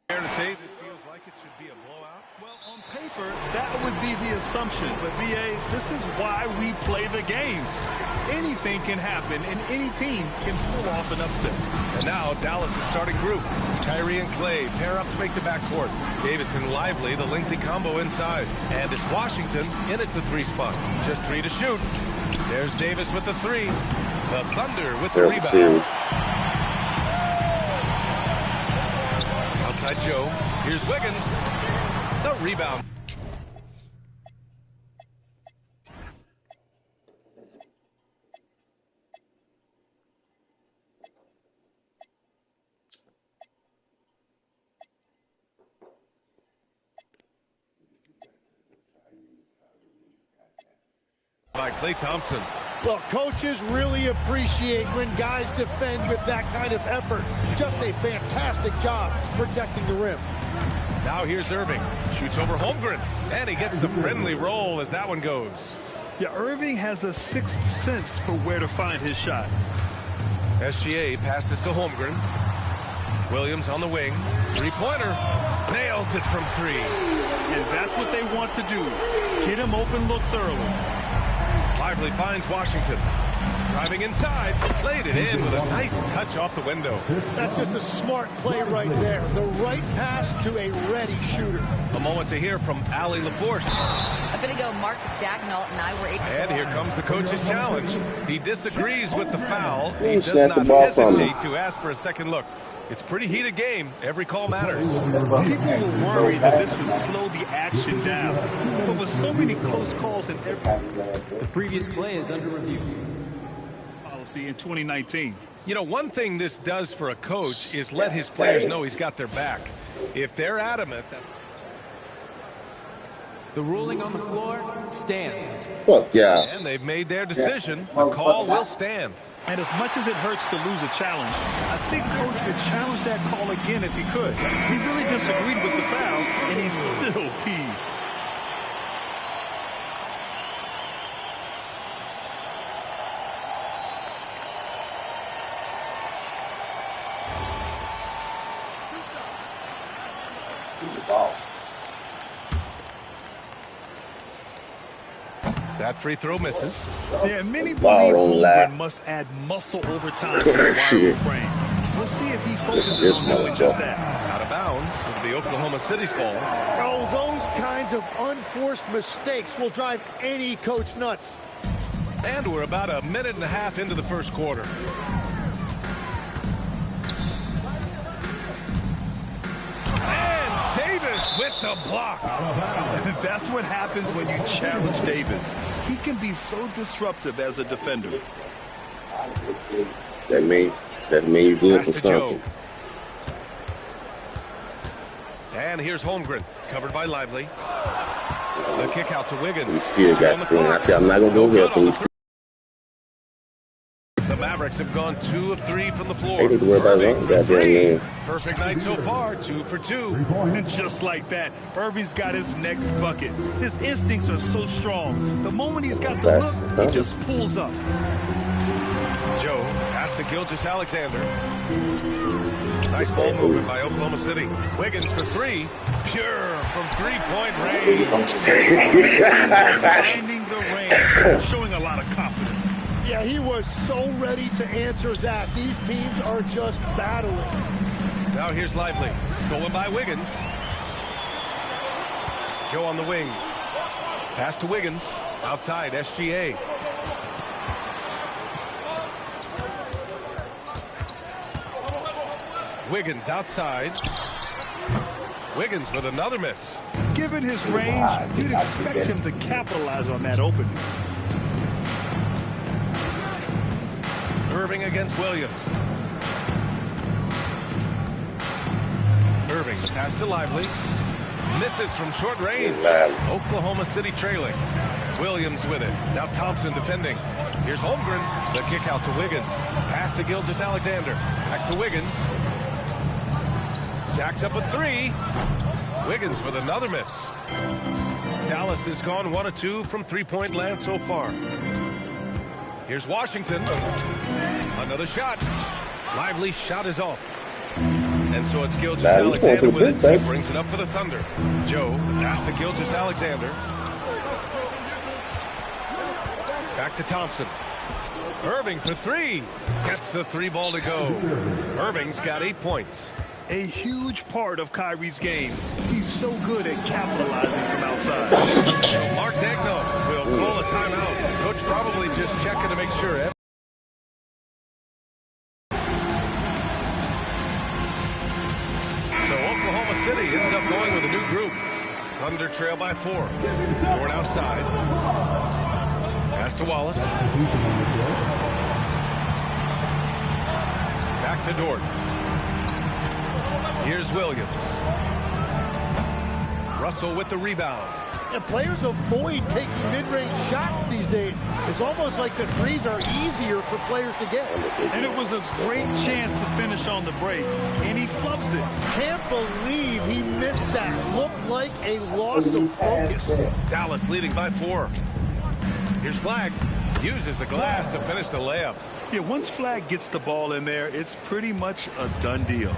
Fair to say this feels like it should be a blowout? Well, on paper, that would be the assumption. But, B.A., this is why we play the games. Anything can happen, and any team can pull off an upset. And now Dallas' starting group. Kyrie and Clay pair up to make the backcourt. Davis and Lively, the lengthy combo inside. And it's Washington in at the 3 spot. Just 3 to shoot. There's Davis with the 3. The Thunder with the rebound. Outside Joe. Here's Wiggins. The rebound. By Klay Thompson. Well, coaches really appreciate when guys defend with that kind of effort. Just a fantastic job protecting the rim. Now here's Irving. Shoots over Holmgren. And he gets the friendly roll as that one goes. Yeah, Irving has a sixth sense for where to find his shot. SGA passes to Holmgren. Williams on the wing. 3-pointer. Nails it from 3. And that's what they want to do. Get him open looks early. Lively finds Washington. Driving inside. Laid it in with a nice touch off the window. That's just a smart play right there. The right pass to a ready shooter. A moment to hear from Allie LaForce. A bit ago, Mark Dagnall and I were able. And here comes the coach's challenge. He disagrees with the foul. He does snatched not the ball from him. hesitate to ask for a second look. It's a pretty heated game. Every call matters. People were worried that this would slow the action down. But with so many close calls in every The previous play is under review. policy in 2019. You know, one thing this does for a coach is let his players know he's got their back. If they're adamant that... The ruling on the floor stands. Fuck yeah. And they've made their decision. The call will stand. And as much as it hurts to lose a challenge, I think Coach would challenge that call again if he could. He really disagreed with the foul, and he's still peeved. That free throw misses. Yeah, many believe Holmgren must add muscle over time to his Shit. wiry frame. We'll see if he focuses on doing just that. Out of bounds of the Oklahoma City's ball. Oh, those kinds of unforced mistakes will drive any coach nuts. And we're about a minute and a half into the first quarter. And Davis with the block. That's what happens when you challenge Davis. He can be so disruptive as a defender. That mean you're good Pass for to something. Joe. And here's Holmgren, covered by Lively. The kick out to Wiggins. He still got screen. I said, I'm not going to go help him. The Mavericks have gone 2 of 3 from the floor. They need to worry about Irving that for 3. game. Perfect night so far, 2 for 2. And just like that, Irving's got his next bucket. His instincts are so strong. The moment he's got the look, he just pulls up. Joe, pass to Gilgeous-Alexander. Nice ball movement by Oklahoma City. Wiggins for 3. Pure from 3-point range. Finding the range, showing a lot of confidence. Yeah, he was so ready to answer that. These teams are just battling. Now here's Lively. Stolen by Wiggins. Joe on the wing. Pass to Wiggins. Outside, SGA. Wiggins outside. Wiggins with another miss. Given his range, you'd expect him to capitalize on that opening. Irving against Williams. Irving, the pass to Lively. Misses from short range. Oklahoma City trailing. Williams with it. Now Thompson defending. Here's Holmgren. The kick out to Wiggins. Pass to Gilgeous-Alexander. Back to Wiggins. Jacks up at 3. Wiggins with another miss. Dallas has gone 1 of 2 from three-point land so far. Here's Washington. Another shot. Lively shot is off. And so it's Gilgeous-Alexander with it. He brings it up for the Thunder. Joe, pass to Gilgeous-Alexander. Back to Thompson. Irving for three. Gets the three ball to go. Irving's got 8 points. A huge part of Kyrie's game. He's so good at capitalizing from outside. So Mark Daigneault will call a timeout. Coach probably just checking to make sure. So Oklahoma City ends up going with a new group. Thunder trail by 4. Dort outside. Pass to Wallace. Back to Dort. Here's Williams. Russell with the rebound. And players avoid taking mid-range shots these days. It's almost like the threes are easier for players to get. And it was a great chance to finish on the break, and he flubs it. Can't believe he missed that. Looked like a loss of focus. Dallas leading by 4. Here's Flagg. Uses the glass to finish the layup. Yeah, once Flagg gets the ball in there, it's pretty much a done deal.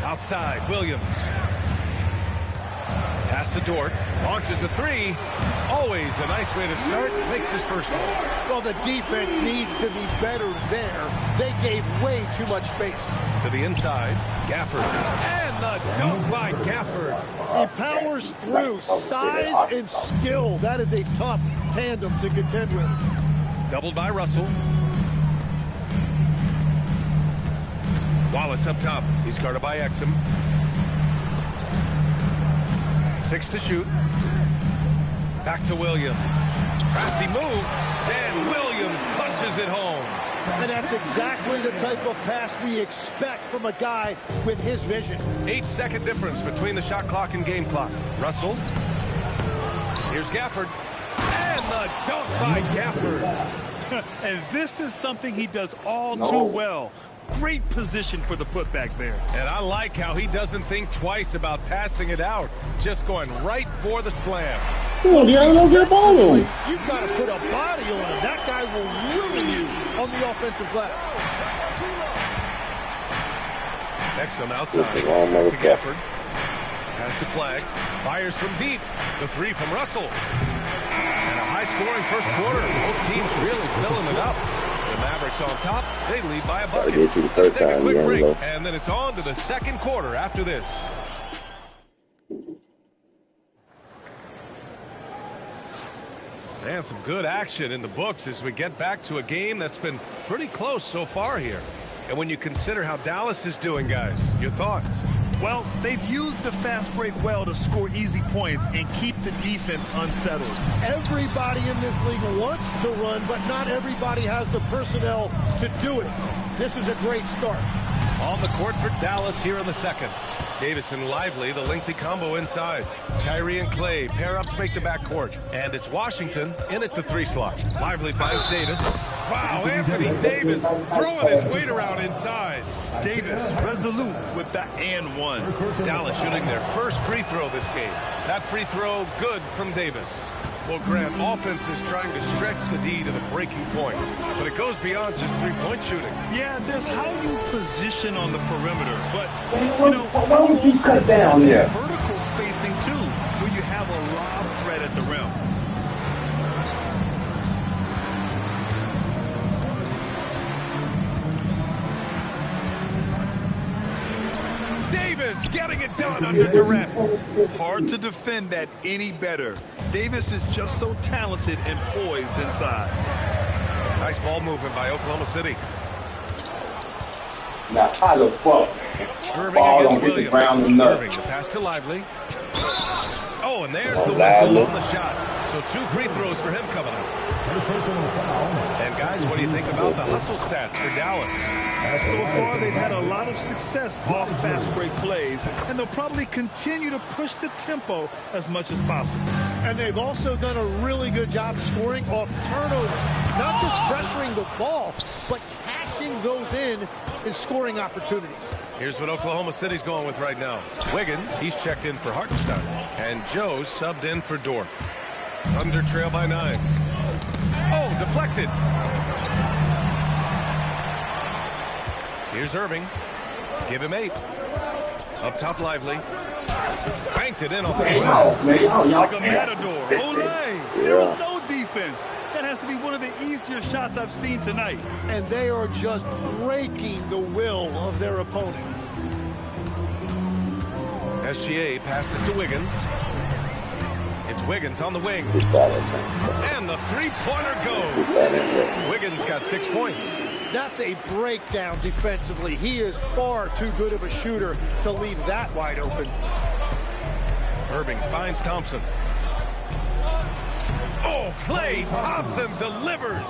Outside, Williams. Pass to Dort. Launches a three. Always a nice way to start. Makes his first one. Well, the defense needs to be better there. They gave way too much space. To the inside, Gafford. And the dunk by Gafford. He powers through. Size and skill. That is a tough tandem to contend with. Doubled by Russell. Wallace up top. He's guarded by Exum. 6 to shoot. Back to Williams. Crafty move. And Williams punches it home. And that's exactly the type of pass we expect from a guy with his vision. 8-second difference between the shot clock and game clock. Russell. Here's Gafford. And the dunk by Gafford. And this is something he does all too well. Great position for the putback there. And I like how he doesn't think twice about passing it out. Just going right for the slam. Oh, yeah, I don't get a ball on. You've got to put a body on him. That guy will ruin you on the offensive glass. Exum outside to Gafford. Pass to Flagg. Fires from deep. The three from Russell. And a high-scoring first quarter. Both teams really filling it up. The Mavericks on top. They lead by a bucket. Get you the third Let's take a time, quick break, D'Angelo. and then it's on to the second quarter after this. And some good action in the books as we get back to a game that's been pretty close so far here. And when you consider how Dallas is doing, guys, your thoughts? Well, they've used the fast break well to score easy points and keep the defense unsettled. Everybody in this league wants to run, but not everybody has the personnel to do it. This is a great start. On the court for Dallas here in the second. Davis and Lively, the lengthy combo inside. Kyrie and Clay pair up to make the backcourt. And it's Washington in at the 3 slot. Lively finds Davis. Wow, Anthony Davis throwing his weight around inside. Davis resolute with that and one. Dallas shooting their first free throw this game. That free throw good from Davis. Well, Grant, offense is trying to stretch the D to the breaking point, but it goes beyond just three-point shooting. Yeah, there's how you position on the perimeter, but, you know, why don't you cut down there? Vertical spacing, too, where you have a lob threat at the rim. Davis getting it done under duress. Hard to defend that any better. Davis is just so talented and poised inside. Nice ball movement by Oklahoma City. Now, how the fuck? Irving Ball against don't get the Williams. ground enough. Irving, the pass to Lively. Oh, and there's the whistle on the shot. So 2 free throws for him coming up. And guys, what do you think about the hustle stats for Dallas? So far, they've had a lot of success off fast break plays, and they'll probably continue to push the tempo as much as possible. And they've also done a really good job scoring off turnovers. Not just pressuring the ball, but cashing those in scoring opportunities. Here's what Oklahoma City's going with right now. Wiggins, he's checked in for Hartenstein. And Joe's subbed in for Dort. Thunder trail by 9. Oh, deflected. Here's Irving. Give him 8. Up top, Lively. Banked it in on the glass. Like a matador. Olay. There was no defense. That has to be one of the easier shots I've seen tonight. And they are just breaking the will of their opponent. SGA passes to Wiggins. It's Wiggins on the wing. And the three-pointer goes. Wiggins got 6 points. That's a breakdown defensively. He is far too good of a shooter to leave that wide open. Irving finds Thompson. Oh, Klay Thompson delivers.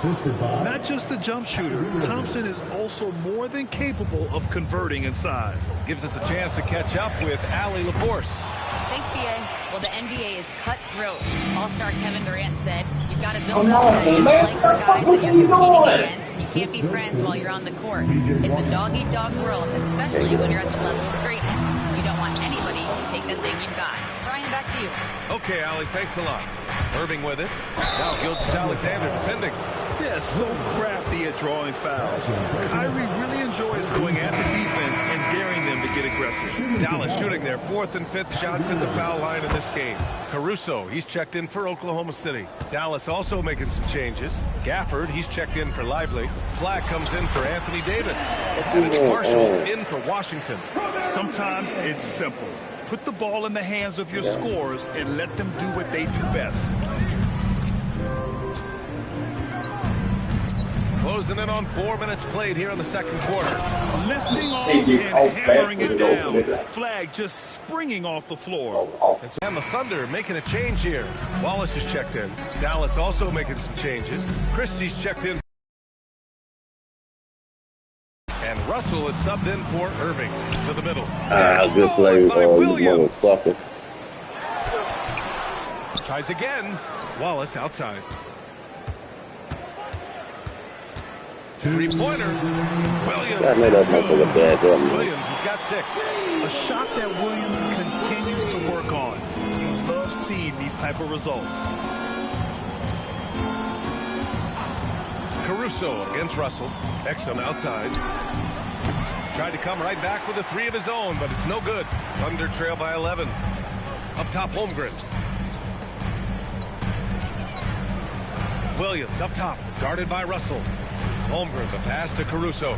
Not just a jump shooter, Thompson is also more than capable of converting inside. Gives us a chance to catch up with Allie LaForce. Thanks, BA. Well, the NBA is cutthroat. All-star Kevin Durant said, you've got to build up just like for guys that you're competing against. You can't be friends while you're on the court. It's a dog-eat-dog world, especially when you're at the level of greatness. You don't want anybody to take the thing you've got. Brian, back to you. Okay, Allie, thanks a lot. Irving with it. Now Gilgeous-Alexander defending. Yeah, so crafty at drawing fouls. Kyrie really enjoys going at the defense and daring them to get aggressive. Dallas shooting their 4th and 5th shots at the foul line in this game. Caruso, he's checked in for Oklahoma City. Dallas also making some changes. Gafford, he's checked in for Lively. Flag comes in for Anthony Davis. And it's Marshall in for Washington. Sometimes it's simple. Put the ball in the hands of your scorers and let them do what they do best. Closing in on 4 minutes played here in the second quarter. Lifting off and hammering it down. Flag just springing off the floor. And the Thunder making a change here. Wallace is checked in. Dallas also making some changes. Christie's checked in. And Russell is subbed in for Irving to the middle. Good play, you motherfucker. Tries again. Wallace outside. Three-pointer. Williams. That made us make a bad game. Williams has got 6. A shot that Williams continues to work on. You love seeing these type of results. Caruso against Russell. Exum outside. Tried to come right back with a 3 of his own, but it's no good. Thunder trail by 11. Up top, Holmgren. Williams up top, guarded by Russell. Holmgren, the pass to Caruso.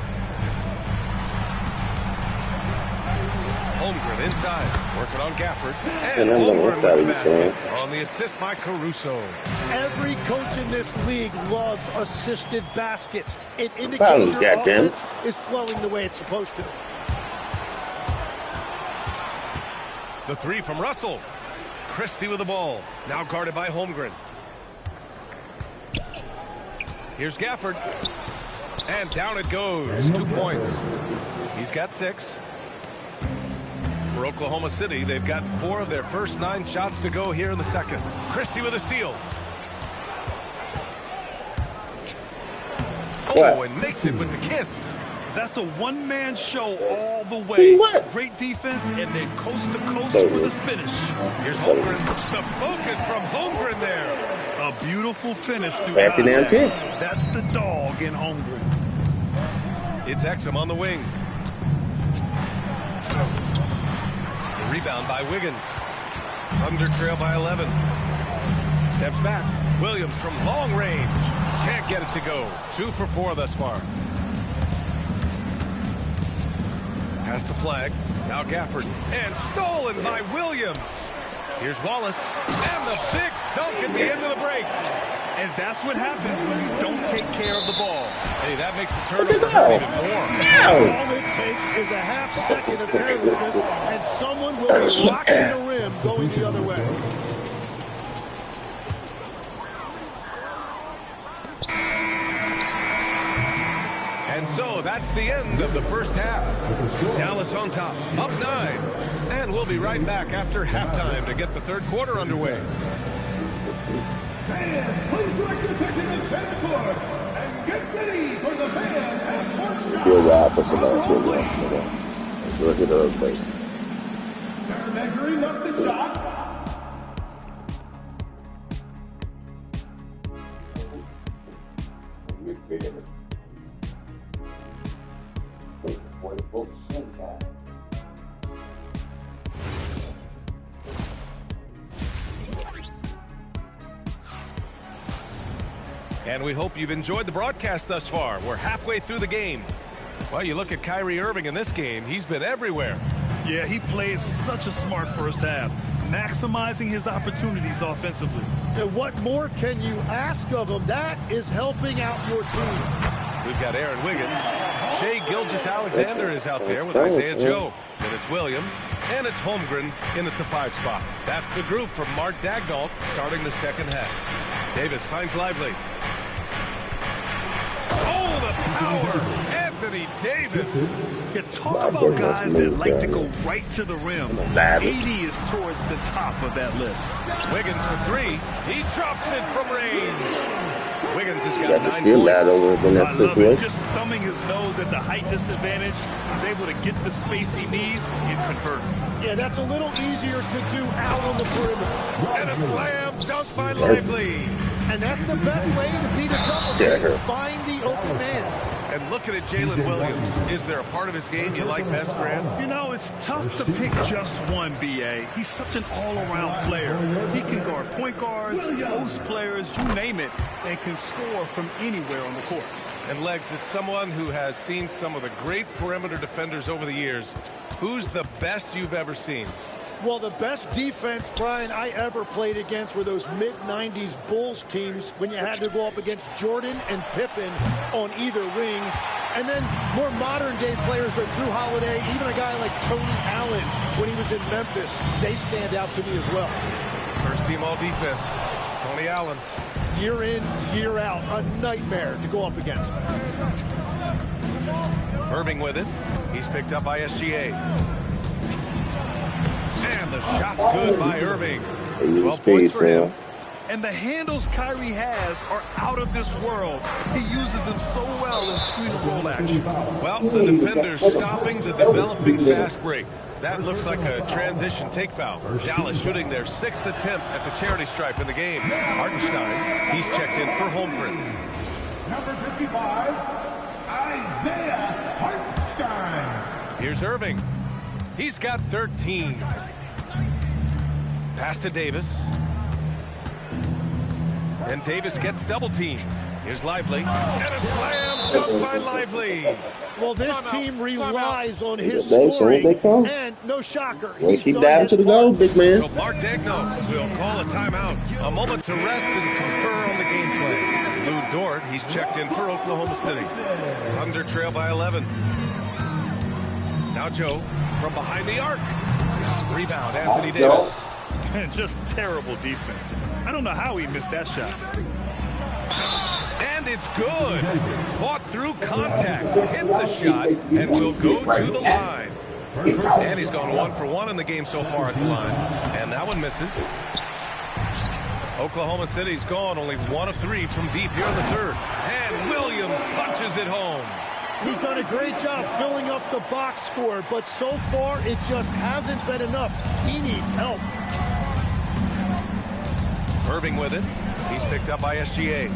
Holmgren inside, working on Gafford. And Holmgren with the basket on the assist by Caruso. Every coach in this league loves assisted baskets. It indicates your offense is flowing the way it's supposed to. The 3 from Russell. Christie with the ball, now guarded by Holmgren. Here's Gafford. And down it goes. 2 points. He's got 6. For Oklahoma City, they've got 4 of their first 9 shots to go here in the second. Christie with a steal. Oh, and makes it with the kiss. That's a one-man show all the way. Great defense and then coast to coast for the finish. Here's Holmgren. The focus from Holmgren there. A beautiful finish through contact. That's the dog in Holmgren. It's Exum on the wing. The rebound by Wiggins. Thunder trail by 11. Steps back. Williams from long range. Can't get it to go. 2 for 4 thus far. Pass to Flag. Now Gafford. And stolen by Williams. Here's Wallace. And the big dunk at the end of the break. And that's what happens when you don't take care of the ball. Hey, that makes the turnover hurt even more. All it takes is a half second of carelessness, and someone will be rocking the rim going the other way. And so that's the end of the first half. Dallas on top, up 9. And we'll be right back after halftime to get the third quarter underway. Fans, please direct your attention to center court and get ready for the fan and court shot. Good ride for some ass. Look at those places. They're measuring up the shot. And we hope you've enjoyed the broadcast thus far. We're halfway through the game. Well, you look at Kyrie Irving in this game, he's been everywhere. Yeah, he played such a smart first half, maximizing his opportunities offensively. And what more can you ask of him? That is helping out your team. We've got Aaron Wiggins. Shai Gilgeous-Alexander is out there with Isaiah Joe. And it's Williams. And it's Holmgren in at the 5 spot. That's the group from Mark Daigneault starting the second half. Davis finds Lively. Oh, the power! Anthony Davis. You talk about guys that like to go right to the rim. 80 is towards the top of that list. Wiggins for 3. He drops it from range. Wiggins has got 9 still points. over in that situation. Just thumbing his nose at the height disadvantage. He's able to get the space he needs and convert. Yeah, that's a little easier to do out on the perimeter. And a slam dunk by Lively. And that's the best way to beat a double team. Find the open man. And looking at Jalen Williams, is there a part of his game you like best, Grant? You know, it's tough to pick just one, B.A. He's such an all-around player. He can guard point guards, post players, you name it, and can score from anywhere on the court. And Legs is someone who has seen some of the great perimeter defenders over the years. Who's the best you've ever seen? Well, the best defense, Brian, I ever played against were those mid-90s Bulls teams when you had to go up against Jordan and Pippen on either wing. And then more modern-day players like Drew Holiday, even a guy like Tony Allen when he was in Memphis. They stand out to me as well. First team all-defense, Tony Allen. Year in, year out, a nightmare to go up against. Irving with it. He's picked up by SGA. And the shot's good by Irving. 12 points for him. And the handles Kyrie has are out of this world. He uses them so well in screen and roll action. Well, the defender's stopping the developing fast break. That looks like a transition take foul. Dallas shooting their 6th attempt at the charity stripe in the game. Hartenstein, he's checked in for Holmgren. Number 55, Isaiah Hartenstein. Here's Irving. He's got 13. Pass to Davis. And Davis gets double teamed. Here's Lively. And a slam dunk by Lively. Well, this team relies on his scoring. And no shocker. Keep diving to the goal, big man. So Mark Daigneault will call a timeout. A moment to rest and confer on the game plan. Lou Dort, he's checked in for Oklahoma City. Thunder trail by 11. Now Joe from behind the arc. Rebound, Anthony Davis. Just terrible defense. I don't know how he missed that shot. And it's good. Fought through contact. Hit the shot and will go to the line. And he's gone 1 for 1 in the game so far at the line. And that one misses. Oklahoma City's gone only 1 of 3 from deep here in the third. And Williams punches it home. He's done a great job filling up the box score, but so far it just hasn't been enough. He needs help. Irving with it. He's picked up by SGA.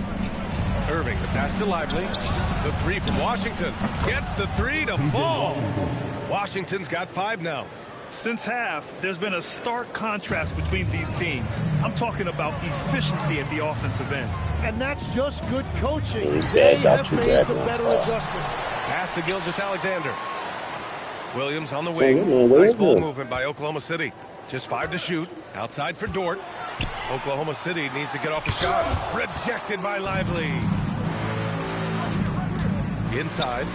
Irving, the pass to Lively. The 3 from Washington. Gets the 3 to fall. Washington's got 5 now. Since half, there's been a stark contrast between these teams. I'm talking about efficiency at the offensive end. And that's just good coaching. They have made the better adjustments. Pass to Gilgeous-Alexander. Williams on the wing. Nice ball movement by Oklahoma City. Just 5 to shoot. Outside for Dort. Oklahoma City needs to get off the shot. Rejected by Lively. Inside.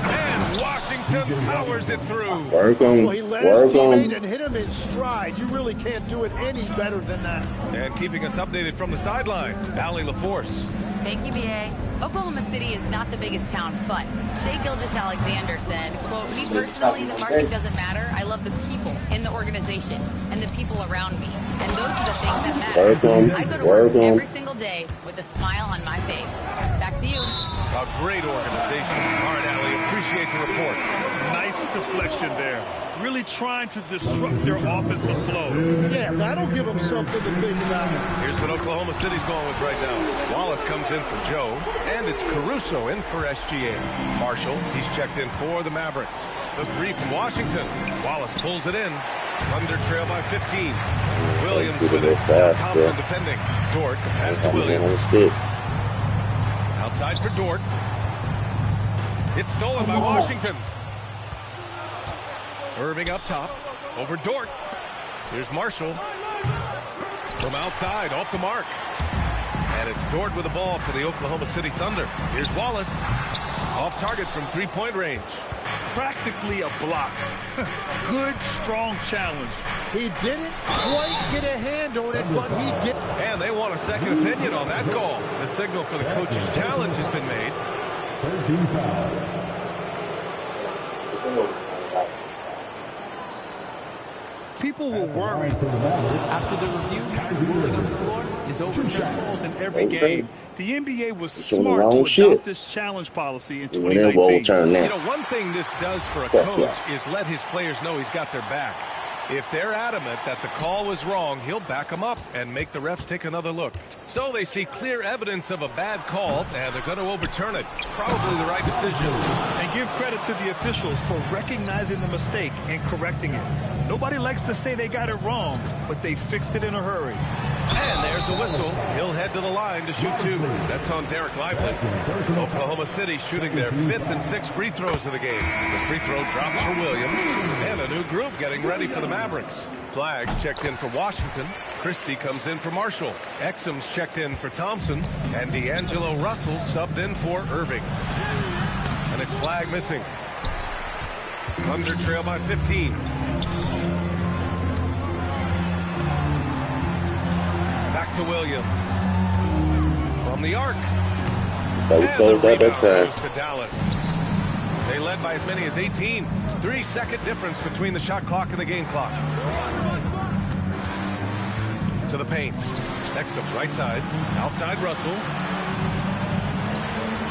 And Washington powers it through. Work on. Well, he let his teammate and hit him in stride. You really can't do it any better than that. And keeping us updated from the sideline, Allie LaForce. Thank you, B.A. Oklahoma City is not the biggest town, but Shai Gilgeous-Alexander said, quote, me personally, the market doesn't matter. I love the people in the organization and the people around me. And those are the things that matter. I go to work every single day with a smile on my face. Back to you. A great organization. All right, Allie, appreciate the report. Nice deflection there. Really trying to disrupt their offensive flow. Yeah, that'll give them something to think about. Here's what Oklahoma City's going with right now. Wallace comes in for Joe, and it's Caruso in for SGA. Marshall, he's checked in for the Mavericks. The three from Washington. Wallace pulls it in. Thunder trail by 15. Williams with it. Thompson defending. Dort pass to Williams. Outside for Dort. It's stolen by Washington. Irving up top. Over Dort. Here's Marshall. From outside, off the mark. And it's Dort with the ball for the Oklahoma City Thunder. Here's Wallace. Off target from three-point range. Practically a block. Good, strong challenge. He didn't quite get a hand on it, but he did. And they want a second opinion on that call. The signal for the coach's challenge has been made. 13 foul. People will worry After the review, ruling on the floor is over. calls in every game. The NBA was Showing the smart wrong to shit. adopt this challenge policy in When that ball 2019. turn You now. know, one thing this does for a Fuck coach yeah. is let his players know he's got their back. If they're adamant that the call was wrong, he'll back them up and make the refs take another look. So they see clear evidence of a bad call, and they're going to overturn it. Probably the right decision. And give credit to the officials for recognizing the mistake and correcting it. Nobody likes to say they got it wrong, but they fixed it in a hurry. And there's a whistle. He'll head to the line to shoot two. That's on Derek Lively. Oklahoma City shooting their 5th and 6th free throws of the game. The free throw drops for Williams. And a new group getting ready for the Mavericks. Flags checked in for Washington. Christie comes in for Marshall. Exum's checked in for Thompson. And D'Angelo Russell subbed in for Irving. And it's flag missing. Thunder trail by 15. Back to Williams. From the arc. So we And closed the out that rebound time. goes to Dallas. They led by as many as 18. 3-second difference between the shot clock and the game clock. To the paint. Exum, right side. Outside Russell.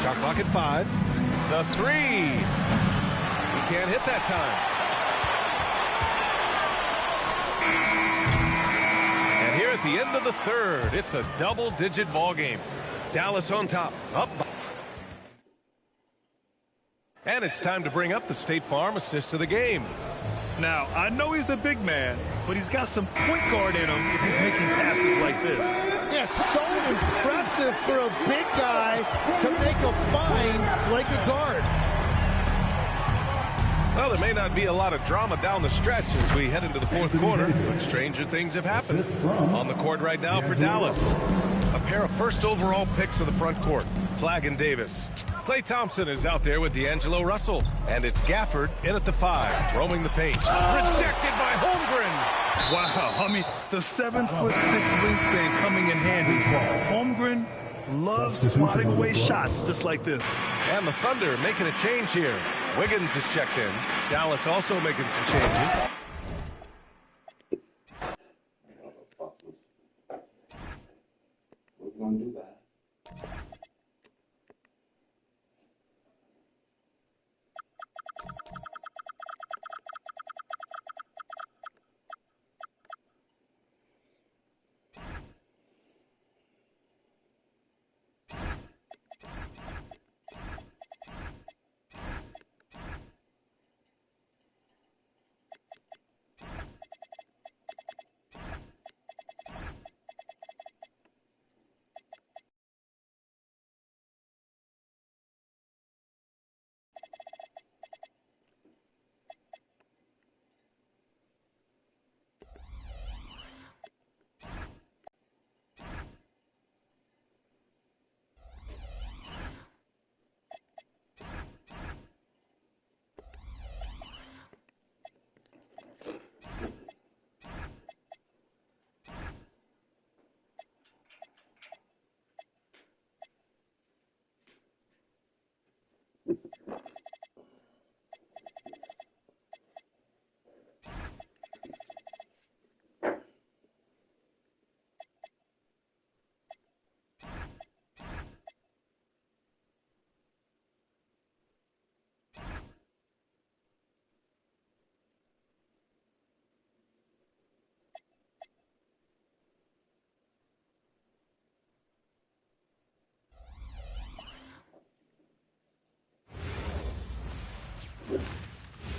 Shot clock at 5. The three. He can't hit that time. And here at the end of the third, it's a double-digit ball game. Dallas on top. Up. And it's time to bring up the State Farm assist of the game. Now, I know he's a big man, but he's got some point guard in him if he's making passes like this. Yeah, so impressive for a big guy to make a find like a guard. Well, there may not be a lot of drama down the stretch as we head into the fourth quarter, but stranger things have happened. On the court right now for Dallas. A pair of first overall picks of the front court, Flagg and Davis. Klay Thompson is out there with D'Angelo Russell. And it's Gafford in at the 5, roaming the paint. Rejected by Holmgren. Wow, I mean, the 7'6" wingspan coming in handy. Holmgren loves swatting away shots just like this. And the Thunder making a change here. Wiggins is checked in. Dallas also making some changes. We're going to do that.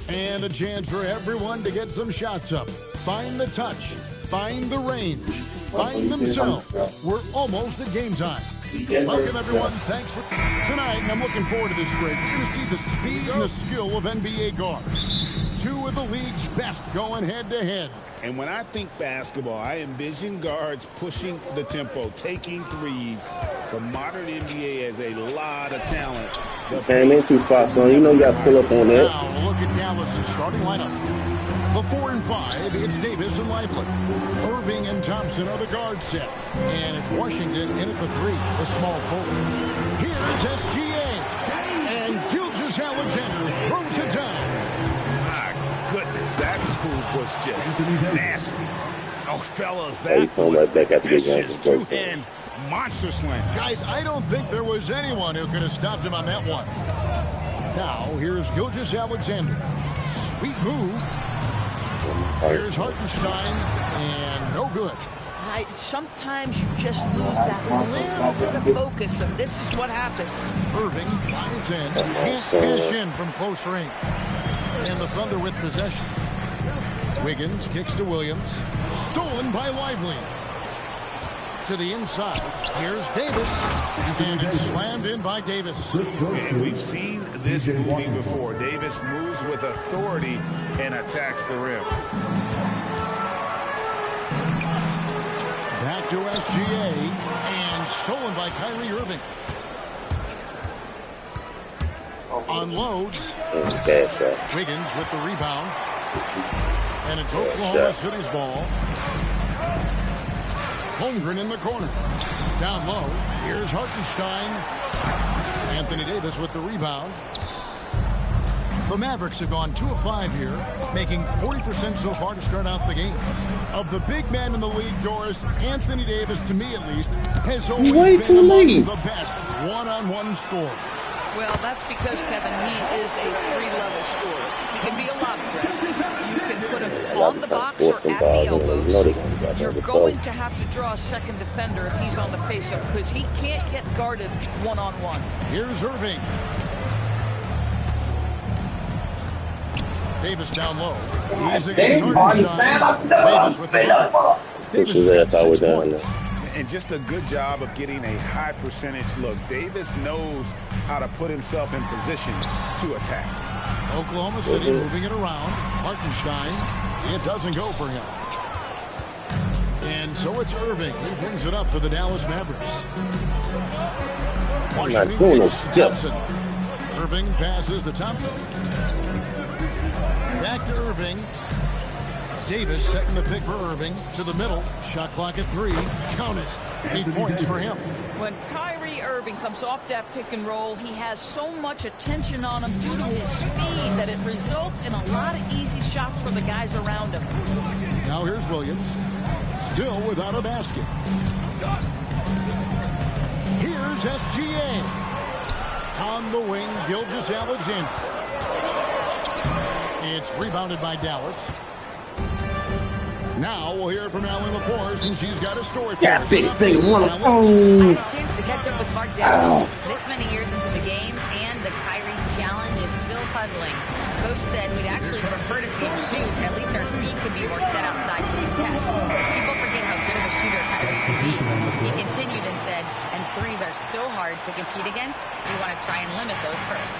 And a chance for everyone to get some shots up. Find the touch. Find the range. Find themselves. We're almost at game time. Welcome, everyone. Thanks for tonight, and I'm looking forward to this break. You're going to see the speed and the skill of NBA guards. Two of the league's best going head-to-head. And when I think basketball, I envision guards pushing the tempo, taking threes. The modern NBA has a lot of talent. Man, ain't too far, son. You know you got to pull up on that. Now, look at Dallas' starting lineup. The 4 and 5, it's Davis and Lively. Irving and Thompson are the guard set. And it's Washington in at the 3, the small forward. Here's SGA. And Gilgeous-Alexander throws it down. My goodness, that move was just nasty. Oh, fellas, that was right back after vicious. Two-hand monster slam. Guys, I don't think there was anyone who could have stopped him on that one. Now, here's Gilgeous-Alexander. Sweet move. Here's Hartenstein, and no good. Sometimes you just lose that little bit of focus, and this is what happens. Irving drives in, can't cash in from close range. And the Thunder with possession. Wiggins kicks to Williams. Stolen by Lively. To the inside. Here's Davis. And it's slammed in by Davis. And we've seen this movie before. Davis moves with authority and attacks the rim. Back to SGA. And stolen by Kyrie Irving. Unloads. Wiggins with the rebound. And it's Oklahoma City's ball. Holmgren in the corner. Down low. Here's Hartenstein. Anthony Davis with the rebound. The Mavericks have gone 2 of 5 here, making 40% so far to start out the game. Of the big men in the league, Doris, Anthony Davis, to me at least, has always been among the best one-on-one scorer. Well, that's because, Kevin, he is a 3-level scorer. He can be a lob threat. You can put him on the box or at the elbows. You're going to have to draw a second defender if he's on the face-up because he can't get guarded one-on-one. Here's Irving. Davis down low. He's against Hartenstein. Davis with the look. This is that's how we're done. And just a good job of getting a high percentage look. Davis knows how to put himself in position to attack. Oklahoma City moving it around. Hartenstein. It doesn't go for him. And so it's Irving who brings it up for the Dallas Mavericks. Washington Thompson. Irving passes to Thompson. Back to Irving. Davis setting the pick for Irving to the middle. Shot clock at 3. Count it. 8 points for him. When Kyrie Irving comes off that pick and roll, he has so much attention on him due to his speed that it results in a lot of easy shots for the guys around him. Now here's Williams. Still without a basket. Here's SGA. On the wing, Gilgeous-Alexander. It's rebounded by Dallas. Now we'll hear from Allie LaForce, and she's got a story for us. Big thing. I had a chance to catch up with Mark Daly this many years into the game, and the Kyrie challenge is still puzzling. Coach said we'd actually prefer to see him shoot. At least our feet could be more set outside to contest. People forget how good of a shooter Kyrie can be. He continued and said, and threes are so hard to compete against, we want to try and limit those first.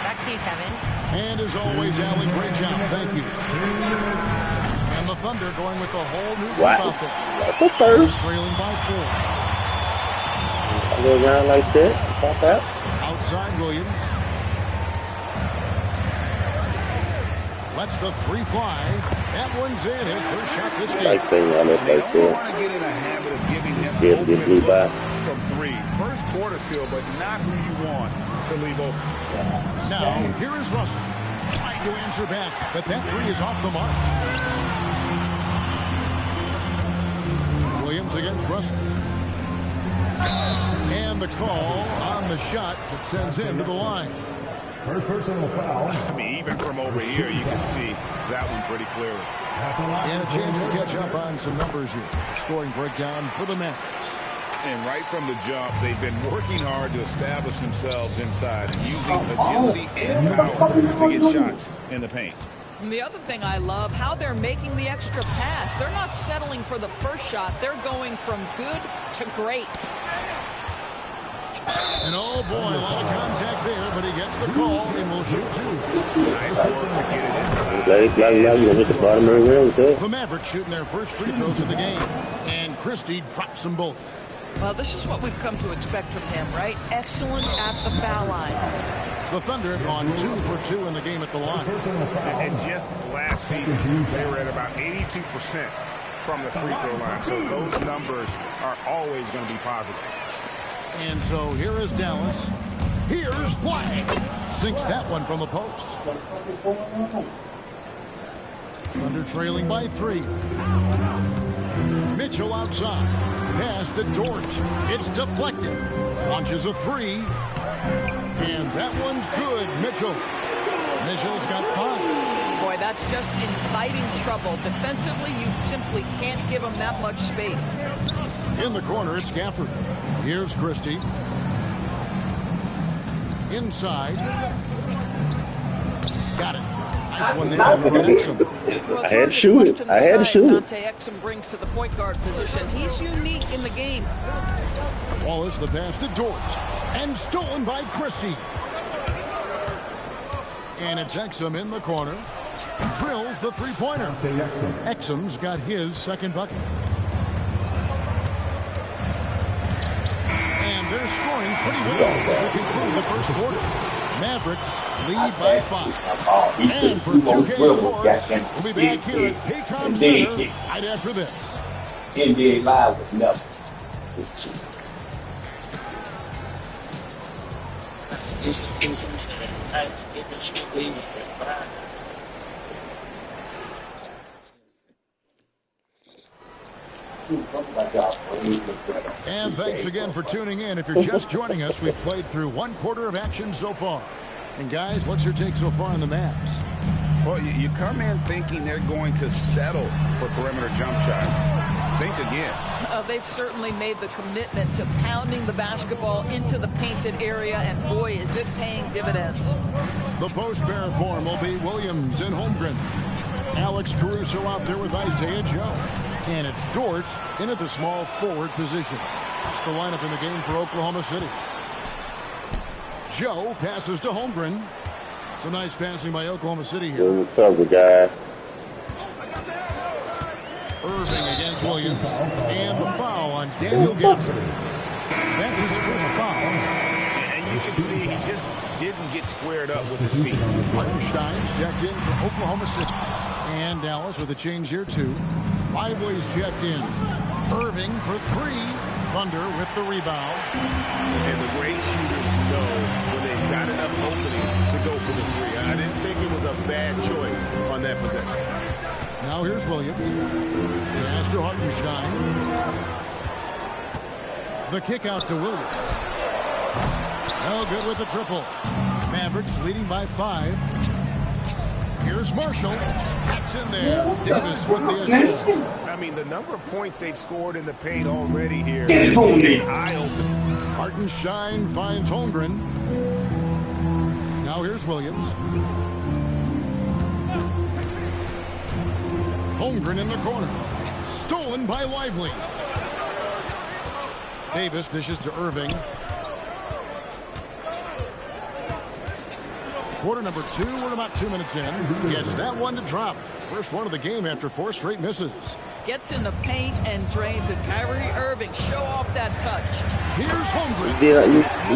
Back to you, Kevin. And as always, Allie, great job. Thank you. And the Thunder going with a whole new group out there. That's a first. Trailing by 4. I go around like that. Pop out. Outside Williams. Lets the 3 fly. That one's in. His first shot this game. Nice thing on it right there. Want to get in a habit of giving him scared to get blew by. From 3. First quarter still, but not who you want to leave open. Now, here is Russell. Trying to answer back, but that 3 is off the mark. Williams against Russell. And the call on the shot that sends him to the line. First personal foul. I mean, even from over here, you can see that one pretty clearly. And a chance to catch up on some numbers here. Scoring breakdown for the Mavericks. And right from the jump, they've been working hard to establish themselves inside and using agility and power to get shots in the paint. And the other thing I love, how they're making the extra pass. They're not settling for the first shot. They're going from good to great. And oh boy, a lot of contact there, but he gets the call and will shoot two. Nice work to get it inside. You hit the bottom of the rim with that. The Mavericks shooting their first free throws of the game. And Christie drops them both. Well, this is what we've come to expect from him, right? Excellence at the foul line. The Thunder have gone 2 for 2 in the game at the line. And just last season, they were at about 82% from the free throw line. So those numbers are always going to be positive. And so here is Dallas. Here's Flag. Sinks that one from the post. Thunder trailing by 3. Mitchell outside. Pass to Dort. It's deflected. Launches a 3. And that one's good. Mitchell's got 5. Boy, that's just inviting trouble. Defensively, you simply can't give him that much space. In the corner, it's Gafford. Here's Christie. Inside. Got it. Nice one there. Well, I had to shoot it. Dante Exum brings to the point guard position. He's unique in the game. Wallace, the pass to Dort. And stolen by Christie. And it's Exum in the corner. Drills the three-pointer. Exum's got his second bucket. And they're scoring pretty well as we conclude the first quarter. Mavericks lead by 5. And for 2K Sports, we'll be back here at Paycom Center right after this. NBA Live was nothing. And thanks again for tuning in. If you're just joining us, we've played through one quarter of action so far. And guys, what's your take so far on the Mavs? Well, you come in thinking they're going to settle for perimeter jump shots. Think again. They've certainly made the commitment to pounding the basketball into the painted area, and boy, is it paying dividends. The post pair form will be Williams and Holmgren. Alex Caruso out there with Isaiah Joe. And it's Dort in at the small forward position. That's the lineup in the game for Oklahoma City. Joe passes to Holmgren. Some nice passing by Oklahoma City here. Good cover, guy. Irving against Williams. And the foul on Daniel Gafford. That's his first foul. And you can see he just didn't get squared up with his feet. Hartenstein's checked in for Oklahoma City. And Dallas with a change here too. Lively's checked in. Irving for 3. Thunder with the rebound. And the great shooters know when they've got enough opening to go for the 3. I didn't think it was a bad choice on that possession. Now here's Williams. Pass to Hartenstein. The kick out to Williams. No good with the triple. Mavericks leading by 5. Here's Marshall. That's in there. Davis with the assist. I mean, the number of points they've scored in the paint already here is eye-opening. Hartenstein finds Holmgren. Now here's Williams. Holmgren in the corner. Stolen by Lively. Davis dishes to Irving. Quarter number 2, we're about 2 minutes in. Gets that one to drop. First one of the game after 4 straight misses. Gets in the paint and drains it. Kyrie Irving, show off that touch. Here's Holmgren.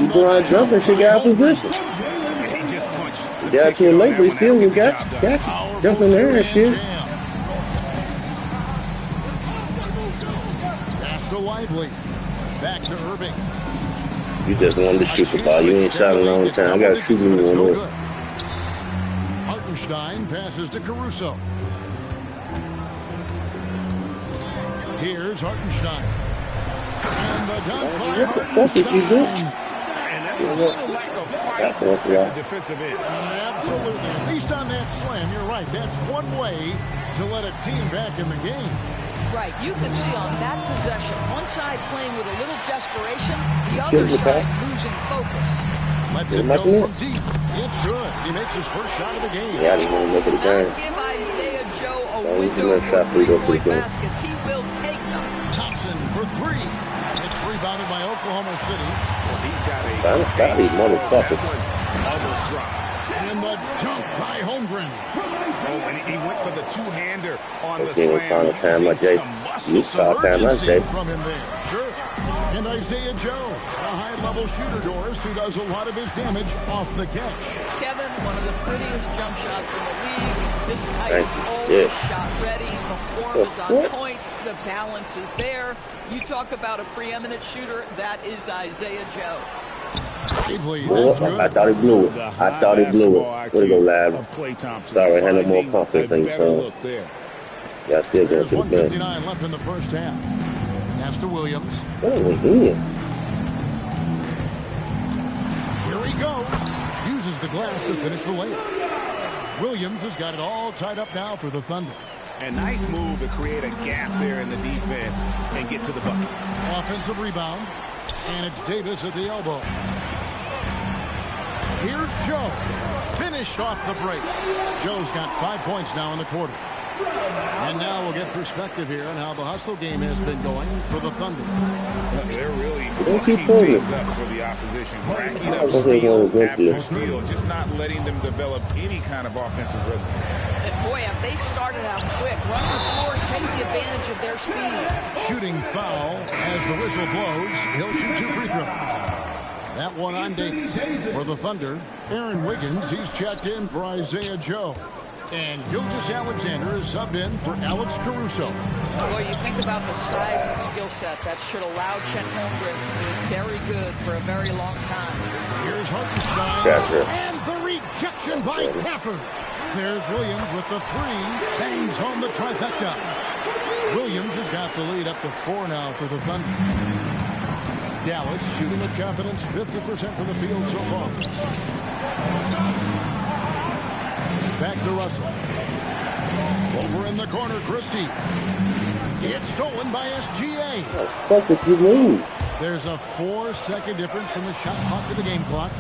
You go out jumping, she got out of position. He just punched. Got out to your leg, but he still got you. Jumping there and shit. Pass to Lively. Back to Irving. You just wanted to shoot the ball. You ain't shot in a long time. I got to shoot me one. Hartenstein passes to Caruso. Here's Hartenstein. And the dunk by Hartenstein. And that's a little lack of fight on the defensive end. Absolutely. At least on that slam, you're right. That's one way to let a team back in the game. Right. You can see on that possession, one side playing with a little desperation, the other side losing focus. Lets it go from deep. It's good. He makes his first shot of the game. Yeah, I didn't want to make it again. Give Isaiah Joe a window for 3-point baskets. He will take them. Thompson for three. It's rebounded by Oklahoma City. Well, he's got these motherfuckers. Almost dropped. And the jump by Holmgren. Oh, and he went for the two-hander on the Okay, slam. time like Jason. You saw time like Jason. From him there. Sure. And Isaiah Joe, a high-level shooter, Doris, who does a lot of his damage off the catch. Kevin, one of the prettiest jump shots in the league. This guy is always shot ready. The form is on point. The balance is there. You talk about a preeminent shooter, that is Isaiah Joe. I thought he blew it. I thought he blew it. Way to go, lad. Sorry, I had no more confidence in you, son. Yeah, still going to the bench. 1:59 left in the first half. Pass to Williams. Oh, here he goes. Uses the glass to finish the layup. Williams has got it all tied up now for the Thunder. A nice move to create a gap there in the defense and get to the bucket. Offensive rebound. And it's Davis at the elbow. Here's Joe. Finished off the break. Joe's got 5 points now in the quarter. And now we'll get perspective here on how the hustle game has been going for the Thunder. They're really locking things up for the opposition. Racking up steal after steal. Just not letting them develop any kind of offensive rhythm. And boy, have they started out quick. Run the floor, take the advantage of their speed. Shooting foul as the whistle blows. He'll shoot 2 free throws. That one on Davis. For the Thunder, Aaron Wiggins, he's checked in for Isaiah Joe. And Gilgeous-Alexander is subbed in for Alex Caruso. Boy, you think about the size and skill set that should allow Chet Holmgren to be very good for a very long time. Here's Hartenstein. And the rejection by Crawford. There's Williams with the three. Bangs home the trifecta. Williams has got the lead up to 4 now for the Thunder. Dallas shooting with confidence, 50% from the field so far. Back to Russell. Over in the corner, Christie. It's stolen by SGA. What the fuck did you move? There's a 4-second difference from the shot clock to the game clock.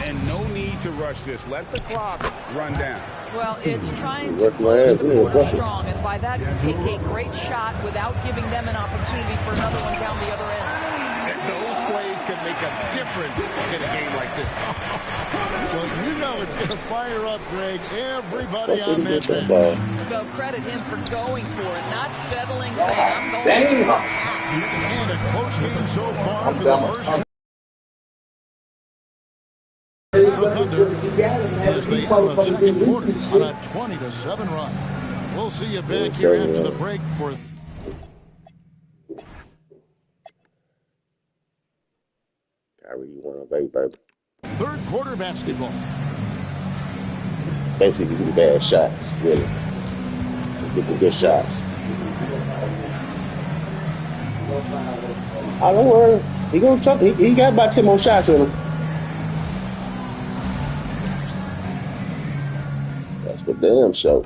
And no need to rush this. Let the clock run down. Well, it's trying to push the corner strong, and by that, take a great shot without giving them an opportunity for another one down the other end. And those plays can make a difference in a game like this. Well, you know it's going to fire up, Greg. Everybody on that bench. Well, credit him for going for it, not settling, saying, I'm going to attack. And a close game so far for the first. The Thunder as they end the second quarter on a 20-7 run. We'll see you back here after the break for. Kyrie, you want to baby. Third quarter basketball. Basically, the bad shots, really. Get the good shots. I don't worry. He gonna chuck. He got about 10 more shots in him. That's for damn sure.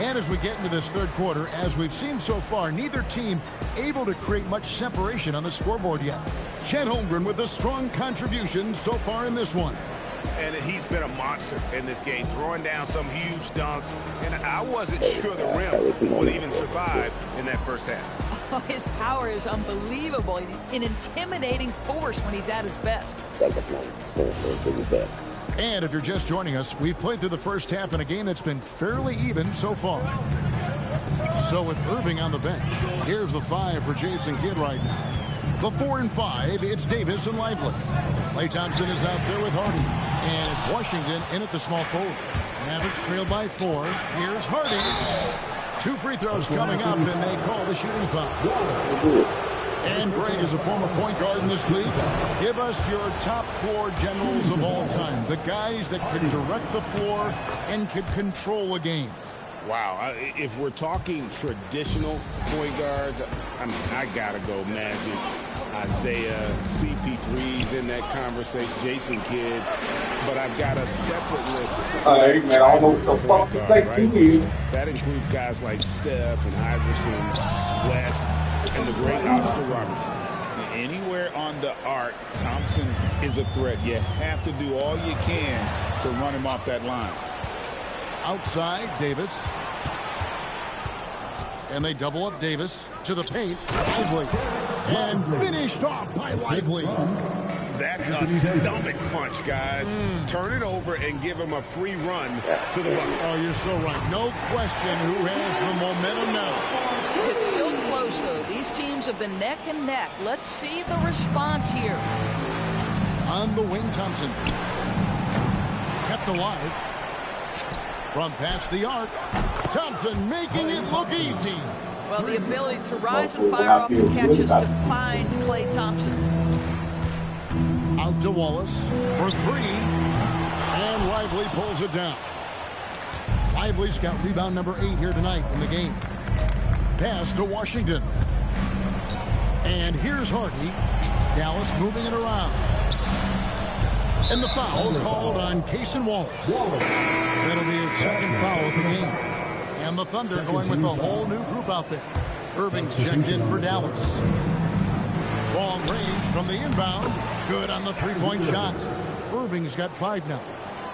And as we get into this third quarter, as we've seen so far, neither team able to create much separation on the scoreboard yet. Chet Holmgren with a strong contribution so far in this one. And he's been a monster in this game, throwing down some huge dunks. And I wasn't sure the rim would even survive in that first half. Oh, his power is unbelievable. An intimidating force when he's at his best. And if you're just joining us, we've played through the first half in a game that's been fairly even so far. So with Irving on the bench, here's the 5 for Jason Kidd right now. The 4 and 5, it's Davis and Lively. Klay Thompson is out there with Hardy. And it's Washington in at the small forward. Mavericks trailed by 4. Here's Hardy. 2 free throws coming up, and they call the shooting foul. And Greg is a former point guard in this league. Give us your top 4 generals of all time. The guys that can direct the floor and can control a game. Wow, if we're talking traditional point guards, I gotta go Magic, Isaiah, CP3's in that conversation, Jason Kidd, but I've got a separate list. Hey, man, I don't know what the fuck to think to you. That includes guys like Steph and Iverson, West, and the great Oscar Robertson. Anywhere on the arc, Thompson is a threat. You have to do all you can to run him off that line. Outside, Davis. And they double up Davis to the paint. Lively. And finished off by Lively. That's a stomach punch, guys. Turn it over and give him a free run to the bucket. Oh, you're so right. No question who has the momentum now. It's still close, though. These teams have been neck and neck. Let's see the response here. On the wing, Thompson. Kept alive. From past the arc, Thompson making it look easy. Well, the ability to rise and fire off the catches defined Klay Thompson. Out to Wallace for 3. And Lively pulls it down. Lively's got rebound number 8 here tonight in the game. Pass to Washington. And here's Hardy. Dallas moving it around. And the foul called on Cason Wallace. That'll be his second foul of the game. And the Thunder going with a whole new group out there. Irving's checked in for Dallas. Long range from the inbound. Good on the three-point shot. Irving's got 5 now.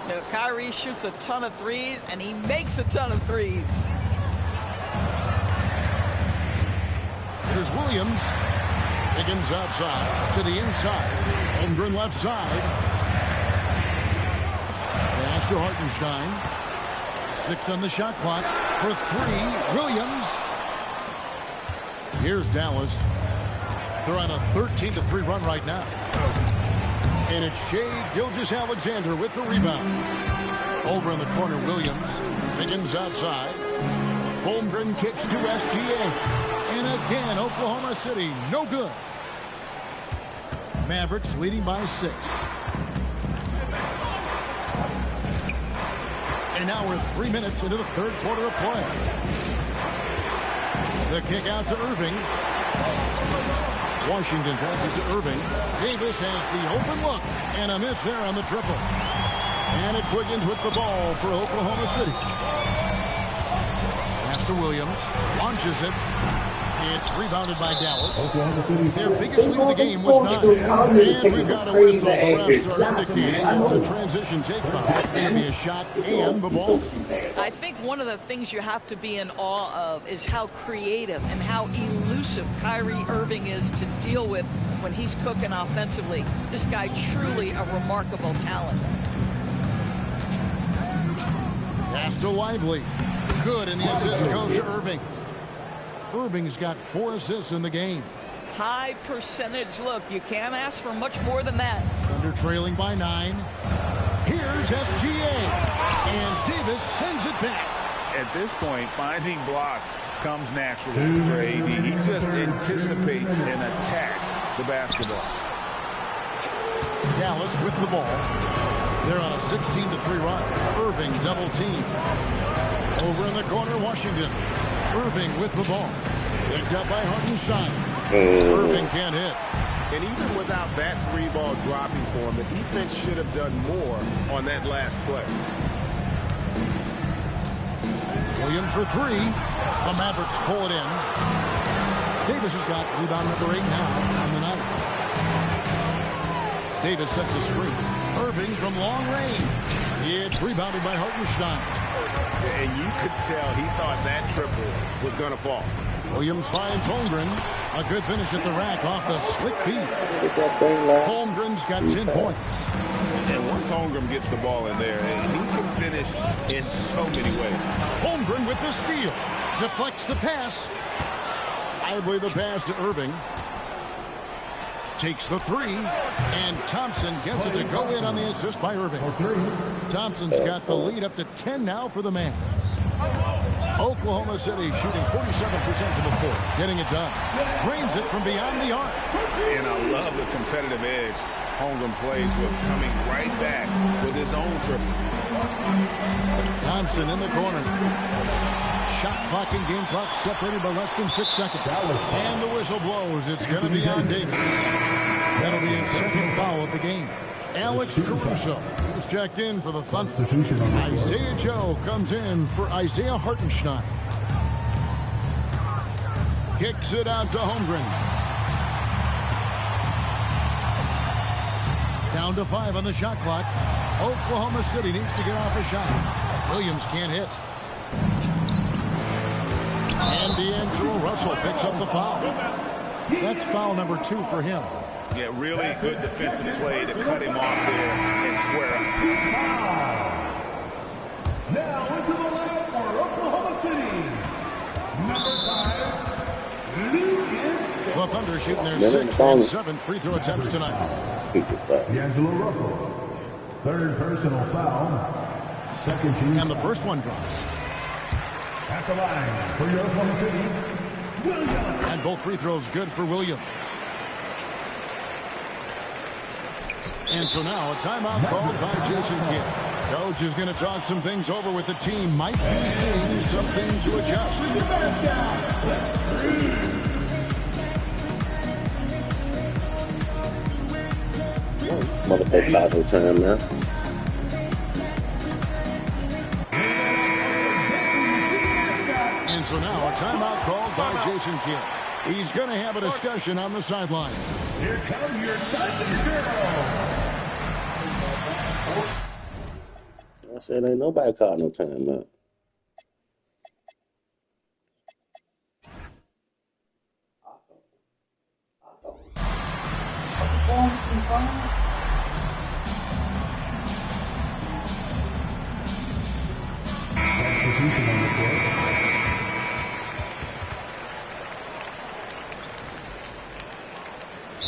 You know, Kyrie shoots a ton of threes, and he makes a ton of threes. Here's Williams. Higgins outside to the inside. Holmgren left side. Pass to Hartenstein. 6 on the shot clock for 3. Williams. Here's Dallas. They're on a 13-3 run right now. And it's Shai Gilgeous-Alexander with the rebound. Over in the corner, Williams. Higgins outside. Holmgren kicks to SGA. And again, Oklahoma City, no good. Mavericks leading by 6. And now we're 3 minutes into the third quarter of play. The kick out to Irving. Washington passes to Irving. Davis has the open look. And a miss there on the triple. And it's Wiggins with the ball for Oklahoma City. Pass to Williams. Launches it. It's rebounded by Dallas. Their biggest lead of the game was 9. And we've got a whistle. The refs are indicating it's a transition take foul. It's going to be a shot and the ball. I think one of the things you have to be in awe of is how creative and how elusive Kyrie Irving is to deal with when he's cooking offensively. This guy truly a remarkable talent. Pass to Lively. Good, and the assist goes to Irving. Irving's got 4 assists in the game. High percentage look. You can't ask for much more than that. Thunder trailing by 9. Here's SGA. And Davis sends it back. At this point, finding blocks comes naturally for AD. He just anticipates and attacks the basketball. Dallas with the ball. They're on a 16-3 run. Irving double team. Over in the corner, Washington. Irving with the ball. Picked up by Hartenstein. Irving can't hit. And even without that 3-ball dropping for him, the defense should have done more on that last play. Williams for 3. The Mavericks pull it in. Davis has got rebound number 8 now on the night. Davis sets a screen. Irving from long range. It's rebounded by Hartenstein. And you could tell he thought that triple was going to fall. Williams finds Holmgren. A good finish at the rack off the slick feed. Holmgren's got 10 points. And once Holmgren gets the ball in there, he can finish in so many ways. Holmgren with the steal. Deflects the pass. Lively the pass to Irving. Takes the three. And Thompson gets it to go in on the assist by Irving. Thompson's got the lead up to 10 now for the Mavs. Oklahoma City shooting 47% from the floor. Getting it done. Drains it from beyond the arc. And I love the competitive edge Holmgren plays with, coming right back with his own triple. Thompson in the corner. Shot clock and game clock separated by less than 6 seconds. And the whistle blows. It's going to be on Davis. That'll be his second foul of the game. Alex Caruso is checked in for the Thunder. Isaiah Joe comes in for Isaiah Hartenstein. Kicks it out to Holmgren. Down to 5 on the shot clock. Oklahoma City needs to get off a shot. Williams can't hit. And D'Angelo Russell picks up the foul. That's foul number 2 for him. Yeah, really good defensive play to cut him off there and square up. Now into the line for Oklahoma City. Number 5, Lucas. The Thunder shooting their 6th and 7th free throw attempts tonight. D'Angelo Russell. 3rd personal foul. 2nd team. And the first one drops. At the line for Oklahoma City, Williams. And both free throws good for Williams. And so now a timeout called by Jason Kidd. Coach is going to talk some things over with the team. Might be seeing something to adjust. Motherfucker out of time now. And so now a timeout called by Jason Kidd. He's going to have a discussion on the sideline. Here come your Thunder. I said ain't nobody caught no time out.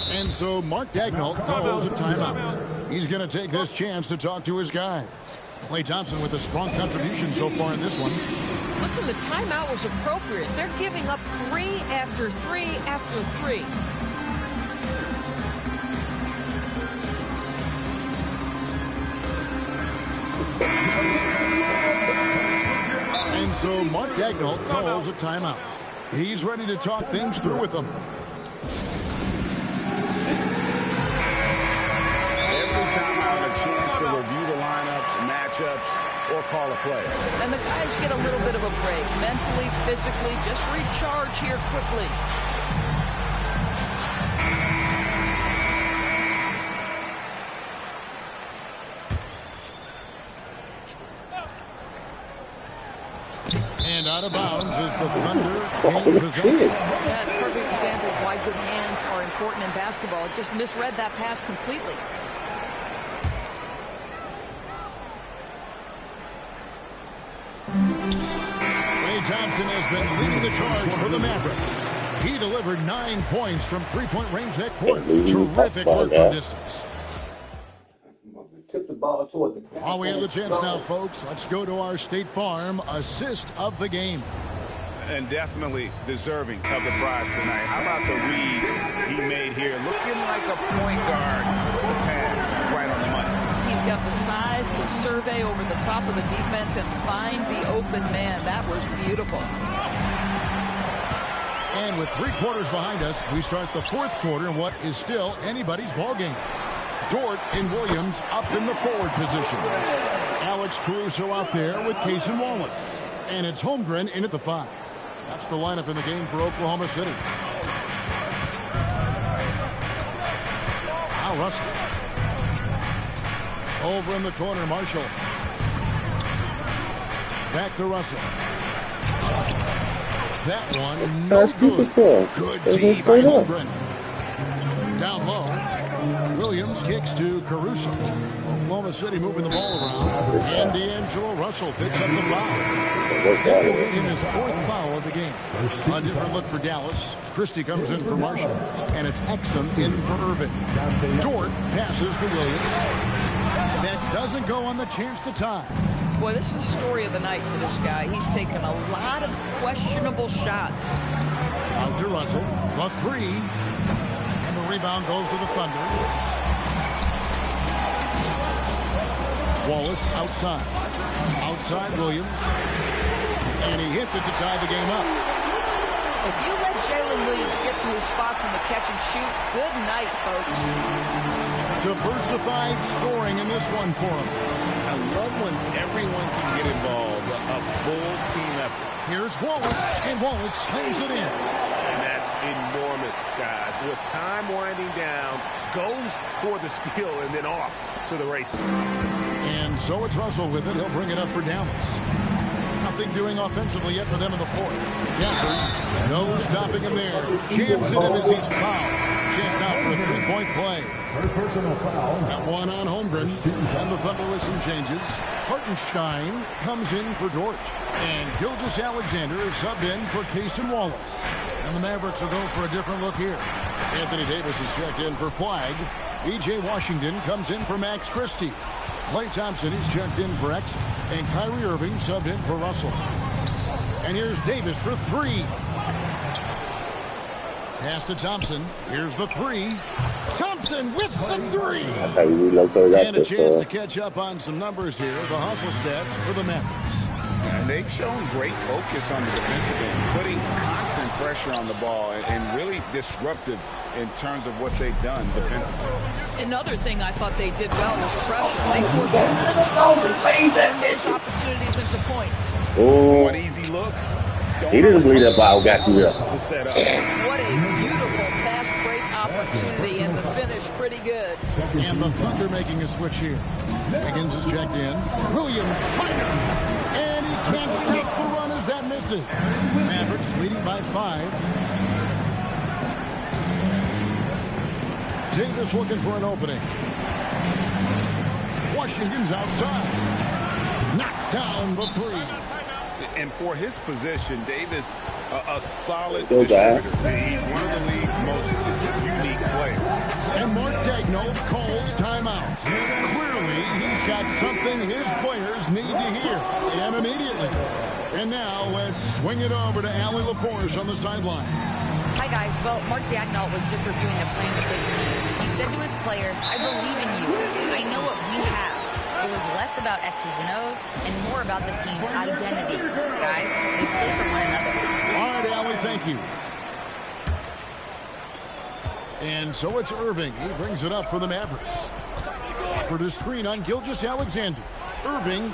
And so Mark Daigneault calls a timeout. He's going to take this chance to talk to his guys. Klay Thompson with a strong contribution so far in this one. Listen, the timeout was appropriate. They're giving up 3 after 3 after 3. And so Mark Daigneault calls a timeout. He's ready to talk things through with them. Every timeout a chance to review the lineups, matchups, or call a play. And the guys get a little bit of a break. Mentally, physically, just recharge here quickly. And out of bounds is the Thunder in possession. That's a perfect example of why good hands are important in basketball. It just misread that pass completely. Klay Thompson has been leading the charge for the Mavericks. He delivered 9 points from three-point range that quarter. Terrific work from distance. While we have the chance now, folks, let's go to our State Farm assist of the game. And definitely deserving of the prize tonight. How about the read he made here? Looking like a point guard. The pass right on the money. He's got the size to survey over the top of the defense and find the open man. That was beautiful. And with 3 quarters behind us, we start the 4th quarter in what is still anybody's ball game. Dort and Williams up in the forward position. Alex Caruso out there with Cason Wallace. And it's Holmgren in at the 5. That's the lineup in the game for Oklahoma City. Al Russell. Over in the corner, Marshall. Back to Russell. That one, no good. Good D by Holmgren. Down low. Williams kicks to Caruso. Oklahoma City moving the ball around. And D'Angelo Russell picks up the foul. That will get him his 4th foul of the game. A different look for Dallas. Christie comes in for Marshall. And it's Exum in for Irvin. Dort passes to Williams. That doesn't go on the chance to tie. Boy, this is the story of the night for this guy. He's taken a lot of questionable shots. Out to Russell. The 3. And the rebound goes to the Thunder. Wallace outside. Outside Williams. And he hits it to tie the game up. If you let Jalen Williams get to his spots in the catch and shoot, good night, folks. Diversified scoring in this one for him. I love when everyone can get involved, a full team effort. Here's Wallace, and Wallace slams it in. And that's enormous, guys. With time winding down, goes for the steal and then off to the races. And so it's Russell with it. He'll bring it up for Dallas. Nothing doing offensively yet for them in the 4th. Gafford, no stopping him there. Jams it in as he's fouled. Chance now for a 3-point play. First personal foul. That one on Holmgren. And the Thunder with some changes. Hartenstein comes in for Dort. And Gilgeous-Alexander is subbed in for Cason Wallace. And the Mavericks will go for a different look here. Anthony Davis is checked in for Flagg. E.J. Washington comes in for Max Christie. Klay Thompson is checked in for Exum. And Kyrie Irving subbed in for Russell. And here's Davis for 3. Pass to Thompson. Here's the 3. Thompson with the 3. And a chance to catch up on some numbers here. The hustle stats for the Mavericks. And they've shown great focus on the defensive end, putting constant pressure on the ball and really disruptive in terms of what they've done defensively. Another thing I thought they did well was pressure. They forced a ton of turn those opportunities into points. Oh, what easy looks. He didn't believe that ball got through there. What a beautiful fast break opportunity, and the finish pretty good. And the Thunder making a switch here. Higgins is checked in. Williams fire, and he can't stop the run as that misses. Mavericks leading by 5. Davis looking for an opening. Washington's outside. Knocks down the 3. And for his position, Davis, a solid distributor. He's one of the league's most unique players. And Mark Daigneault calls timeout. Clearly, he's got something his players need to hear, and immediately. And now let's swing it over to Allie LaForce on the sideline. Hi, guys. Well, Mark Daigneault was just reviewing a plan with his team. He said to his players, I believe in you. I know what we have. It was less about X's and O's and more about the team's identity. Guys, we play for one another. All right, Allie, thank you. And so it's Irving. He brings it up for the Mavericks. For the screen on Gilgeous-Alexander. Irving,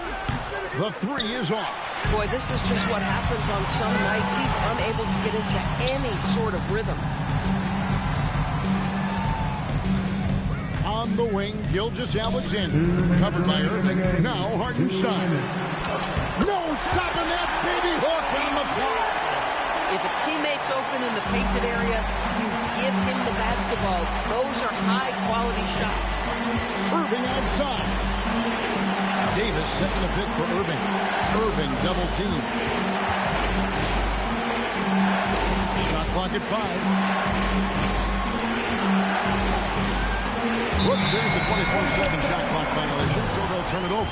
the 3 is off. Boy, this is just what happens on some nights. He's unable to get into any sort of rhythm. On the wing, Gilgeous-Alexander. Covered by Irving. Now Hartenstein. No stopping that baby hook on the floor. If a teammate's open in the painted area, you give him the basketball. Those are high-quality shots. Irving outside. Davis setting the pick for Irving. Irving double team. Shot clock at 5. Whoops, there's a 24-7 shot clock violation, so they'll turn it over.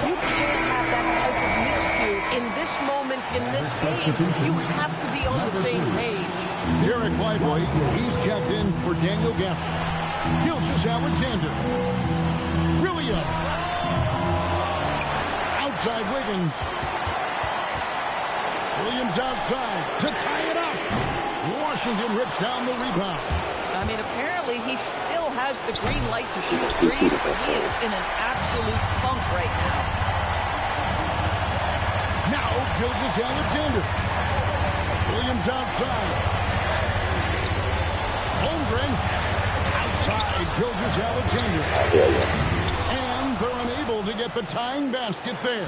You can't have that type of miscue in this moment, in this game. You have to be on the same page. Derek Lively, he's checked in for Daniel Gafford. Gilgeous-Alexander. Williams. Outside Wiggins. Williams outside to tie it up. Washington rips down the rebound. I mean, apparently he still has the green light to shoot threes, but he is in an absolute funk right now. Now, Gilgeous-Alexander. Williams outside. Holmgren outside Gilgeous-Alexander. And they're unable to get the tying basket there.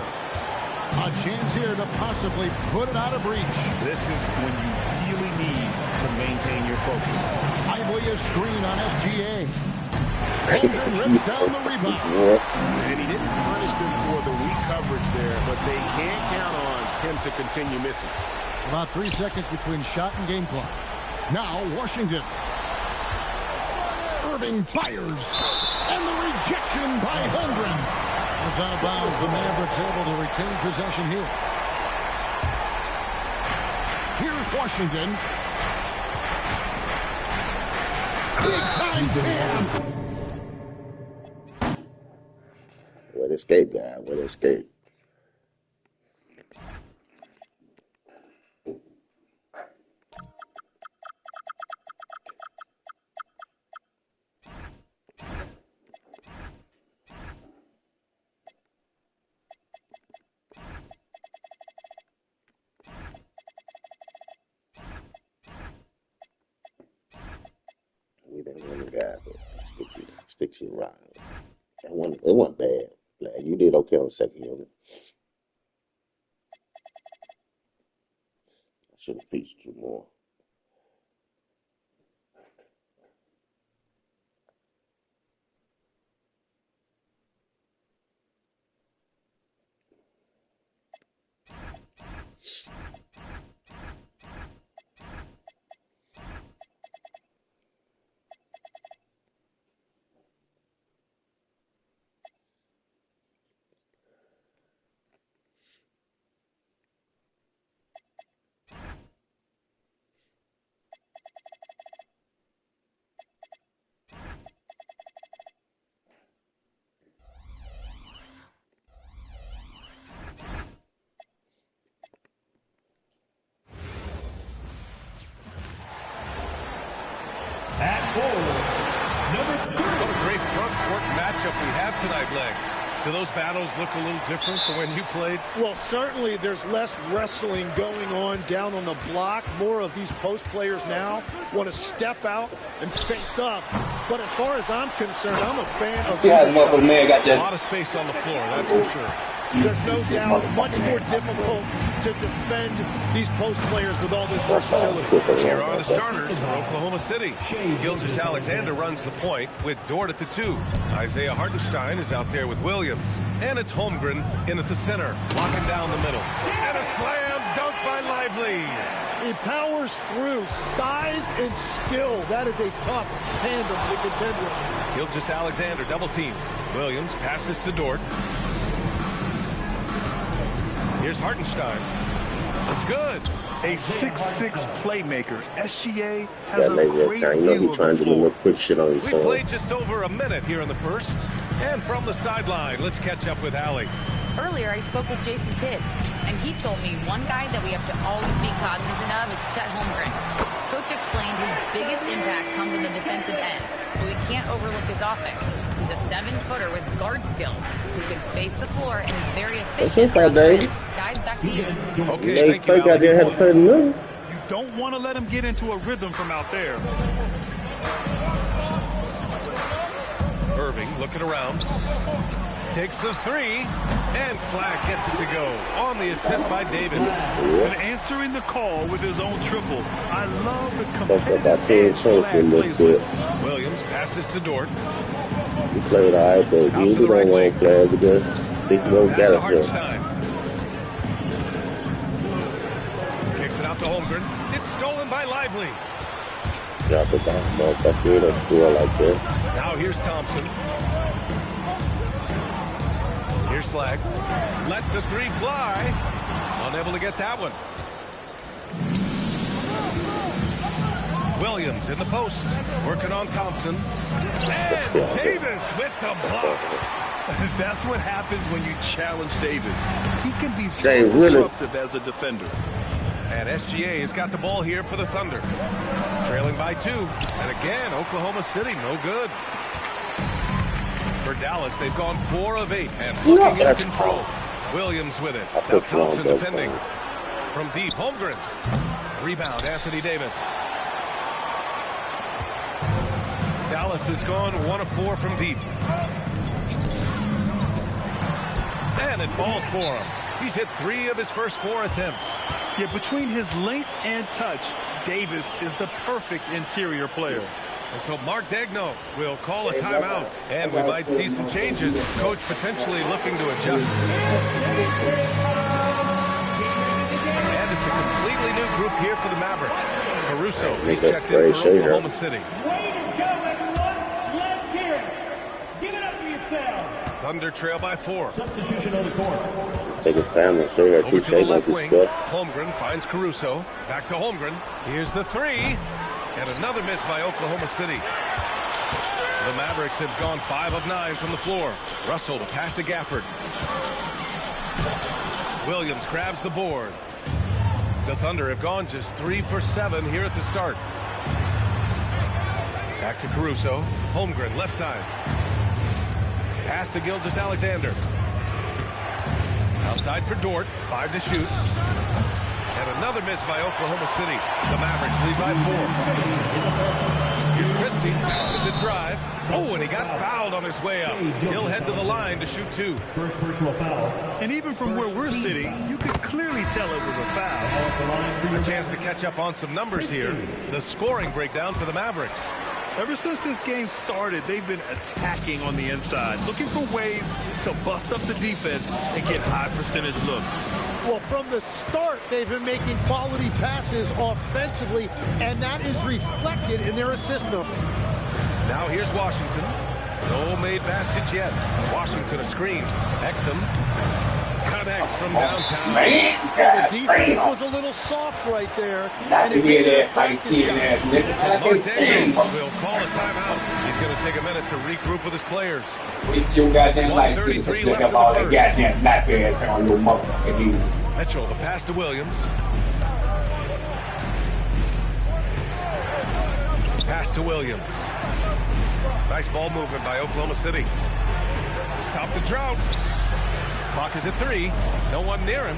A chance here to possibly put it out of reach. This is when you really need to maintain your focus. Lively a screen on SGA. Holmgren rips down the rebound. And he didn't punish them for the weak coverage there, but they can't count on him to continue missing. About 3 seconds between shot and game clock. Now Washington. Irving fires. And the rejection by Holmgren. It's out of bounds. The Mavericks able to retain possession here. Here's Washington. Big time jam. Way to escape, guy. Way to escape. We didn't win the guy, but stick to your ride. It wasn't bad. Like, you did okay on the second unit. I should have featured you more. What a great front court matchup we have tonight, Legs. Do those battles look a little different from when you played? Well, certainly there's less wrestling going on down on the block. More of these post players now want to step out and face up. But as far as I'm concerned, I'm a fan of a lot of space on the floor, that's for sure. There's no doubt much more difficult to defend these post players with all this versatility. Here are the starters for Oklahoma City. Gilgeous-Alexander runs the point with Dort at the 2. Isaiah Hartenstein is out there with Williams. And it's Holmgren in at the center, locking down the middle. And a slam dunk by Lively. He powers through. Size and skill. That is a tough tandem to contend with. Gilgeous-Alexander double team. Williams passes to Dort. Here's Hartenstein. It's good. A 6'6" playmaker. SGA has a great time. You know he's trying to do a little quick shit on his We played just over a minute here in the first. And from the sideline, let's catch up with Allie. Earlier, I spoke with Jason Kidd, and he told me one guy that we have to always be cognizant of is Chet Holmgren. Coach explained his biggest impact comes on the defensive end, but we can't overlook his offense. He's a 7-footer with guard skills who can space the floor and is very efficient. Guys, back to you. Okay, thank you, You don't want to let him get into a rhythm from out there. Irving looking around. Takes the 3, and Flag gets it to go on the assist by Davis. And answering the call with his own triple. I love the competitive edge Flag plays with. Williams passes to Dort. You played all right, but you usually don't want to play because they won't get it. Kicks it out to Holmgren. It's stolen by Lively. Drop it down, motherfucker. Don't score like this. Now here's Thompson. Here's Flag. Lets the 3 fly. Unable to get that one. Williams in the post. Working on Thompson. And Davis with the block. That's what happens when you challenge Davis. He can be so disruptive as a defender. And SGA has got the ball here for the Thunder. Trailing by 2. And again, Oklahoma City, no good. For Dallas, they've gone 4 of 8 and looking in control. Williams with it. Now Thompson defending. From deep, Holmgren. Rebound, Anthony Davis. Dallas has gone 1 of 4 from deep. And it falls for him. He's hit 3 of his first 4 attempts. Yeah, between his length and touch, Davis is the perfect interior player. And so Mark Daigneault will call a timeout, and we might see some changes. Coach potentially looking to adjust. And it's a completely new group here for the Mavericks. Caruso, he's checked in for Oklahoma City. Let's hear it. Give it up for yourself. Thunder trail by 4. Substitution on the court. Take a time to show her Over to the left wing. Holmgren finds Caruso. Back to Holmgren. Here's the 3. And another miss by Oklahoma City. The Mavericks have gone 5 of 9 from the floor. Russell to pass to Gafford. Williams grabs the board. The Thunder have gone just 3 for 7 here at the start. Back to Caruso. Holmgren, left side. Pass to Gilgeous-Alexander. Outside for Dort. 5 to shoot. And another miss by Oklahoma City. The Mavericks lead by 4. Here's Christie with the drive. Oh, and he got fouled on his way up. He'll head to the line to shoot 2. First personal foul. And even from where we're sitting, you could clearly tell it was a foul. A chance to catch up on some numbers here. The scoring breakdown for the Mavericks. Ever since this game started, they've been attacking on the inside, looking for ways to bust up the defense and get high percentage looks. Well, from the start, they've been making quality passes offensively, and that is reflected in their assist number. Now here's Washington. No made baskets yet. Washington a screen. Exum connects from downtown. Well, the defense was a little soft right there. And it made it a practice shot. Mark Daigneault will call a timeout. He's going to take a minute to regroup with his players. 1:33 left in the first. Mitchell, the pass to Williams. Pass to Williams. Nice ball movement by Oklahoma City. Stop the drought. Clock is at 3. No one near him.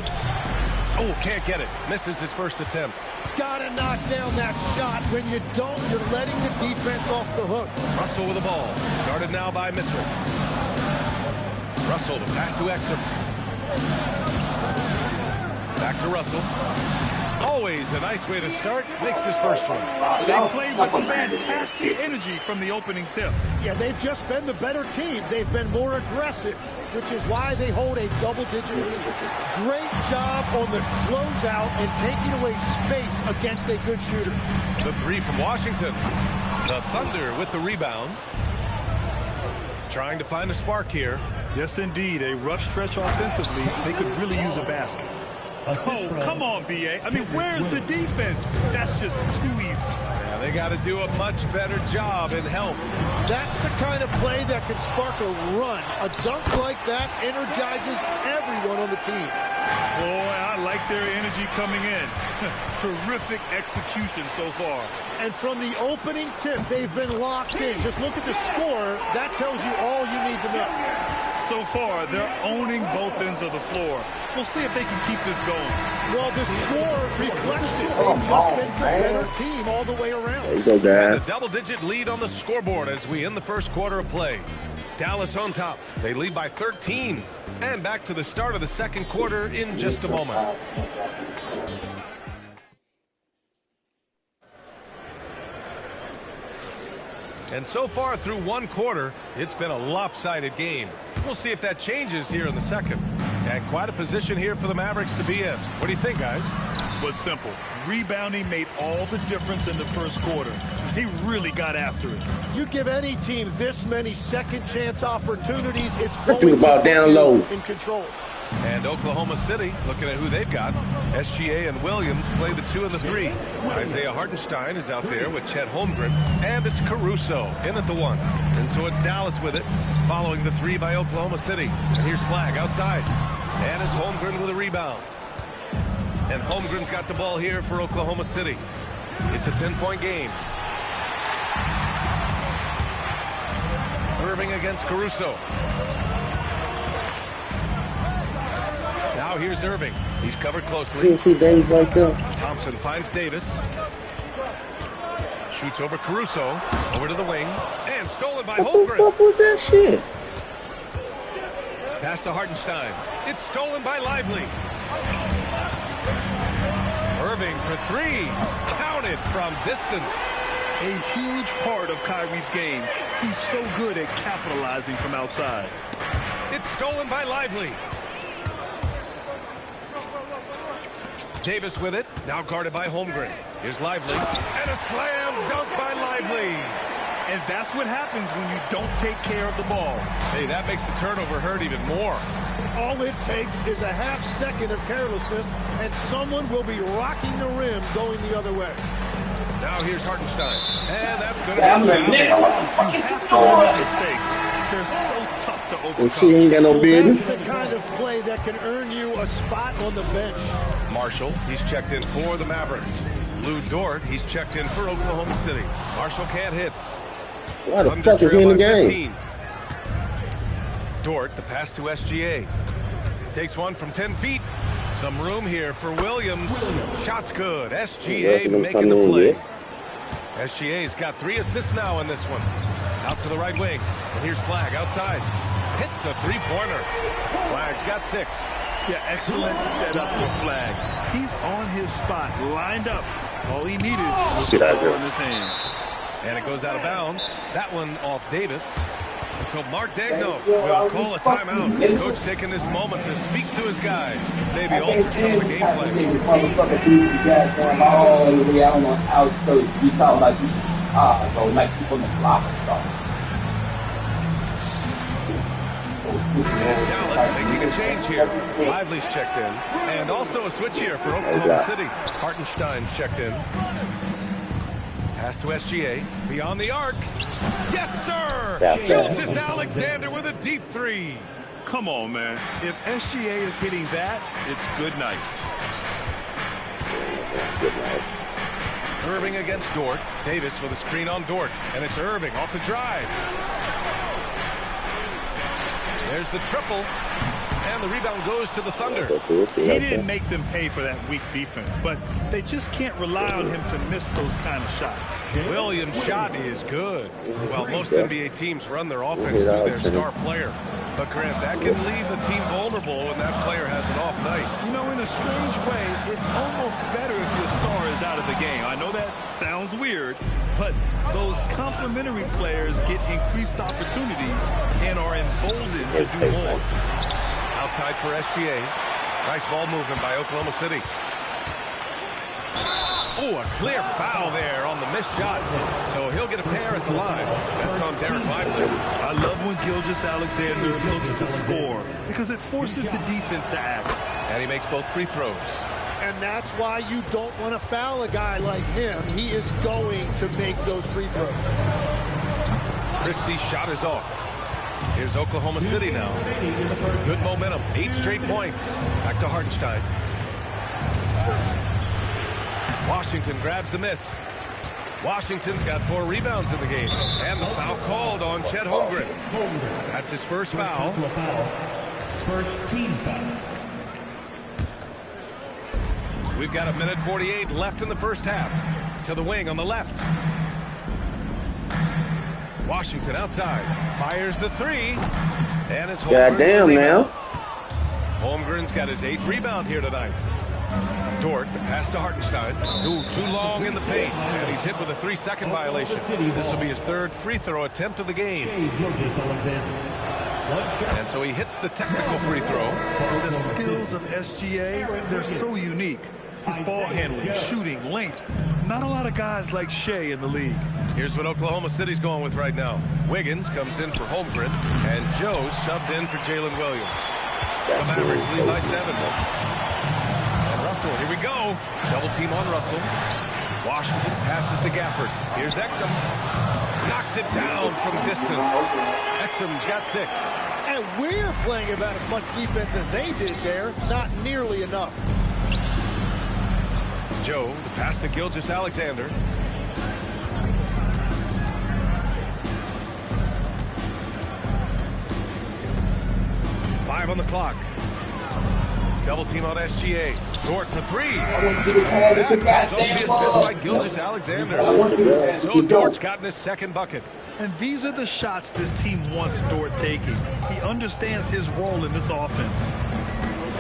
Oh, can't get it. Misses his first attempt. Gotta knock down that shot. When you don't, you're letting the defense off the hook. Russell with the ball. Guarded now by Mitchell. Russell, the pass to Exum. Back to Russell. Always a nice way to start. Makes his first one. They played with fantastic energy from the opening tip. Yeah, they've just been the better team. They've been more aggressive, which is why they hold a double-digit lead. Great job on the closeout and taking away space against a good shooter. The 3 from Washington. The Thunder with the rebound. Trying to find a spark here. Yes, indeed. A rough stretch offensively. They could really use a basket. Oh, come on, B.A. I mean, where's the defense? That's just too easy. Yeah, they got to do a much better job in help. That's the kind of play that can spark a run. A dunk like that energizes everyone on the team. Boy, I like their energy coming in. Terrific execution so far. And from the opening tip, they've been locked in. Just look at the score. That tells you all you need to know. So far, they're owning both ends of the floor. We'll see if they can keep this going. Well, the score reflects it. They've just been the better team all the way around. There you go, guys. A double-digit lead on the scoreboard as we end the first quarter of play. Dallas on top. They lead by 13. And back to the start of the second quarter in just a moment. And so far through one quarter, it's been a lopsided game. We'll see if that changes here in the second. And quite a position here for the Mavericks to be in. What do you think, guys? But simple. Rebounding made all the difference in the first quarter. They really got after it. You give any team this many second chance opportunities, it's going to be down low in control. And Oklahoma City, looking at who they've got. SGA and Williams play the 2 and the 3. Isaiah Hartenstein is out there with Chet Holmgren. And it's Caruso in at the 1. And so it's Dallas with it, following the 3 by Oklahoma City. And here's Flagg outside. And it's Holmgren with a rebound. And Holmgren's got the ball here for Oklahoma City. It's a 10-point game. Irving against Caruso. Now here's Irving. He's covered closely. You see Davis right there. Thompson finds Davis. Shoots over Caruso. Over to the wing. And stolen by Holmgren. What the fuck was that shit? Pass to Hartenstein. It's stolen by Lively. Irving for 3. Counted from distance. a huge part of Kyrie's game. He's so good at capitalizing from outside. It's stolen by Lively. Davis with it, now guarded by Holmgren. Here's Lively, and a slam dunk by Lively. And that's what happens when you don't take care of the ball. Hey, that makes the turnover hurt even more. All it takes is a half second of carelessness, and someone will be rocking the rim going the other way. Now here's Hartenstein, and that's going to be You have to learn mistakes. They're so tough to overcome. She ain't got no business. That's the kind of play that can earn you a spot on the bench. Marshall, he's checked in for the Mavericks. Lou Dort, he's checked in for Oklahoma City. Marshall can't hit. Why the fuck is he in the game? 15. Dort, the pass to SGA. Takes one from 10 feet. Some room here for Williams. Shot's good. SGA making the play. SGA's got 3 assists now in this one. Out to the right wing. And here's Flagg outside. Hits a three-pointer. Flagg's got 6. Yeah, excellent setup for Flagg. He's on his spot, lined up. All he needed was the ball in his hands. And it goes out of bounds. That one off Davis. And so Mark Daigneault will call a timeout. Coach taking this moment to speak to his guys. Maybe alter some of the gameplay. And Dallas making a change here. Lively's checked in. And also a switch here for Oklahoma City. Hartenstein's checked in. Pass to SGA. Beyond the arc. Yes, sir! Gilgeous-Alexander with a deep 3. Come on, man. If SGA is hitting that, it's good night. Irving against Dort. Davis with a screen on Dort. And it's Irving off the drive. There's the triple. And the rebound goes to the Thunder. He didn't make them pay for that weak defense, but they just can't rely on him to miss those kind of shots. Williams' shot is good. Well, most NBA teams run their offense through their star player. But, Grant, that can leave the team vulnerable when that player has an off night. You know, in a strange way, it's almost better if your star is out of the game. I know that sounds weird, but those complementary players get increased opportunities and are emboldened to do more. Outside for SGA. Nice ball movement by Oklahoma City. Oh, a clear foul there on the missed shot. So he'll get a pair at the line. That's on Derek Lively. I love when Gilgeous-Alexander looks to score because it forces the defense to act. And he makes both free throws. And that's why you don't want to foul a guy like him. He is going to make those free throws. Christie's shot is off. Here's Oklahoma City now. Good momentum. 8 straight points. Back to Hartenstein. Washington grabs the miss. Washington's got 4 rebounds in the game. And the foul called on Chet Holmgren. That's his first foul. First team foul. We've got 1:48 left in the first half. To the wing on the left. Washington outside. Fires the 3. And it's Holmgren. Goddamn now. Holmgren's got his 8th rebound here tonight. Dort, the pass to Hartenstein. Ooh, too long in the paint. And he's hit with a 3-second violation. This will be his 3rd free throw attempt of the game. And so he hits the technical free throw. The skills of SGA, they're so unique. His ball handling, shooting, length. Not a lot of guys like Shea in the league. Here's what Oklahoma City's going with right now. Wiggins comes in for Holmgren, and Joe subbed in for Jalen Williams. The Mavericks lead by 7. And Russell, here we go. Double team on Russell. Washington passes to Gafford. Here's Exum. Knocks it down from distance. Exum's got 6. And we're playing about as much defense as they did there. Not nearly enough. Joe, the pass to Gilgeous-Alexander. On the clock. Double team on SGA. Dort for 3. That comes off the assist by Gilgeous-Alexander. So Dort's gotten his 2nd bucket. And these are the shots this team wants Dort taking. He understands his role in this offense.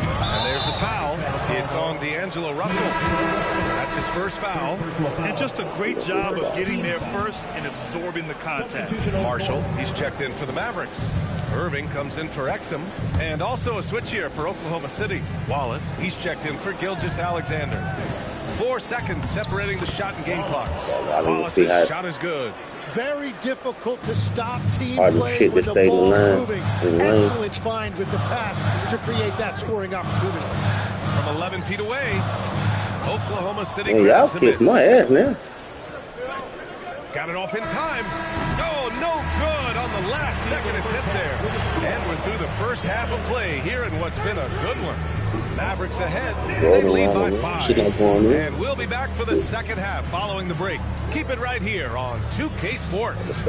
And there's the foul. It's on D'Angelo Russell. That's his first foul. And just a great job of getting there first and absorbing the contact. Marshall, he's checked in for the Mavericks. Irving comes in for Exum. And also a switch here for Oklahoma City. Wallace, he's checked in for Gilgeous-Alexander. 4 seconds separating the shot and game clock. Wallace's shot is good. Very difficult to stop team play when the ball is moving. Excellent find with the pass to create that scoring opportunity. From 11 feet away, Oklahoma City y'all kiss my ass now. Got it off in time. Oh, no good on the last second attempt there. And we're through the first half of play here in what's been a good one. Mavericks ahead. They lead by 5. And we'll be back for the second half following the break. Keep it right here on 2K Sports.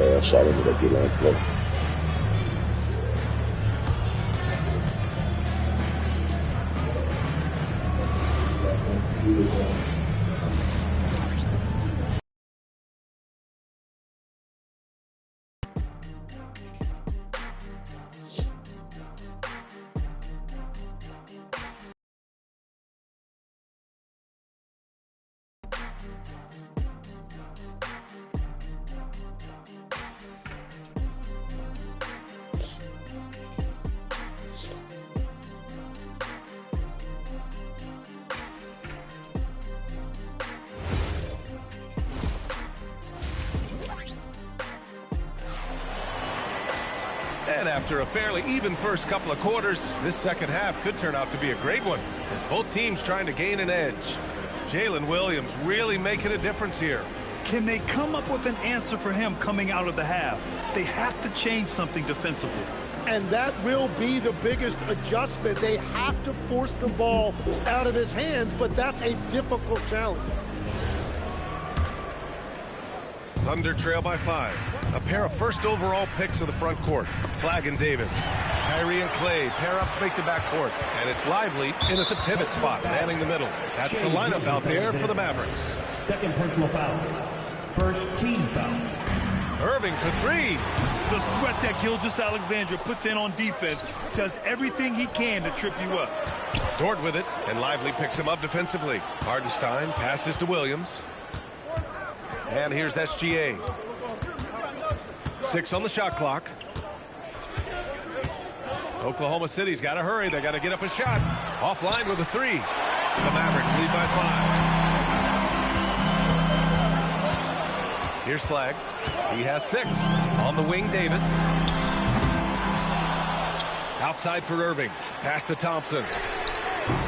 And after a fairly even first couple of quarters, this second half could turn out to be a great one, as both teams trying to gain an edge. Jalen Williams really making a difference here. Can they come up with an answer for him coming out of the half? They have to change something defensively. And that will be the biggest adjustment. They have to force the ball out of his hands, but that's a difficult challenge. Thunder trail by 5. A pair of first overall picks of the front court. Flagg and Davis. Kyrie and Clay pair up to make the back court. And it's Lively in at the pivot spot, manning the middle. That's the lineup out there for the Mavericks. Second personal foul. First team foul. Irving for 3. The sweat that Gilgeous-Alexander puts in on defense does everything he can to trip you up. Dort with it, and Lively picks him up defensively. Hardenstein passes to Williams. And here's SGA. 6 on the shot clock. Oklahoma City's got to hurry. They got to get up a shot. Offline with a 3. The Mavericks lead by 5. Here's Flagg. He has 6. On the wing, Davis. Outside for Irving. Pass to Thompson.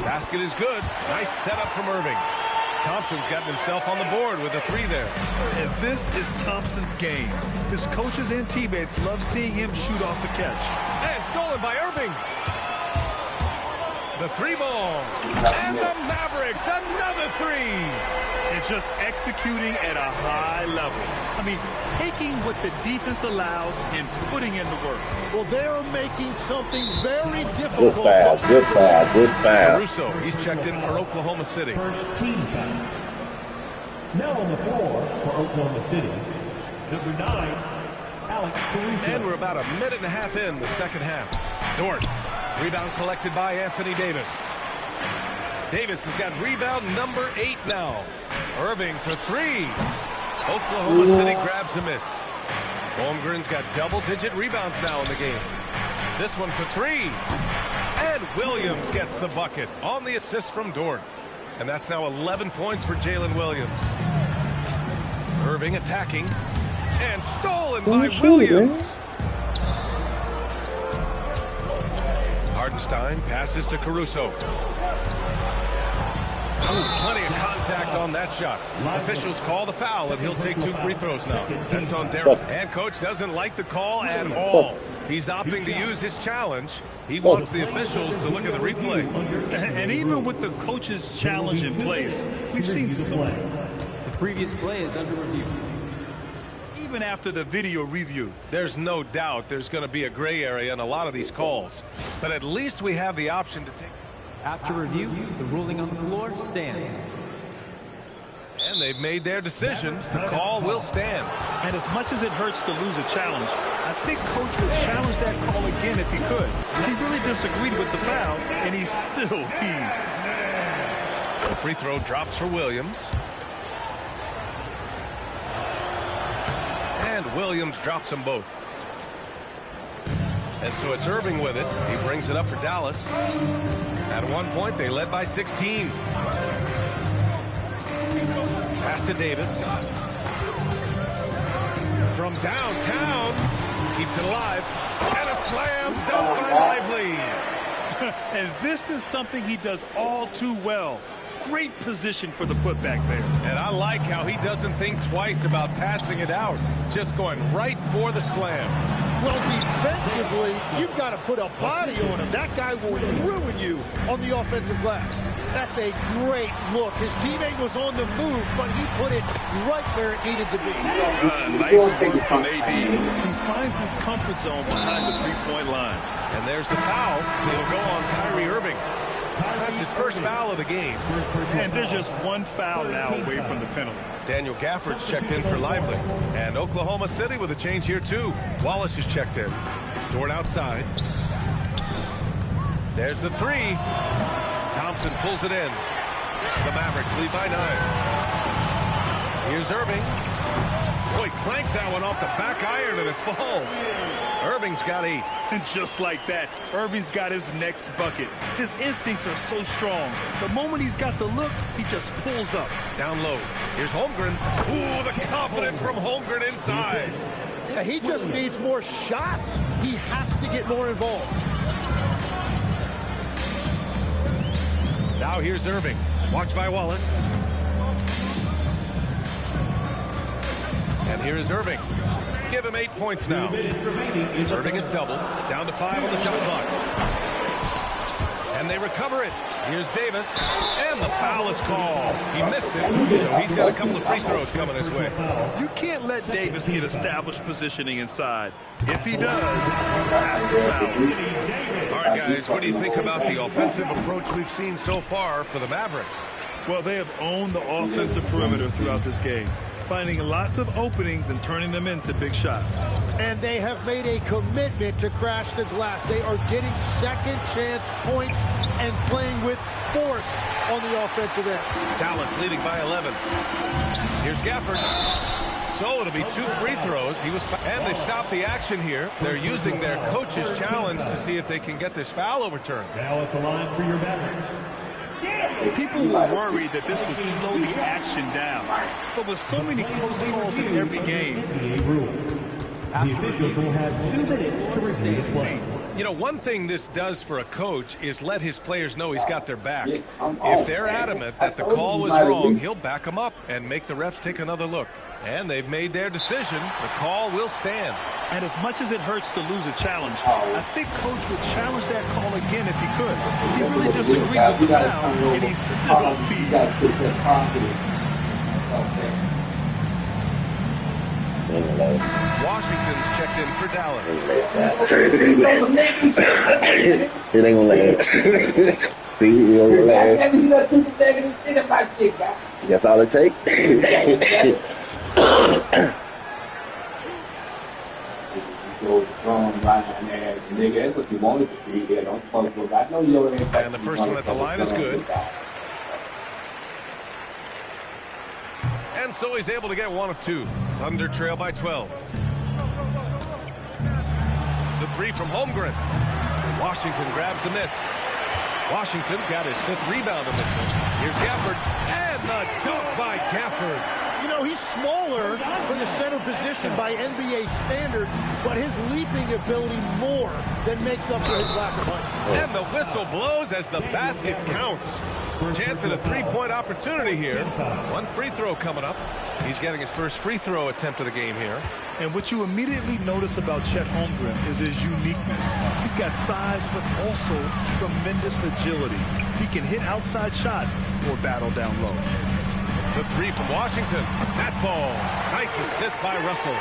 Basket is good. Nice setup from Irving. Thompson's gotten himself on the board with a 3 there. And this is Thompson's game. His coaches and teammates love seeing him shoot off the catch. And stolen by Irving. The 3 ball. And the Mavericks, another 3. And just executing at a high level. I mean, taking what the defense allows and putting in the work. Well, they're making something very difficult. Good foul, good foul, good foul. Caruso, he's checked in for Oklahoma City. First team foul. Now on the floor for Oklahoma City, number 9, Alex Caruso. And we're about a minute and a half in the second half. Dort, rebound collected by Anthony Davis. Davis has got rebound number 8 now. Irving for 3. Oklahoma City grabs a miss. Holmgren's got double-digit rebounds now in the game. This one for 3. And Williams gets the bucket on the assist from Dort. And that's now 11 points for Jalen Williams. Irving attacking. And stolen by Williams. Hardenstein passes to Caruso. Plenty of contact on that shot. Officials call the foul, and he'll take 2 free throws now. That's on Derek. And coach doesn't like the call at all. He's opting to use his challenge. He wants the officials to look at the replay. And even with the coach's challenge in place, we've seen some. The previous play is under review. Even after the video review, there's no doubt there's going to be a gray area in a lot of these calls. But at least we have the option to take. After review, the ruling on the floor stands. And they've made their decision. The call will stand. And as much as it hurts to lose a challenge, I think Coach would challenge that call again if he could. He really disagreed with the foul, and he still heaved. The free throw drops for Williams. And Williams drops them both. And so it's Irving with it. He brings it up for Dallas. At one point, they led by 16. Pass to Davis. From downtown. Keeps it alive. And a slam dunk by Lively. And this is something he does all too well. Great position for the putback there. And I like how he doesn't think twice about passing it out. Just going right for the slam. Well, defensively, you've got to put a body on him. That guy will ruin you on the offensive glass. That's a great look. His teammate was on the move, but he put it right where it needed to be. Nice work from AD. He finds his comfort zone behind the three-point line. And there's the foul. It'll go on Kyrie Irving. That's his first foul of the game. And there's just one foul now away from the penalty. Daniel Gafford's checked in for Lively. And Oklahoma City with a change here, too. Wallace is checked in. Dort outside. There's the three. Thompson pulls it in. The Mavericks lead by 9. Here's Irving. Boy, cranks that one off the back iron and it falls. Irving's got 8. And just like that, Irving's got his next bucket. His instincts are so strong. The moment he's got the look, he just pulls up. Down low. Here's Holmgren. Ooh, the confidence from Holmgren inside. Yeah, he just needs more shots. He has to get more involved. Now here's Irving. Watched by Wallace. And here is Irving. Give him 8 points now. Irving is doubled. Down to 5 on the shot clock. And they recover it. Here's Davis. And the foul is called. He missed it, so he's got a couple of free throws coming his way. You can't let Davis get established positioning inside. If he does, you have to foul. All right, guys, what do you think about the offensive approach we've seen so far for the Mavericks? Well, they have owned the offensive perimeter throughout this game, finding lots of openings and turning them into big shots. And they have made a commitment to crash the glass. They are getting second chance points and playing with force on the offensive end. Dallas leading by 11. Here's Gafford. So it'll be 2 free throws. And they stopped the action here. They're using their coach's challenge to see if they can get this foul overturned. Now at the line for your Mavericks. People were worried that this would slow the action down. But with so many close calls in every game, the officials will have 2 minutes to review the play. You know, one thing this does for a coach is let his players know he's got their back. If they're adamant that the call was wrong, he'll back them up and make the refs take another look. And they've made their decision. The call will stand. And as much as it hurts to lose a challenge, I think Coach would challenge that call again if he could. He really disagreed with the foul, and he's still beat. Washington's checked in for Dallas. It ain't gonna last. See, it ain't gonna last. That's all it takes. And the first one at the line is good. And so he's able to get 1 of 2. Thunder trail by 12. The 3 from Holmgren. Washington grabs the miss. Washington's got his 5th rebound in this one. Here's Gafford. And the dunk by Gafford. You know, he's smaller for the center position by NBA standard, but his leaping ability more than makes up for his lack of height. And the whistle blows as the basket counts. Chance at a 3-point opportunity here. 1 free throw coming up. He's getting his first free throw attempt of the game here. And what you immediately notice about Chet Holmgren is his uniqueness. He's got size, but also tremendous agility. He can hit outside shots or battle down low. The 3 from Washington. That falls. Nice assist by Russell.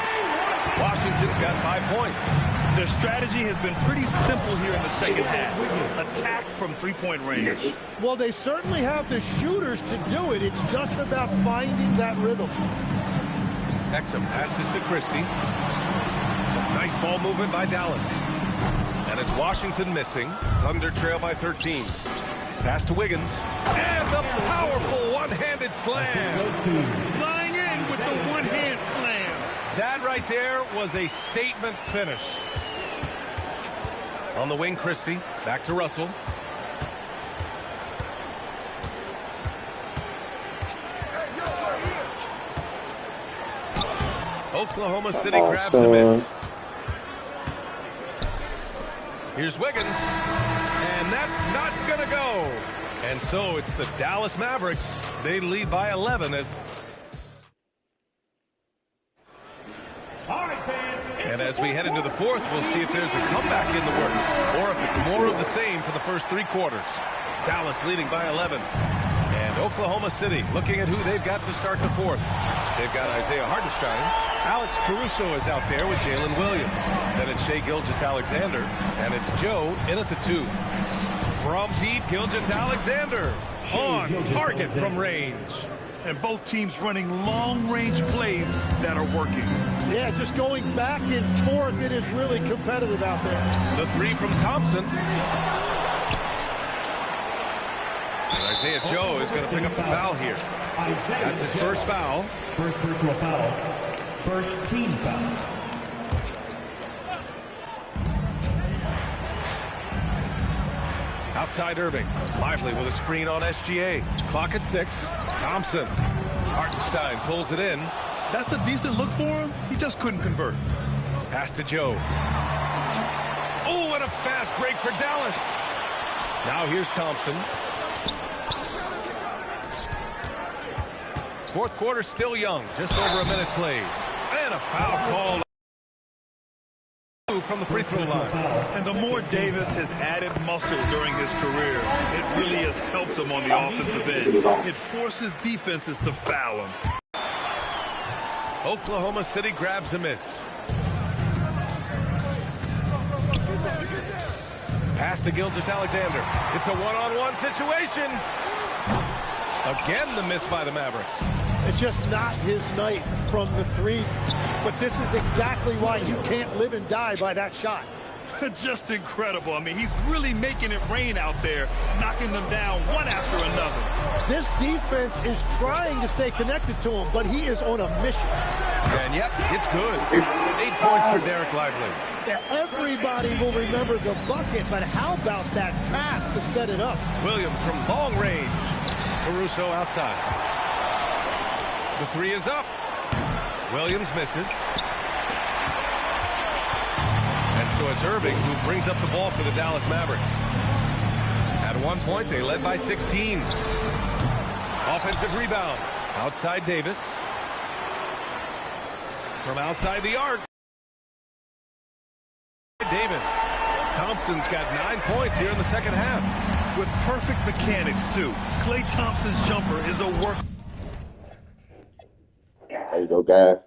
Washington's got 5 points. Their strategy has been pretty simple here in the second half. Attack from three-point range. Well, they certainly have the shooters to do it. It's just about finding that rhythm. Exum passes to Christie. Some nice ball movement by Dallas. And it's Washington missing. Thunder trail by 13. Pass to Wiggins. And the powerful one-handed slam. Flying in with the one-hand slam. That right there was a statement finish. On the wing, Christie. Back to Russell. Oklahoma City grabs the miss. Here's Wiggins. And that's not going to go. And so it's the Dallas Mavericks. They lead by 11 as... And as we head into the fourth, we'll see if there's a comeback in the works or if it's more of the same for the first 3 quarters. Dallas leading by 11. And Oklahoma City looking at who they've got to start the fourth. They've got Isaiah Hartenstein. Alex Caruso is out there with Jalen Williams. Then it's Shai Gilgeous-Alexander. And it's Joe in at the 2. From deep, Gilgeous-Alexander on target from range. And both teams running long-range plays that are working. Yeah, just going back and forth. It is really competitive out there. The 3 from Thompson. And Isaiah Joe is going to pick up the foul here. That's his first foul. First personal foul. First team foul. Outside Irving. Lively with a screen on SGA. Clock at 6. Thompson. Hartenstein pulls it in. That's a decent look for him. He just couldn't convert. Pass to Joe. Oh, and a fast break for Dallas. Now here's Thompson. Fourth quarter still young. Just over a minute played. And a foul call from the free throw line. And the more Davis has added muscle during his career, it really has helped him on the offensive end. It forces defenses to foul him. Oklahoma City grabs a miss. Pass to Gilgeous-Alexander. It's a one-on-one situation. Again, the miss by the Mavericks. It's just not his night from the 3. But this is exactly why you can't live and die by that shot. Just incredible. I mean, he's really making it rain out there, knocking them down one after another. This defense is trying to stay connected to him, but he is on a mission. And yep, it's good. 8 points for Derek Lively. Yeah, everybody will remember the bucket, but how about that pass to set it up? Williams from long range. Caruso outside. The 3 is up. Williams misses. And so it's Irving who brings up the ball for the Dallas Mavericks. At one point, they led by 16. Offensive rebound. Outside Davis. From outside the arc. Davis. Thompson's got 9 points here in the second half. With perfect mechanics, too. Klay Thompson's jumper is a work. There you go, guy.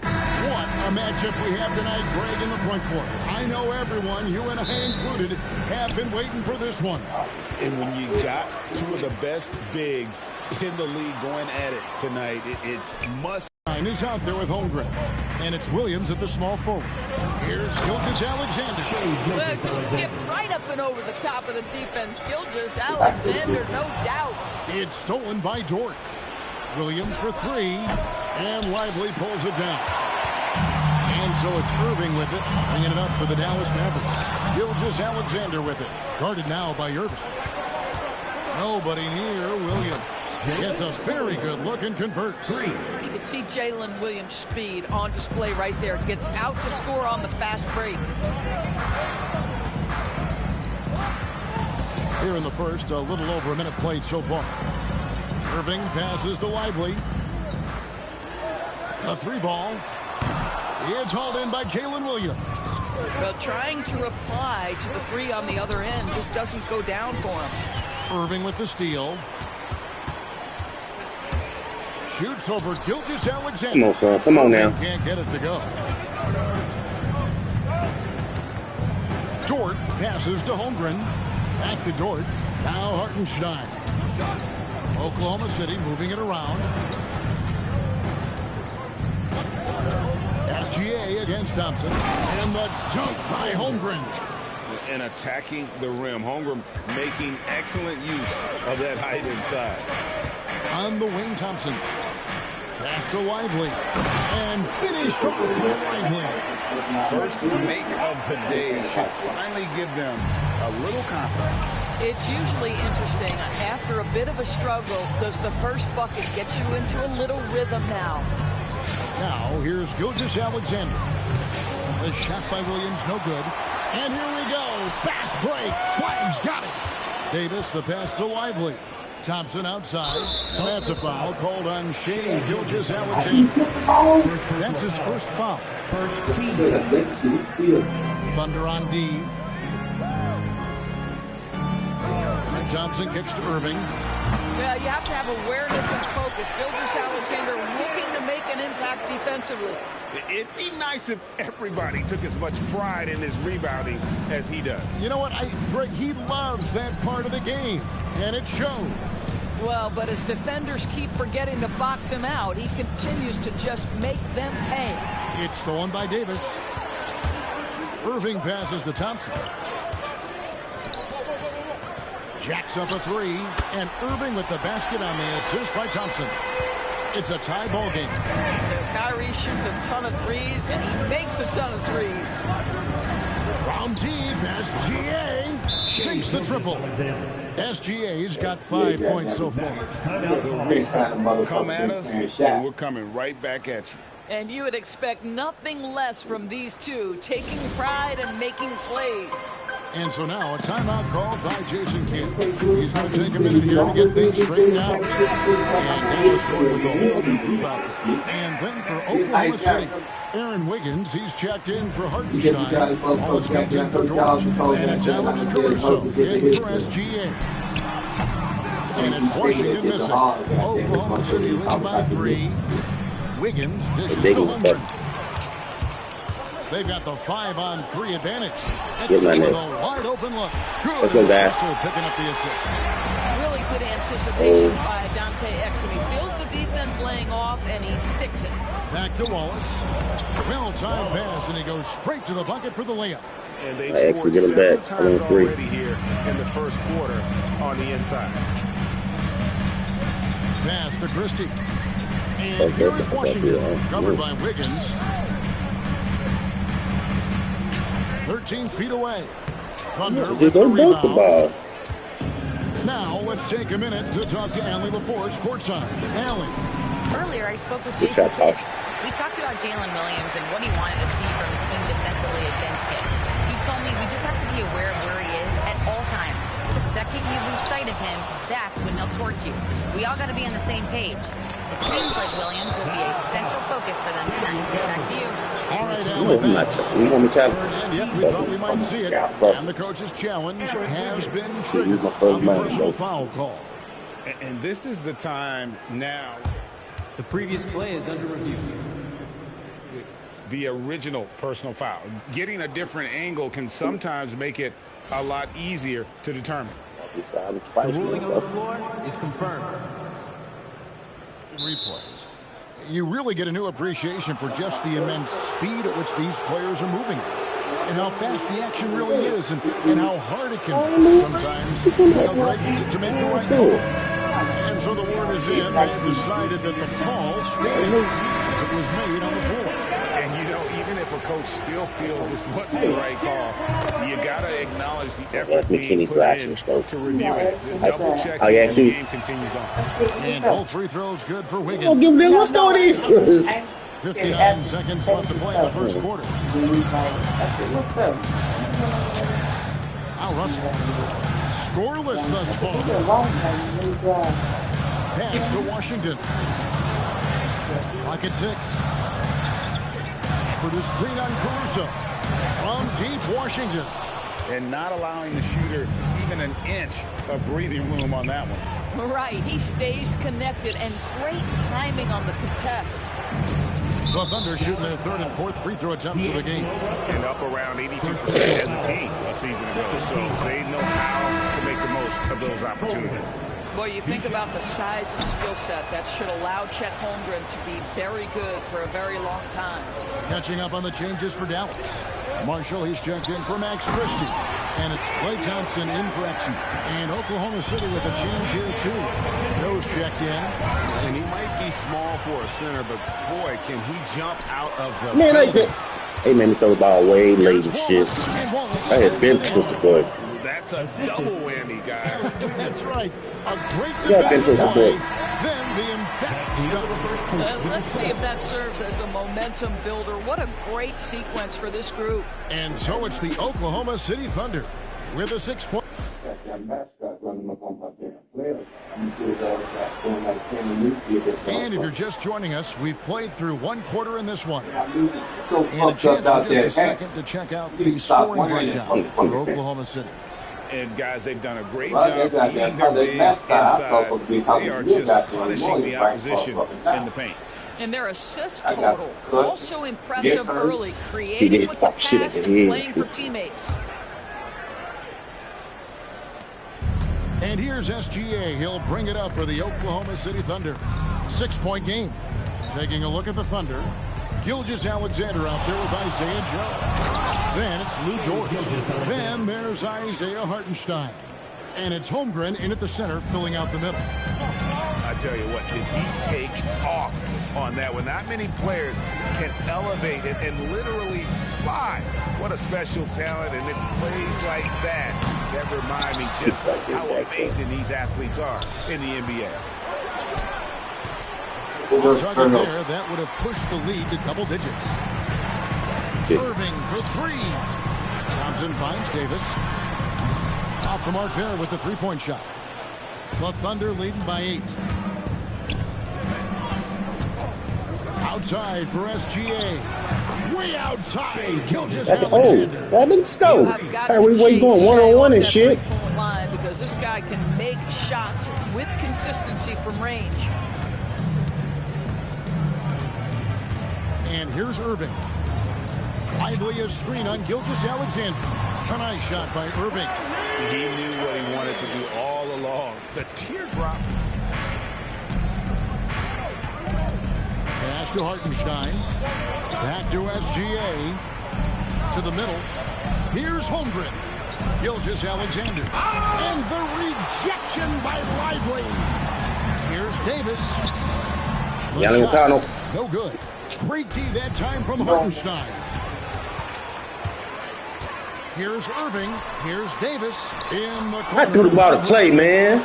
What a matchup we have tonight, Greg, in the front court. I know everyone, you and I included, have been waiting for this one. And when you got 2 of the best bigs in the league going at it tonight, it's must. Is out there with Holmgren. And it's Williams at the small forward. Here's Gilgeous-Alexander. Well, just get right up and over the top of the defense. Gilgeous-Alexander, no doubt. It's stolen by Dort. Williams for 3. And Lively pulls it down. And so it's Irving with it, bringing it up for the Dallas Mavericks. Gilgeous-Alexander with it. Guarded now by Irving. Nobody near Williams. Gets a very good look and converts. You can see Jalen Williams' speed on display right there. Gets out to score on the fast break. Here in the first, a little over a minute played so far. Irving passes to Lively. A 3 ball. It's hauled in by Jalen Williams. Well, trying to reply to the 3 on the other end just doesn't go down for him. Irving with the steal. Shoots over Gilgeous-Alexander. Come on, son. Come on now. Can't get it to go. Dort passes to Holmgren. Back to Dort. Now Hartenstein. Oklahoma City moving it around. SGA against Thompson. And the dunk by Holmgren. And attacking the rim. Holmgren making excellent use of that height inside. On the wing, Thompson. Pass to Lively. And finished off Lively. First make of the day should finally give them a little confidence. It's usually interesting. After a bit of a struggle, does the first bucket get you into a little rhythm now? Now, here's Gilgeous-Alexander. The shot by Williams, no good. And here we go. Fast break. Flags got it. Davis, the pass to Lively. Thompson outside. And that's a foul called on Shai Gilgeous-Alexander. That's his first foul. First team. Thunder on D. And Thompson kicks to Irving. Yeah, you have to have awareness and focus. Gilgeous-Alexander looking to make an impact defensively. It'd be nice if everybody took as much pride in his rebounding as he does. You know what, Greg, he loves that part of the game, and it shows. Well, but as defenders keep forgetting to box him out, he continues to just make them pay. It's stolen by Davis. Irving passes to Thompson. Jacks up a three, and Irving with the basket on the assist by Thompson. It's a tie ball game. Kyrie shoots a ton of threes, and he makes a ton of threes. Round T, SGA sinks the triple. SGA's got 5 points so far. Come at us, and we're coming right back at you. And you would expect nothing less from these two, taking pride and making plays. And so now a timeout called by Jason Kidd. He's going to take a minute here to get things straightened out. And Dallas going with a whole new group out there. And then for Oklahoma City, Aaron Wiggins, he's checked in for Hartenstein. Wallace comes in for George. And it's Alex Caruso in for SGA. And it's Washington missing. Oklahoma City leading by 3. Wiggins dishes to Holmgren. They've got the 5-on-3 advantage. And with a wide open look. Good. Let's go, guys. Picking up the assist. Really good anticipation by Dante Exum. He feels the defense laying off, and he sticks it. Back to Wallace. Well-timed pass, and he goes straight to the bucket for the layup. And they've scored several times already here in the first quarter on the inside. Pass to Christie. And here is Washington, covered by Wiggins. 13 feet away. Thunder with the rebound. Now let's take a minute to talk to Allie LaForce courtside. Allie. Earlier I spoke with Jason Kidd. We talked about Jalen Williams and what he wanted to see from his team defensively against him. He told me we just have to be aware of where he is at all times. The second you lose sight of him, that's when they'll torch you. We all got to be on the same page. It seems like Williams will be a central focus for them tonight. Back to you. All right, Allie. We thought we might see it. And the coach's challenge has been triggered on the personal foul call. And this is the time now. The previous play is under review. The original personal foul. Getting a different angle can sometimes make it a lot easier to determine. The ruling on the floor is confirmed. Replays. You really get a new appreciation for just the immense speed at which these players are moving. And how fast the action really is, and how hard it can be sometimes to make the right call. And so the word is in. They decided that the call stands as it was made on the floor. And you know, even if a coach still feels this wasn't the right call, you got to acknowledge the effort being put in to review it. Double check and the game continues on. And both free throws good for Wiggins. Oh, give me what's doing this? 59 seconds left to play in the first quarter. Al Russell. Scoreless thus far. Pass to Washington. Clock at 6. For the screen on Caruso. From deep Washington. And not allowing the shooter even an inch of breathing room on that one. Right, he stays connected, and great timing on the contest. The Thunder shooting their third and fourth free throw attempts of the game. And up around 82% as a team a season ago. So they know how to make the most of those opportunities. Well, you think about the size and skill set that should allow Chet Holmgren to be very good for a very long time. Catching up on the changes for Dallas. Marshall, he's checked in for Max Christie. And it's Klay Thompson in for Exum. And Oklahoma City with a change here, too. Joe's checked in. And he might be small for a center, but boy, can he jump out of the man, they made me throw the ball way late and shit. I had been pushed the boy. That's a double whammy, guys. That's right. A great defensive play. Then the emphatic shot. Let's see if that serves as a momentum builder. What a great sequence for this group. And so it's the Oklahoma City Thunder with a 6-point. And if you're just joining us, we've played through one quarter in this one. And a chance for just a second to check out the scoring breakdown for Oklahoma City. And, guys, they've done a great job feeding their bigs inside. They are just punishing the opposition in the paint. And their assist total, also impressive early, creating with the pass and playing for teammates. And here's SGA. He'll bring it up for the Oklahoma City Thunder. 6-point game. Taking a look at the Thunder. Gilgeous-Alexander out there with Isaiah Joe. Then it's Lou Dort. Then there's Isaiah Hartenstein. And it's Holmgren in at the center, filling out the middle. I tell you what, did he take off on that one? Not many players can elevate it and literally fly. What a special talent, and it's plays like that that remind me just how amazing these athletes are in the NBA. Target there, that would have pushed the lead to double digits. Irving for three. Thompson finds Davis. Off the mark there with the three-point shot. The Thunder leading by 8. Outside for SGA. Way outside. Gilgeous-Alexander. Let's go. Hey, where you going? One-on-one and shit. Because this guy can make shots with consistency from range. And here's Irving. Lively a screen on Gilgeous-Alexander. A nice shot by Irving. He knew what he wanted to do all along. The teardrop. Pass to Hartenstein. Back to SGA. To the middle. Here's Holmgren. Gilgeous-Alexander. And the rejection by Lively. Here's Davis. No good. Great D that time from Hartenstein. Here's Irving. Here's Davis in the corner. I threw the ball to Klay, man.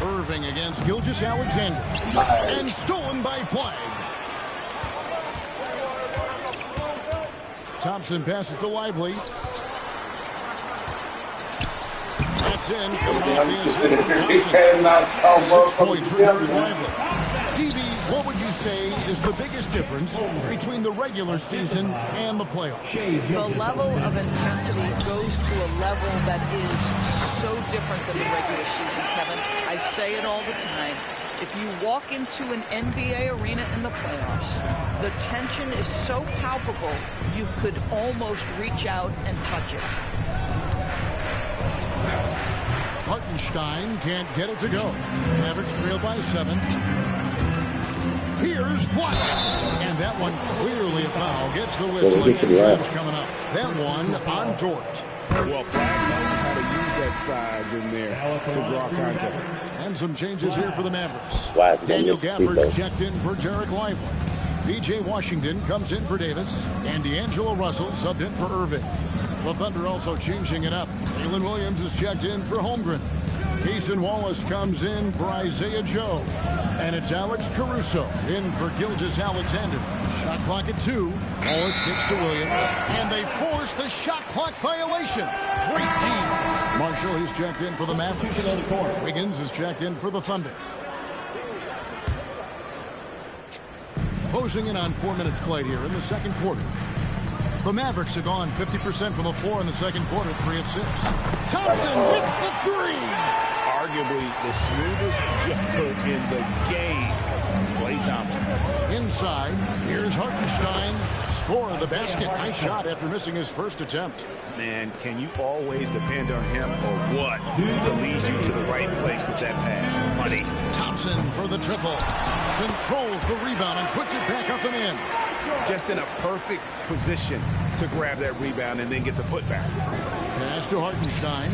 Irving against Gilgeous-Alexander. And stolen by Flag. Thompson passes to Lively. That's in. Coming off the assist from Thompson. 6 points for Derek Lively. DB, what would you say is the biggest difference between the regular season and the playoffs? The level of intensity goes to a level that is so different than the regular season, Kevin. I say it all the time. If you walk into an NBA arena in the playoffs, the tension is so palpable, you could almost reach out and touch it. Hartenstein can't get it to go. Mavericks trail by 7. Here's Flag. And that one clearly a foul. Gets the whistle. Coming up. That one on Dort. Well, Flag knows how to use that size in there to draw contact. And some changes here for the Mavericks. Daniel Gafford checked in for Derek Lively. P.J. Washington comes in for Davis. And D'Angelo Russell subbed in for Irving. The Thunder also changing it up. Jalen Williams is checked in for Holmgren. Cason Wallace comes in for Isaiah Joe. And it's Alex Caruso in for Gilgeous-Alexander. Shot clock at 2. Wallace kicks to Williams. And they force the shot clock violation. Great team. Marshall, he's checked in for the Mavericks. Wiggins is checked in for the Thunder. Closing in on 4 minutes played here in the second quarter. The Mavericks have gone 50% from the floor in the second quarter, 3 of 6. Thompson with the three. Arguably the smoothest jumper in the game. Klay Thompson. Inside, here's Hartenstein. Score the basket. Nice shot after missing his first attempt. Man, can you always depend on him or what to lead you to the right place with that pass? Money. Thompson for the triple. Controls the rebound and puts it back up and in. Just in a perfect position to grab that rebound and then get the putback. Pass to Hartenstein.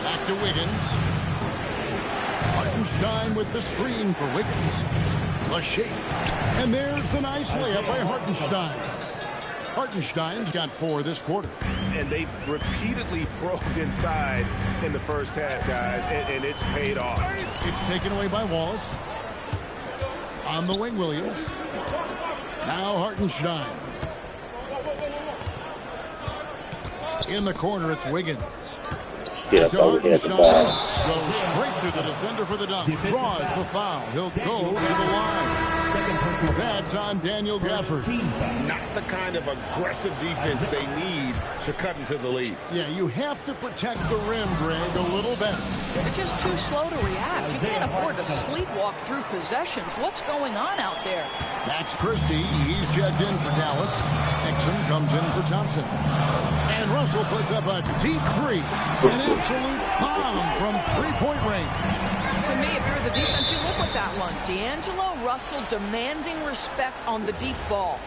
Back to Wiggins. Hartenstein with the screen for Wiggins. The shake. And there's the nice layup by Hartenstein. Hartenstein's got 4 this quarter. And they've repeatedly probed inside in the first half, guys, and it's paid off. It's taken away by Wallace. On the wing, Williams. Now Hartenstein. In the corner, it's Wiggins. Yeah, Hartenstein goes straight through the defender for the dunk. Draws the foul. He'll go to the line. That's on Daniel Gafford. Not the kind of aggressive defense they need to cut into the lead. Yeah, you have to protect the rim, Greg, a little better. They're just too slow to react. You can't afford to sleepwalk through possessions. What's going on out there? Max Christie, he's checked in for Dallas. Exum comes in for Thompson. And Russell puts up a deep three. An absolute bomb from three-point range. To me, if you're the defense, you look with that one. D'Angelo Russell demanding respect on the deep ball.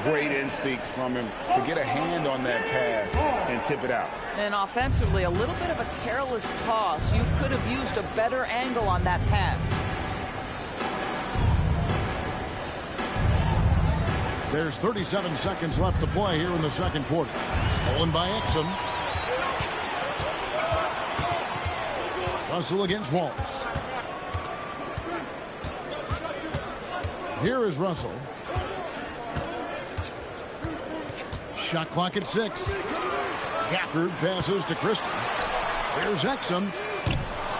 Great instincts from him to get a hand on that pass and tip it out. And offensively, a little bit of a careless toss. You could have used a better angle on that pass. There's 37 seconds left to play here in the second quarter. Stolen by Exum. Russell against Wallace. Here is Russell. Shot clock at 6. Gafford passes to Christie. Here's Exum.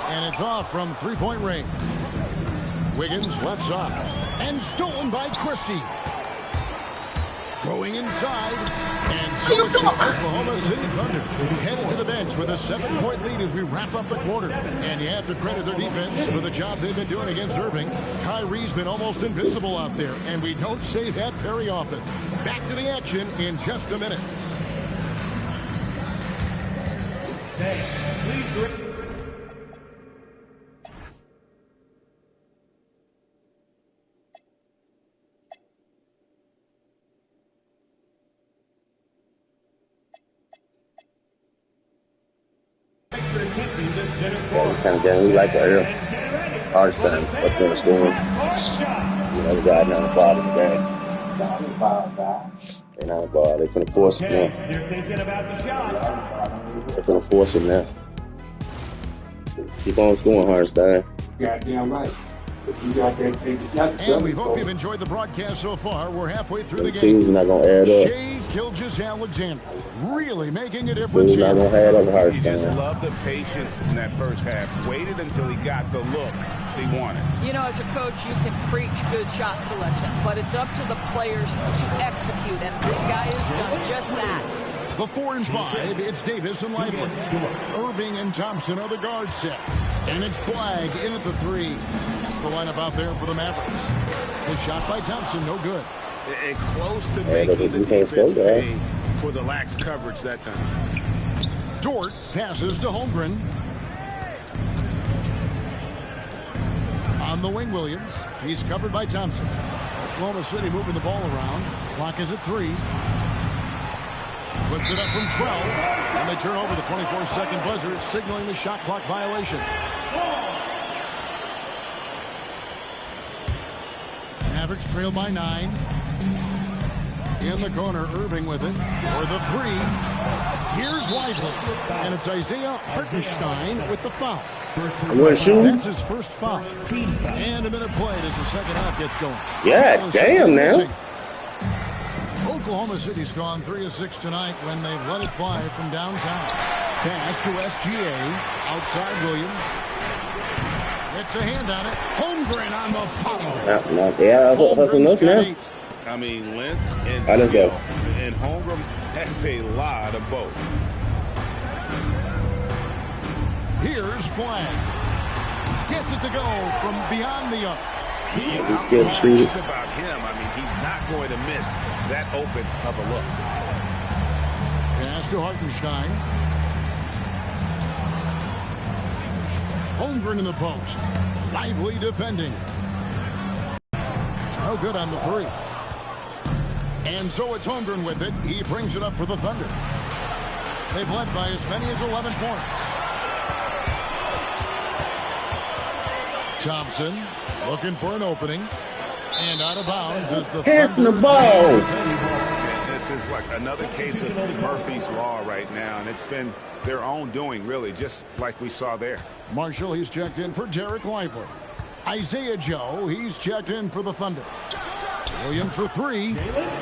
And it's off from three-point range. Wiggins left side. And stolen by Christie. Going inside, and so it's the Oklahoma City Thunder headed to the bench with a 7-point lead as we wrap up the quarter. And you have to credit their defense for the job they've been doing against Irving. Kyrie's been almost invisible out there, and we don't say that very often. Back to the action in just a minute. The kind of game we like to early. Hartenstein up there scoring. You know, the guy down the bottom of the game. They're not the ball. They're finna force it now. They're finna force it now. Keep on scoring, Hartenstein. Goddamn right. And we hope you've enjoyed the broadcast so far. We're halfway through the game. Team's not going to add up. Shai Gilgeous-Alexander really making a difference. Team's not going to add up, He just loved the patience in that first half. Waited until he got the look he wanted. You know, as a coach, you can preach good shot selection, but it's up to the players to execute, and this guy has done just that. The 4 and 5, it's Davis and Lively. Irving and Thompson are the guard set. And it's Flagg in at the 3. That's the lineup out there for the Mavericks. The shot by Thompson, no good. And close to making the defense pay for the lax coverage that time. Dort passes to Holmgren. On the wing, Williams. He's covered by Thompson. Oklahoma City moving the ball around. Clock is at 3. Puts it up from 12. And they turn over the 24-second buzzer, signaling the shot clock violation. Mavericks trail by 9. In the corner, Irving with it. For the 3. Here's Lively. And it's Isaiah Hartenstein with the foul. That's his first foul. And a minute played as the second half gets going. Yeah, damn now. Oklahoma City's gone 3 of 6 tonight when they've let it fly from downtown. Pass to SGA. Outside Williams. It's a hand on it. Holmgren on the follow. Yeah, hustle nuts now. I mean, length and skill. And Holmgren has a lot of both. Here's Flag. Gets it to go from beyond the arc. He's getting treated. About him, I mean, he's not going to miss that open of a look. Pass to Hartenstein. Holmgren in the post. Lively defending. No good on the three. And so it's Holmgren with it. He brings it up for the Thunder. They've led by as many as 11 points. Thompson looking for an opening. And out of bounds as the passing the ball. This is like another case of Murphy's Law right now, and it's been their own doing, really, just like we saw there. Marshall, he's checked in for Derek Lively. Isaiah Joe, he's checked in for the Thunder. Williams for three,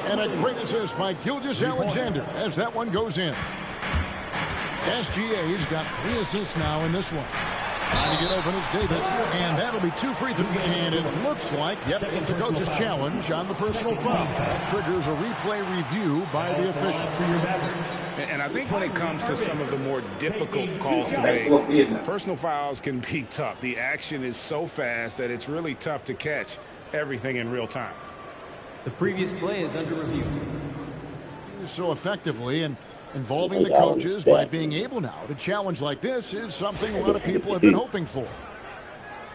and a great assist by Gilgeous-Alexander as that one goes in. SGA's got 3 assists now in this one. Trying to get open is Davis, and that'll be 2 free throws. And it looks like, yep, it's a coach's challenge on the personal foul. That triggers a replay review by the official. And I think when it comes to some of the more difficult calls to make, personal fouls can be tough. The action is so fast that it's really tough to catch everything in real time. The previous play is under review. So effectively, and involving the coaches by being able now to challenge like this is something a lot of people have been hoping for.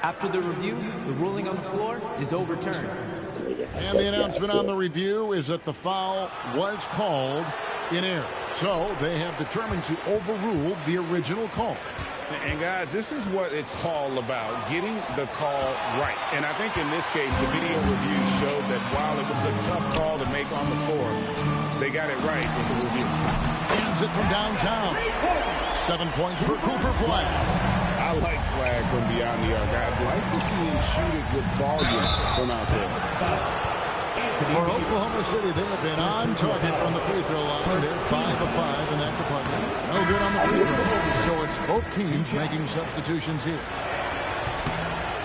After the review, the ruling on the floor is overturned. And the announcement on the review is that the foul was called in error. So they have determined to overrule the original call. And guys, this is what it's all about, getting the call right. And I think in this case, the video review showed that while it was a tough call to make on the floor, they got it right with the review. Hands it from downtown. 7 points for Cooper Flag. I like Flag from beyond the arc. I'd like to see him shoot it with volume from out there. For Oklahoma City, they have been on target from the free throw line. They're 5 of 5 in that department. No good on the free throw. So it's both teams making substitutions here.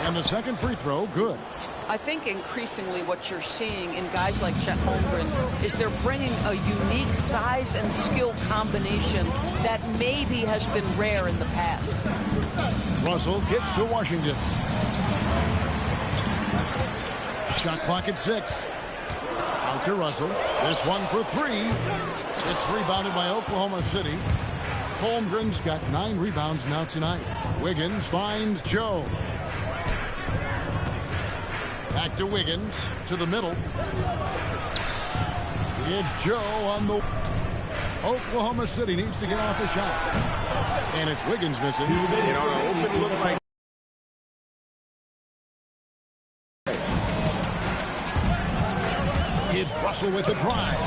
And the second free throw, good. I think increasingly what you're seeing in guys like Chet Holmgren is they're bringing a unique size and skill combination that maybe has been rare in the past. Russell gets to Washington. Shot clock at 6. Out to Russell. This one for 3. It's rebounded by Oklahoma City. Holmgren's got 9 rebounds now tonight. Wiggins finds Joe. Back to Wiggins, to the middle. It's Joe on the... Oklahoma City needs to get off a shot. And it's Wiggins missing. You know, open look like... It's Russell with the drive.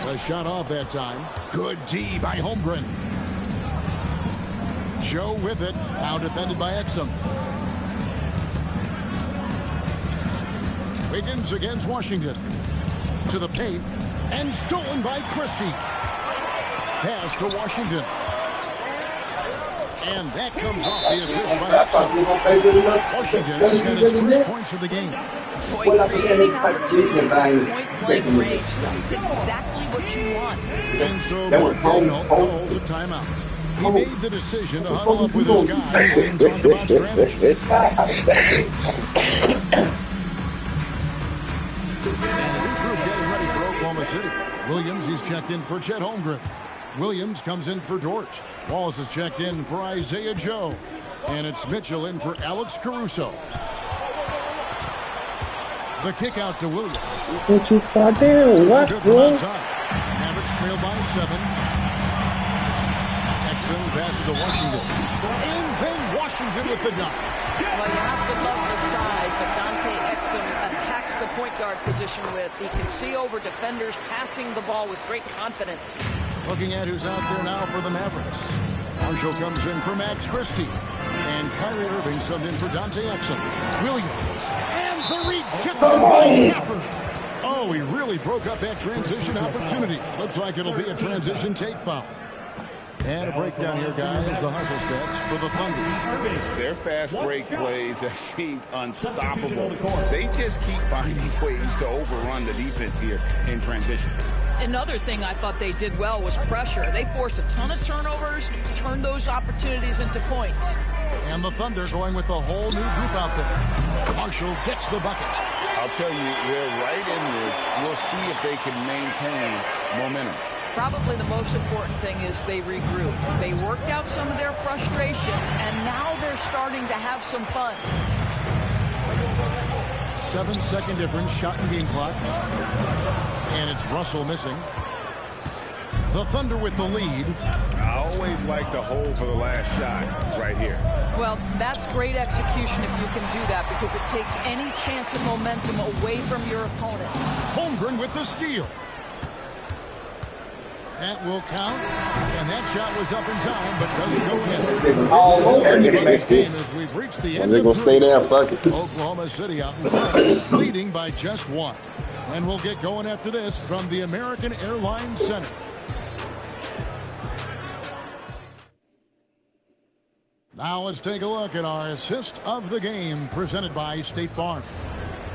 The shot off that time. Good D by Holmgren. Joe with it. Now defended by Exum. Wiggins against Washington. To the paint. And stolen by Christie. Pass to Washington. And that comes off the assist by Exum. Washington has got his first points of the game. Creating opportunities at point-blank range. This is exactly what you want. And so Mark Daniel calls a timeout. He made the decision to huddle up with his guys and talk about strategy. And the new group getting ready for Oklahoma City. Williams, he's checked in for Chet Holmgren. Williams comes in for Dort. Wallace is checked in for Isaiah Joe. And it's Mitchell in for Alex Caruso. The kick out to Williams. Go too far down. What, bro? Mavericks trail by 7. Exum passes to Washington. And then Washington with the dunk. Well, you have to love the size that Dante Exum attacks the point guard position with. He can see over defenders, passing the ball with great confidence. Looking at who's out there now for the Mavericks. Marshall comes in for Max Christie. And Kyrie Irving subbed in for Dante Exum. Williams. And the rejection by Gafford. Oh, he really broke up that transition opportunity. Looks like it'll be a transition take foul. And a breakdown here, guys. The hustle stats for the Thunder. Their fast break plays have seemed unstoppable. They just keep finding ways to overrun the defense here in transition. Another thing I thought they did well was pressure. They forced a ton of turnovers, turned those opportunities into points. And the Thunder going with the whole new group out there. Marshall gets the bucket. I'll tell you, they're right in this. We'll see if they can maintain momentum. Probably the most important thing is they regroup. They worked out some of their frustrations, and now they're starting to have some fun. 7-second difference, shot and game clock. And it's Russell missing. The Thunder with the lead. I always like to hold for the last shot right here. Well, that's great execution if you can do that, because it takes any chance of momentum away from your opponent. Holmgren with the steal. That will count, and that shot was up in time, but doesn't go in. Next game as we've reached the end they're going to stay there, fuck it. Oklahoma City out in front, leading by just one. And we'll get going after this from the American Airlines Center. Now let's take a look at our assist of the game presented by State Farm.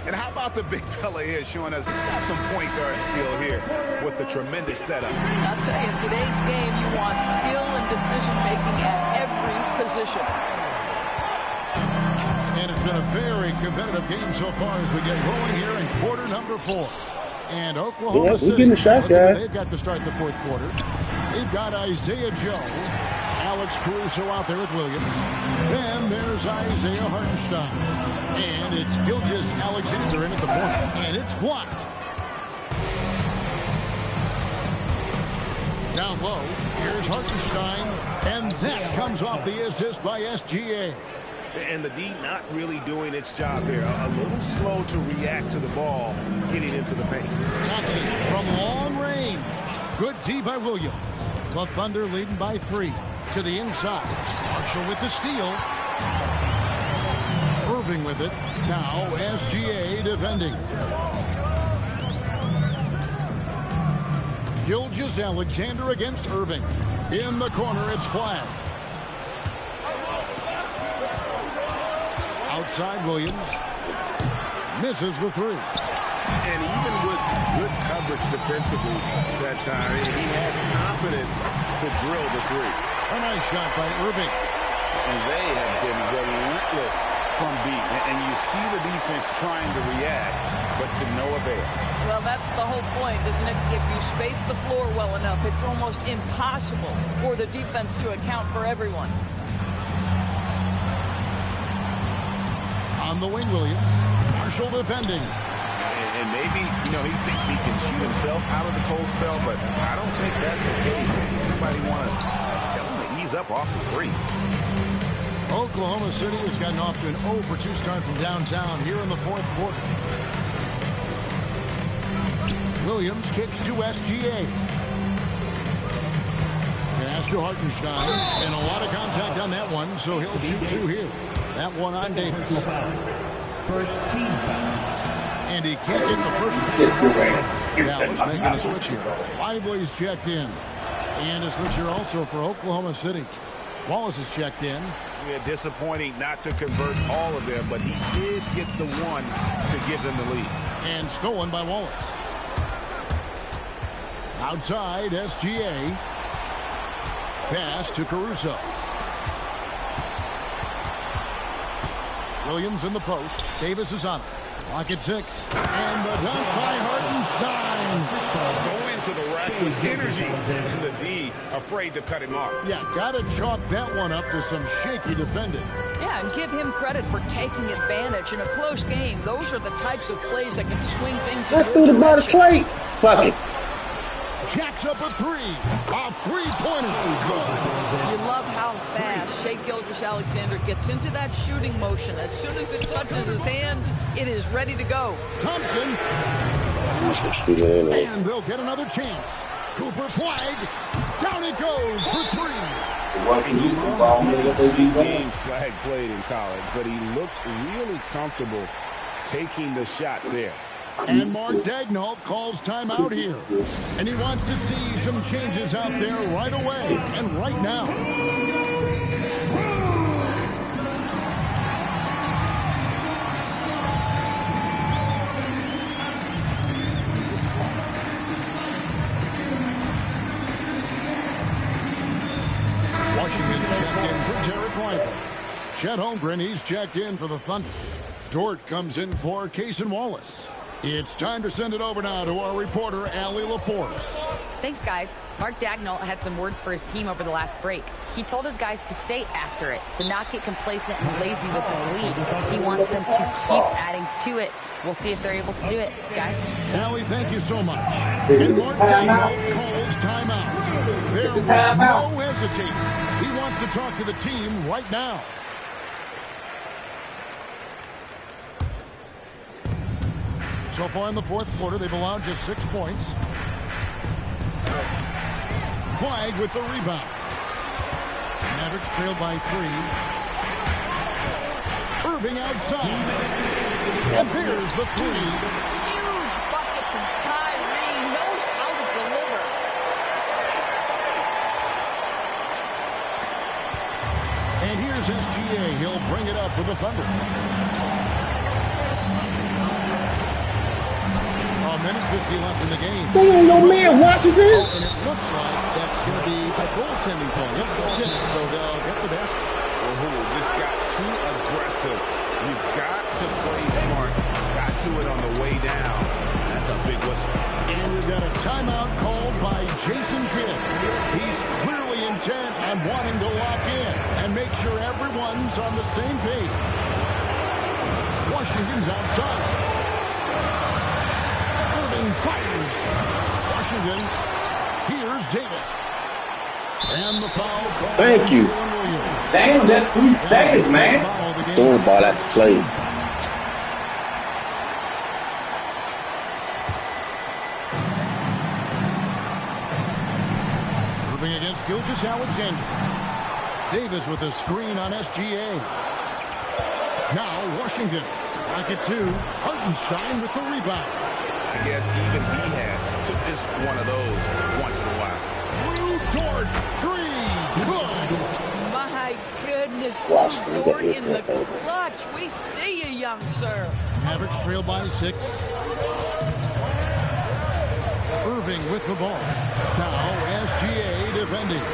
And how about the big fella here showing us he's got some point guard skill here with the tremendous setup. I'll tell you, in today's game, you want skill and decision-making at every position. And it's been a very competitive game so far as we get rolling here in quarter number 4. And Oklahoma City, getting the shots, guys. They've got to start the fourth quarter. They've got Isaiah Joe, Alex Caruso out there with Williams. Then there's Isaiah Hartenstein. And it's Gilgeous-Alexander in at the point. And it's blocked. Down low, here's Hartenstein. And that comes off the assist by SGA. And the D not really doing its job there. A little slow to react to the ball getting into the paint. Thompson from long range. Good D by Williams. The Thunder leading by 3. To the inside. Marshall with the steal. Irving with it. Now SGA defending. Gilgeous-Alexander against Irving. In the corner, it's flagged. Outside Williams. Misses the 3. And even with good coverage defensively that time, he has confidence to drill the 3. A nice shot by Irving. And they have been relentless from deep. And you see the defense trying to react, but to no avail. Well, that's the whole point, isn't it? If you space the floor well enough, it's almost impossible for the defense to account for everyone. On the wing, Williams. Marshall defending. And maybe, he thinks he can shoot himself out of the cold spell, but I don't think that's the case. Maybe somebody want to tell him to ease up off the threes. Oklahoma City has gotten off to an 0-for-2 start from downtown here in the fourth quarter. Williams kicks to SGA. Pass to Hartenstein. And a lot of contact on that one, so he'll shoot 2 here. That one on Davis. First team foul. And he can't get the first one. Dallas making a switch here. Lively's checked in. And a switch here also for Oklahoma City. Wallace is checked in. Yeah, disappointing not to convert all of them, but he did get the one to give them the lead. And stolen by Wallace. Outside, SGA. Pass to Caruso. Williams in the post. Davis is on it. Clock at 6. And the dunk by Hartenstein. Go into the rack with energy. And the D afraid to cut him off. Yeah, got to chalk that one up to some shaky defending. Yeah, and give him credit for taking advantage in a close game. Those are the types of plays that can swing things in your threw the ball straight. Fuck it. Jacks up a 3. A three-pointer. You love how fast Shai Gilgeous-Alexander gets into that shooting motion. As soon as it touches his hands, it is ready to go. Thompson. And they'll get another chance. Cooper flag. Down it goes for 3. Team flag played in college, but he looked really comfortable taking the shot there. And Mark Daigneault calls timeout here. And he wants to see some changes out there right away and right now. Washington's checked in for Derek Lively. Chet Holmgren, he's checked in for the Thunder. Dort comes in for Cason Wallace. It's time to send it over now to our reporter, Allie LaForce. Thanks, guys. Mark Dagnall had some words for his team over the last break. He told his guys to stay after it, to not get complacent and lazy with this lead. He wants them to keep adding to it. We'll see if they're able to do it, guys. Allie, thank you so much. And Mark Dagnall calls timeout. There was no hesitating. He wants to talk to the team right now. So far in the fourth quarter, they've allowed just 6 points. Flag with the rebound. Mavericks trailed by 3. Irving outside. And there's the 3. Huge bucket from Kyrie. Knows how to deliver. And here's SGA. He'll bring it up for the Thunder. A minute 50 left in the game. Stay on your man, Washington. And it looks like that's going to be a goaltending call. Yep, that's it. So they'll get the basket. Just got too aggressive. You've got to play smart. Got to it on the way down. That's a big whistle. And we've got a timeout called by Jason Kidd. He's clearly intent on wanting to lock in and make sure everyone's on the same page. Washington's outside. Fires. Washington. Here's Davis. And the foul call. Thank you. Damn, that's 3 seconds, man. Throwing the ball out to play. Moving against Gilgeous-Alexander. Davis with a screen on SGA. Now Washington. Back at 2. Hartenstein with the rebound. I guess even he has to miss one of those once in a while. Lou Dort, 3, good. My goodness, Lou Dort in the clutch. We see you, young sir. Mavericks trail by 6. Irving with the ball. Now SGA defending.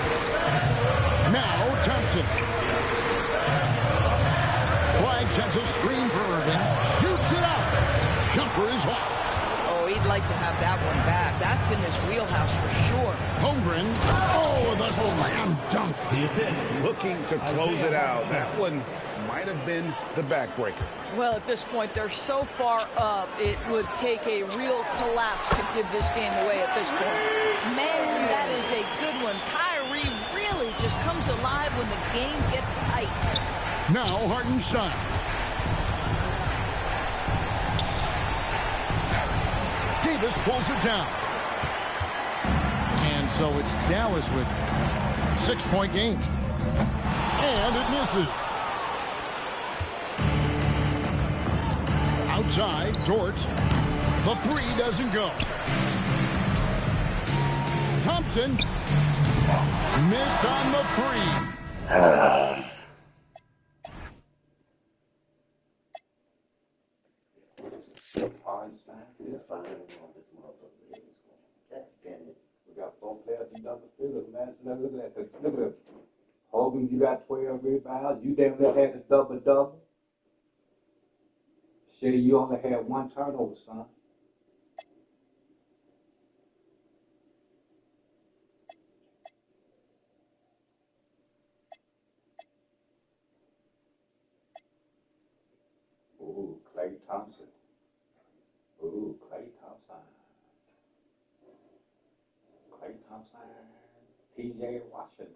Now Thompson. Flag sends a screen for Irving. Shoots it out. Jumper is off. He'd like to have that one back. That's in his wheelhouse for sure. Holmgren. Oh, the slam dunk. Looking to close it out. That one might have been the backbreaker. Well, at this point, they're so far up, it would take a real collapse to give this game away at this point. Man, that is a good one. Kyrie really just comes alive when the game gets tight. Now Hartenstein. Davis pulls it down. And so it's Dallas with 6-point game. And it misses. Outside, Dort. The 3 doesn't go. Thompson missed on the 3. So fine, man. Fine. God damn it. We got 4 players in double figures, man. Look at that. Look at that. Hogan, you got 12 rebounds. You damn near had a double-double. Shea, you only had 1 turnover, son. Ooh, Klay Thompson. Ooh, Klay Thompson. Klay Thompson. P.J. Washington.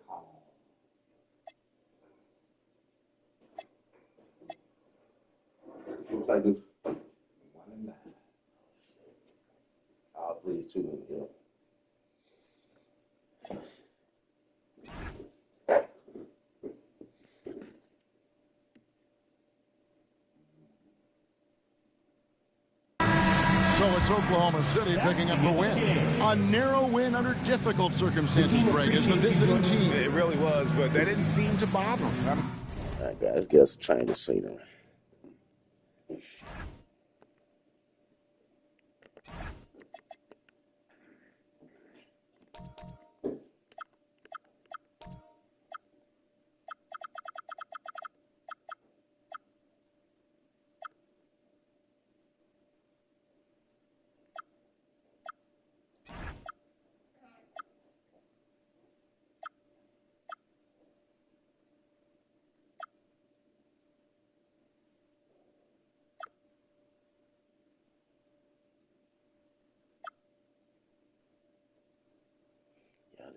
Looks like this. 1 and 9. All 3 2 in here. So it's Oklahoma City picking up the win. A narrow win under difficult circumstances, Greg, as the visiting team. It really was, but that didn't seem to bother him. All right, guys, get us a change of scenery.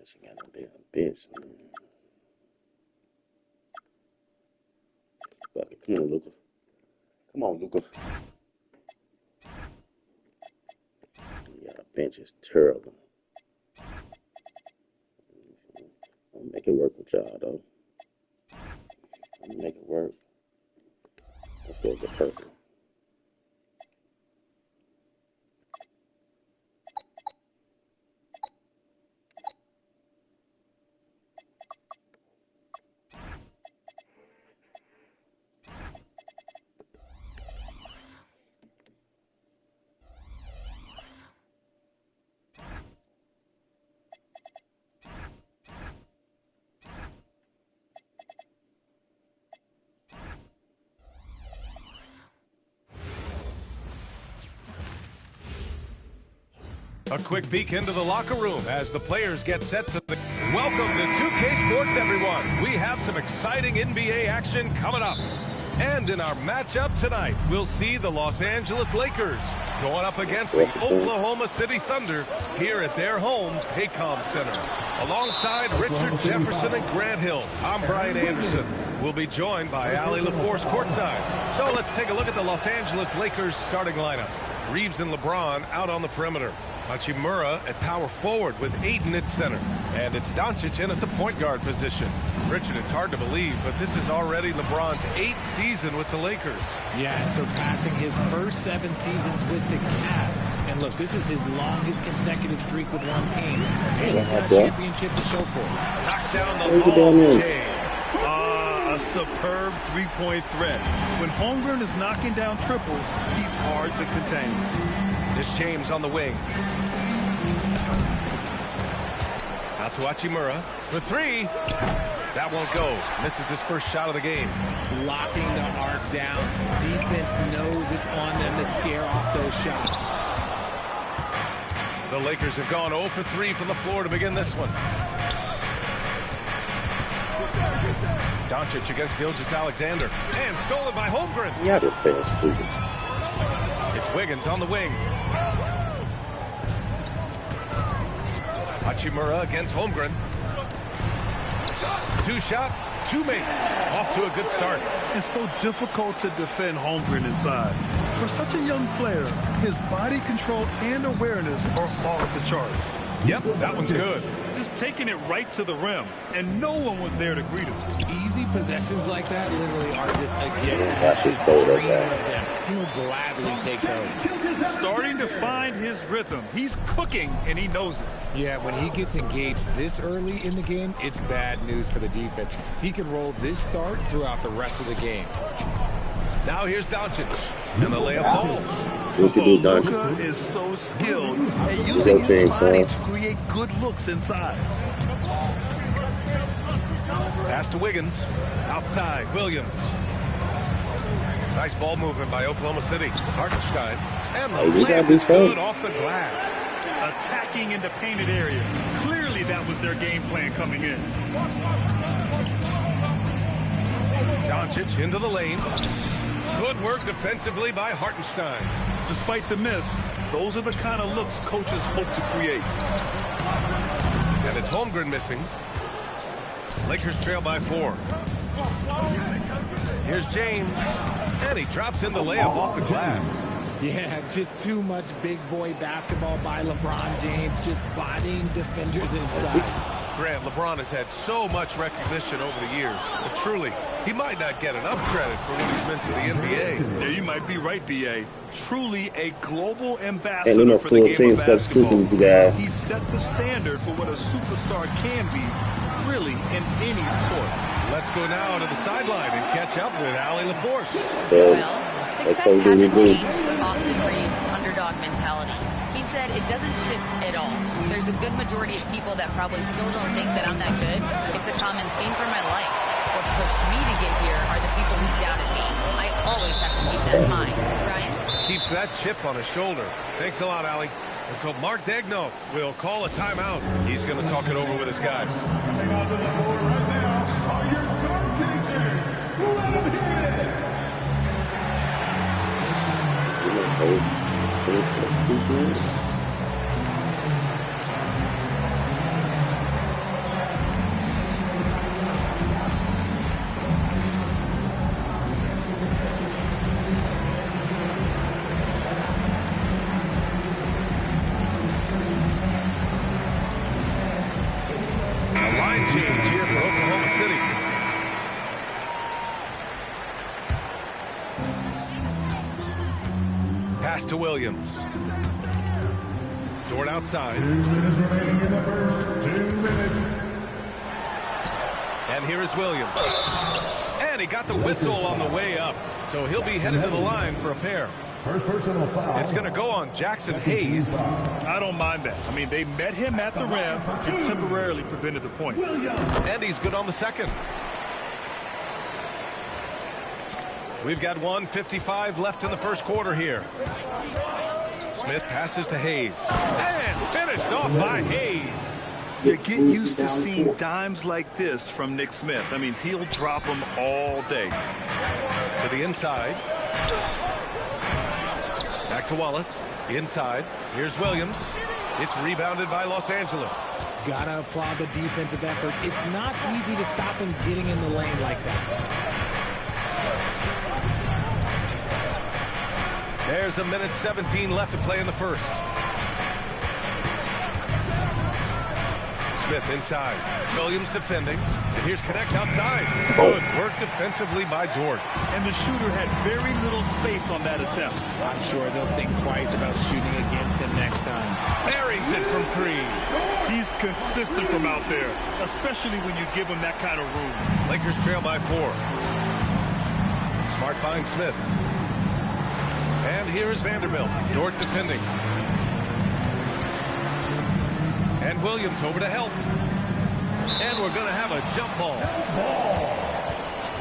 Giannis ain't got no damn bench, man. Fuck it. Come on, Luka. Come on, Luka. Yeah, bench is terrible. I'll make it work with y'all, though. I'll make it work. Let's go with the purple. A quick peek into the locker room as the players get set to the... Welcome to 2K Sports, everyone. We have some exciting NBA action coming up. And in our matchup tonight, we'll see the Los Angeles Lakers going up against the Oklahoma City Thunder here at their home, Paycom Center. Alongside Richard Jefferson and Grant Hill, I'm Brian Anderson. We'll be joined by Ali LaForce courtside. So let's take a look at the Los Angeles Lakers starting lineup. Reeves and LeBron out on the perimeter. Hachimura at power forward with Ayton at center. And it's Doncic in at the point guard position. Richard, it's hard to believe, but this is already LeBron's 8th season with the Lakers. Yeah, surpassing his first 7 seasons with the Cavs. And look, this is his longest consecutive streak with one team. And he's got a championship to show for it. Knocks down the ball. A superb three-point threat. When Holmgren is knocking down triples, he's hard to contain. This James on the wing. Out to Hachimura for 3. That won't go. Misses his first shot of the game. Locking the arc down. Defense knows it's on them to scare off those shots. The Lakers have gone 0 for 3 from the floor to begin this one. Doncic against Gilgeous-Alexander. And stolen by Holmgren. Yeah, they're playing stupid. It's Wiggins on the wing. Hachimura against Holmgren. 2 shots, 2 makes. Off to a good start. It's so difficult to defend Holmgren inside. For such a young player, his body control and awareness are off the charts. Yep, that one's good. Just taking it right to the rim, and no one was there to greet him. Easy possessions like that literally are just a gift. That's just dream of them. He'll gladly take those. Starting to find his rhythm. He's cooking, and he knows it. Yeah, when he gets engaged this early in the game, it's bad news for the defense. He can roll this start throughout the rest of the game. Now here's Doncic, and the layup falls. What you do, Doncic? Luka is so skilled at using his body to create good looks inside. Pass to Wiggins. Outside, Williams. Nice ball movement by Oklahoma City. Hartenstein. And the layup is good off the glass. Attacking in the painted area. Clearly that was their game plan coming in. Doncic into the lane. Good work defensively by Hartenstein. Despite the miss, those are the kind of looks coaches hope to create. And it's Holmgren missing. Lakers trail by 4. Here's James. And he drops in the layup off the glass. Yeah, just too much big boy basketball by LeBron James, just bodying defenders inside. Grant, LeBron has had so much recognition over the years, but truly, he might not get enough credit for what he's meant to the NBA. Yeah, you might be right, B.A. Truly a global ambassador for the game of basketball. He set the standard for what a superstar can be, really, in any sport. Let's go now to the sideline and catch up with Ali LaForce. Success hasn't changed Austin Reeves' underdog mentality. He said it doesn't shift at all. There's a good majority of people that probably still don't think that I'm that good. It's a common theme for my life. What pushed me to get here are the people who doubted me. I always have to keep that in mind. Brian? Keeps that chip on his shoulder. Thanks a lot, Ali. And so Mark Daigneault will call a timeout. He's going to talk it over with his guys. Fakes to Williams. Dort outside. 2 minutes remaining in the first. 2 minutes. And here is Williams. And he got the whistle on the way up. So he'll be headed to the line for a pair. First personal foul. It's going to go on Jackson Hayes. I don't mind that. I mean, they met him at the rim and temporarily prevented the points. And he's good on the second. We've got 1:55 left in the first quarter here. Smith passes to Hayes. And finished off by Hayes. You get used to seeing dimes like this from Nick Smith. I mean, he'll drop them all day. To the inside. Back to Wallace. Inside. Here's Williams. It's rebounded by Los Angeles. Gotta applaud the defensive effort. It's not easy to stop him getting in the lane like that. There's 1:17 left to play in the first. Smith inside. Williams defending. And here's Connect outside. Good work defensively by Dort. And the shooter had very little space on that attempt. I'm sure they'll think twice about shooting against him next time. Buries it from three. He's consistent from out there, especially when you give him that kind of room. Lakers trail by 4. Smart finds Smith. And here is Vanderbilt. Dort defending. And Williams over to help. And we're going to have a jump ball.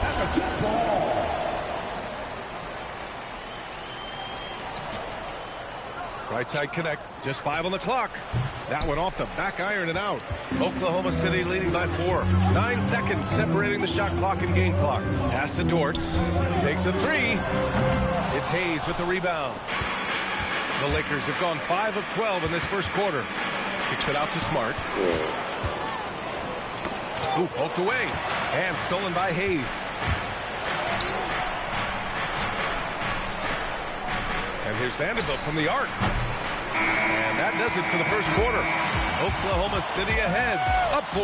That's a jump ball. Right side Connect. Just 5 on the clock. That one off the back iron and out. Oklahoma City leading by 4. 9 seconds separating the shot clock and game clock. Pass to Dort. Takes a 3. It's Hayes with the rebound. The Lakers have gone 5 of 12 in this first quarter. Kicks it out to Smart. Ooh, poked away. And stolen by Hayes. And here's Vanderbilt from the arc. And that does it for the first quarter. Oklahoma City ahead. Up 4.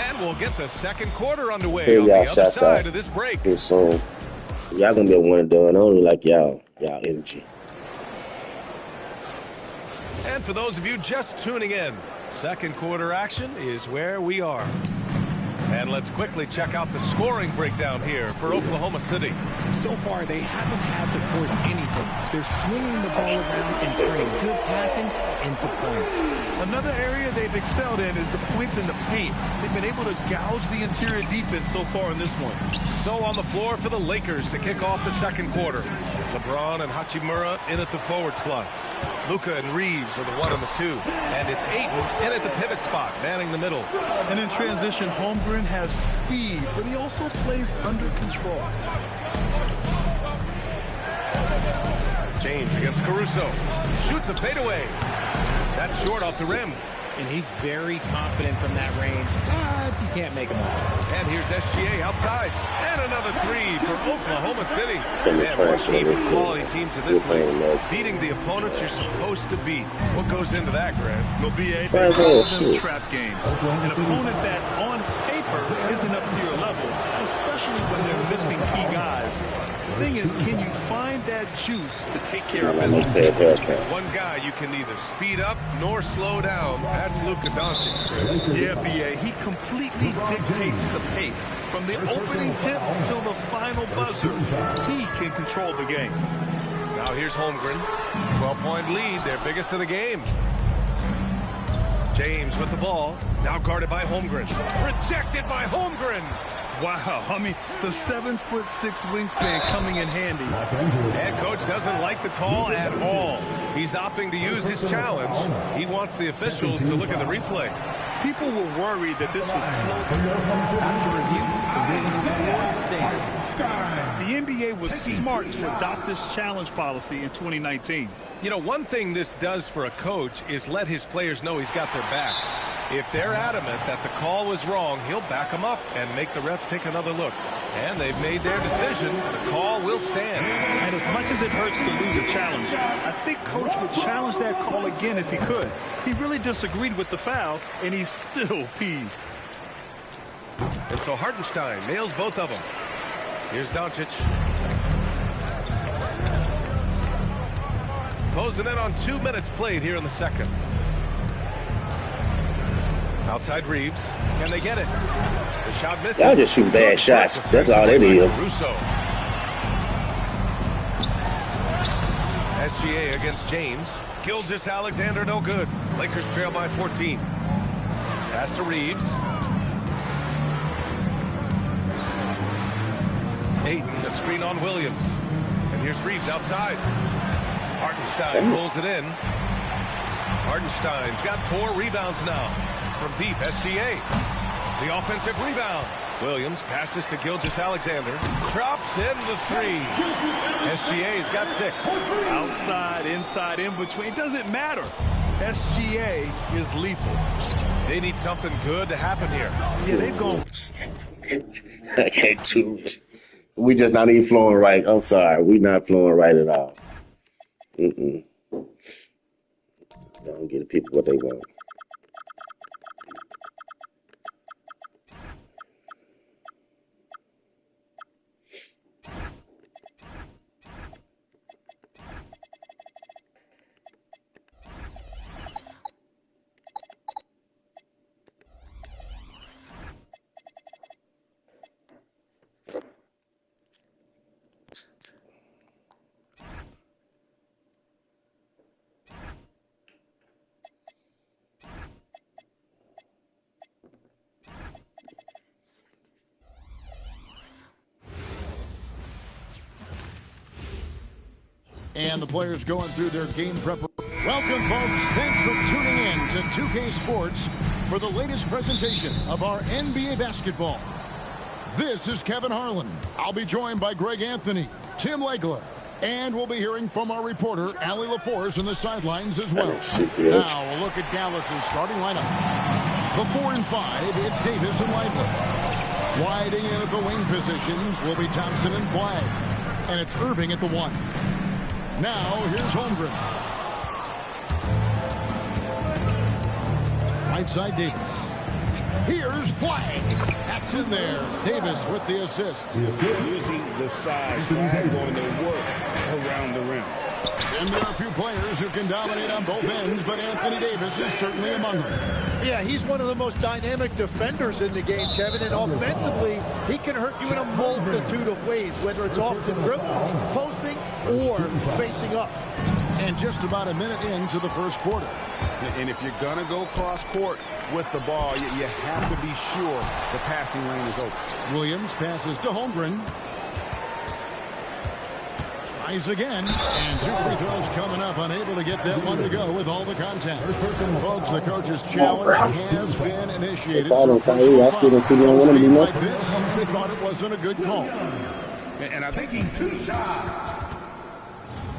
And we'll get the second quarter underway on the other side of this break. So y'all gonna be a one and done. I only like y'all energy. And for those of you just tuning in, second quarter action is where we are. And let's quickly check out the scoring breakdown here for Oklahoma City. So far, they haven't had to force anything. They're swinging the ball around and turning good passing into points. Another area they've excelled in is the points in the paint. They've been able to gouge the interior defense so far in this one. So on the floor for the Lakers to kick off the second quarter. LeBron and Hachimura in at the forward slots. Luka and Reeves are the 1 and the 2. And it's Ayton in at the pivot spot, manning the middle. And in transition, Holmgren has speed, but he also plays under control. James against Caruso. Shoots a fadeaway. That's short off the rim. And he's very confident from that range, but you can't make him all. And here's SGA outside. And another 3 for Oklahoma City. Man, more quality teams in this league. Beating the opponents you're supposed to beat. What goes into that, Grant? Well, BA, they call them trap games. An opponent that on paper isn't up to your level, especially when they're missing key guys. The thing is, can you find that juice to take care of business? One guy you can neither speed up nor slow down. That's Luka Doncic. Yeah, BA, he completely dictates the pace. From the opening tip until the final buzzer, he can control the game. Now here's Holmgren. 12-point lead, their biggest of the game. James with the ball. Now guarded by Holmgren. Rejected by Holmgren. Wow, I mean, the 7'6" wingspan coming in handy. Head coach doesn't like the call at all. He's opting to use his challenge. He wants the officials to look at the replay. People were worried that this was slow. The NBA was smart to adopt this challenge policy in 2019. You know, one thing this does for a coach is let his players know he's got their back. If they're adamant that the call was wrong, he'll back them up and make the refs take another look. And they've made their decision. The call will stand. And as much as it hurts to lose a challenge, I think Coach would challenge that call again if he could. He really disagreed with the foul, and he's still peeved. And so Hartenstein nails both of them. Here's Doncic. Closing in on 2 minutes played here in the second. Outside Reeves. Can they get it? The shot misses. Y'all just shoot bad shots. That's all it is. Russo. SGA against James. Gilgeous-Alexander, no good. Lakers trail by 14. Pass to Reeves. Ayton, the screen on Williams. And here's Reeves outside. Hartenstein pulls it in. Hartenstein's got 4 rebounds now. From deep, SGA. The offensive rebound. Williams passes to Gilgeous-Alexander. Drops in the 3. SGA's got 6. Outside, inside, in between. It doesn't matter. SGA is lethal. They need something good to happen here. Yeah, they've gone. I can't choose. We just not even flowing right. I'm sorry. We not flowing right at all. Don't give the people what they want. And the players going through their game preparation. Welcome, folks. Thanks for tuning in to 2K Sports for the latest presentation of our NBA basketball. This is Kevin Harlan. I'll be joined by Greg Anthony, Tim Legler, and we'll be hearing from our reporter, Allie LaForce, in the sidelines as well. Now, we'll look at Dallas's starting lineup. The 4 and 5, it's Davis and Lively. Sliding in at the wing positions will be Thompson and Flagg. And it's Irving at the 1. Now, here's Holmgren. Right side, Davis. Here's Flagg. That's in there. Davis with the assist. Using the size, Flagg going to work around the rim. And there are a few players who can dominate on both ends, but Anthony Davis is certainly among them. Yeah, he's one of the most dynamic defenders in the game, Kevin, and offensively, he can hurt you in a multitude of ways, whether it's off the dribble, posting, or facing up. And just about a minute into the first quarter. And if you're going to go cross court with the ball, you have to be sure the passing lane is open. Williams passes to Holmgren. Tries again, and 2 free throws coming up, unable to get that one to go with all the contact. Folks, the coach's challenge has been initiated. I still don't see me on one of them like this, they thought it wasn't a good call. And I think taking 2 shots.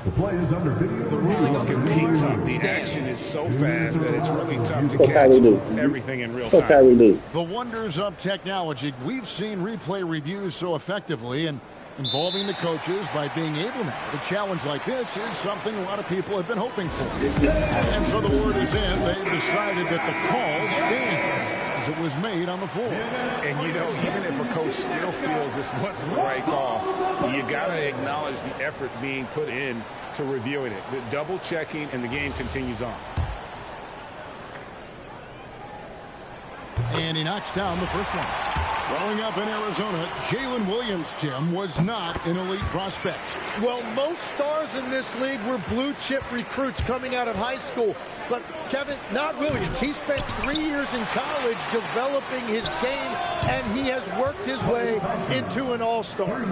The play is under video. The rulings can keep up. The action is so fast that it's really tough to catch everything in real time. The wonders of technology. We've seen replay reviews so effectively, and involving the coaches by being able now to challenge like this is something a lot of people have been hoping for. And so the word is in. They've decided that the call stands as it was made on the floor. And, you know, even if a coach still feels this wasn't the right call, you got to acknowledge the effort being put in to reviewing it. The double checking, and the game continues on. And he knocks down the first one. Growing up in Arizona, Jalen Williams, Tim, was not an elite prospect. Well, most stars in this league were blue-chip recruits coming out of high school. But, Kevin, not Williams. He spent 3 years in college developing his game, and he has worked his way into an all-star.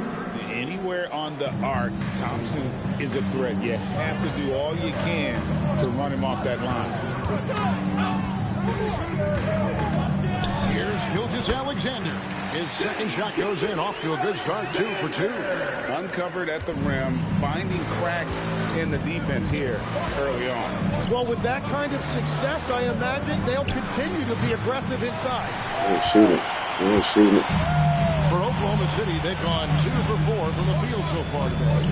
Anywhere on the arc, Thompson is a threat. You have to do all you can to run him off that line. Here's Gilgeous-Alexander. His second shot goes in, off to a good start, 2 for 2. Uncovered at the rim, finding cracks in the defense here early on. Well, with that kind of success, I imagine they'll continue to be aggressive inside. He ain't shooting. For Oklahoma City, they've gone 2 for 4 from the field so far today.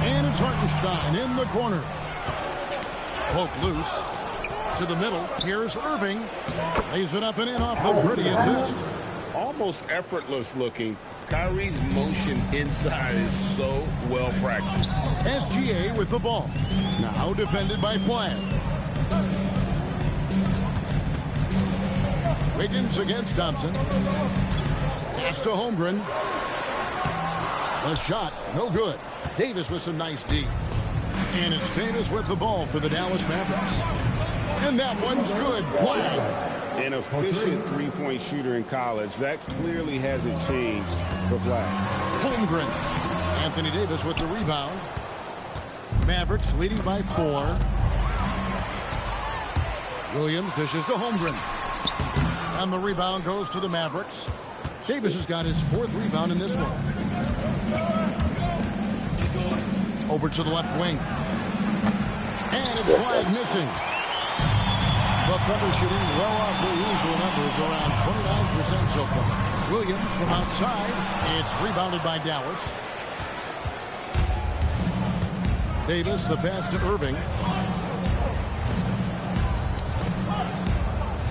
And it's Hartenstein in the corner. Poke loose. To the middle. Here's Irving. Lays it up and in off the pretty assist. Almost effortless looking Kyrie's motion inside is so well practiced. SGA with the ball. Now defended by Flagg. Wiggins against Thompson. Pass to Holmgren. The shot, no good. Davis with some nice D. And it's Davis with the ball for the Dallas Mavericks. And that one's good. Flagg. An efficient three-point shooter in college. That clearly hasn't changed for Flagg. Holmgren. Anthony Davis with the rebound. Mavericks leading by 4. Williams dishes to Holmgren. And the rebound goes to the Mavericks. Davis has got his 4th rebound in this one. Over to the left wing. And it's Flagg missing. The Thunder shooting well off their usual numbers, around 29% so far. Williams from outside. It's rebounded by Dallas. Davis, the pass to Irving.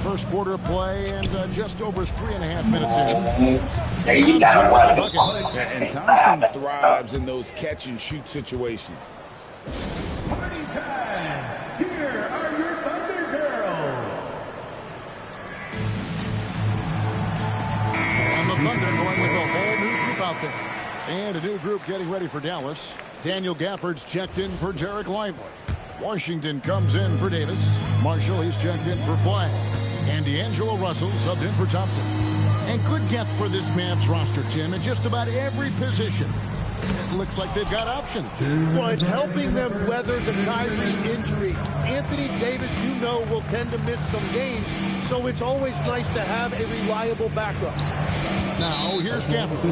First quarter play and just over 3.5 minutes in. And Thompson thrives in those catch-and-shoot situations. Party time! Here are your Thunder Girls! And the Thunder going with a whole new group out there. And a new group getting ready for Dallas. Daniel Gafford's checked in for Derek Lively. Washington comes in for Davis. Marshall, he's checked in for Flagg. And D'Angelo Russell subbed in for Thompson. And good depth for this Mavs roster, Tim, in just about every position. It looks like they've got options. Well, it's helping them weather the Kyrie injury. Anthony Davis, you know, will tend to miss some games, so it's always nice to have a reliable backup. Now, here's Gafford.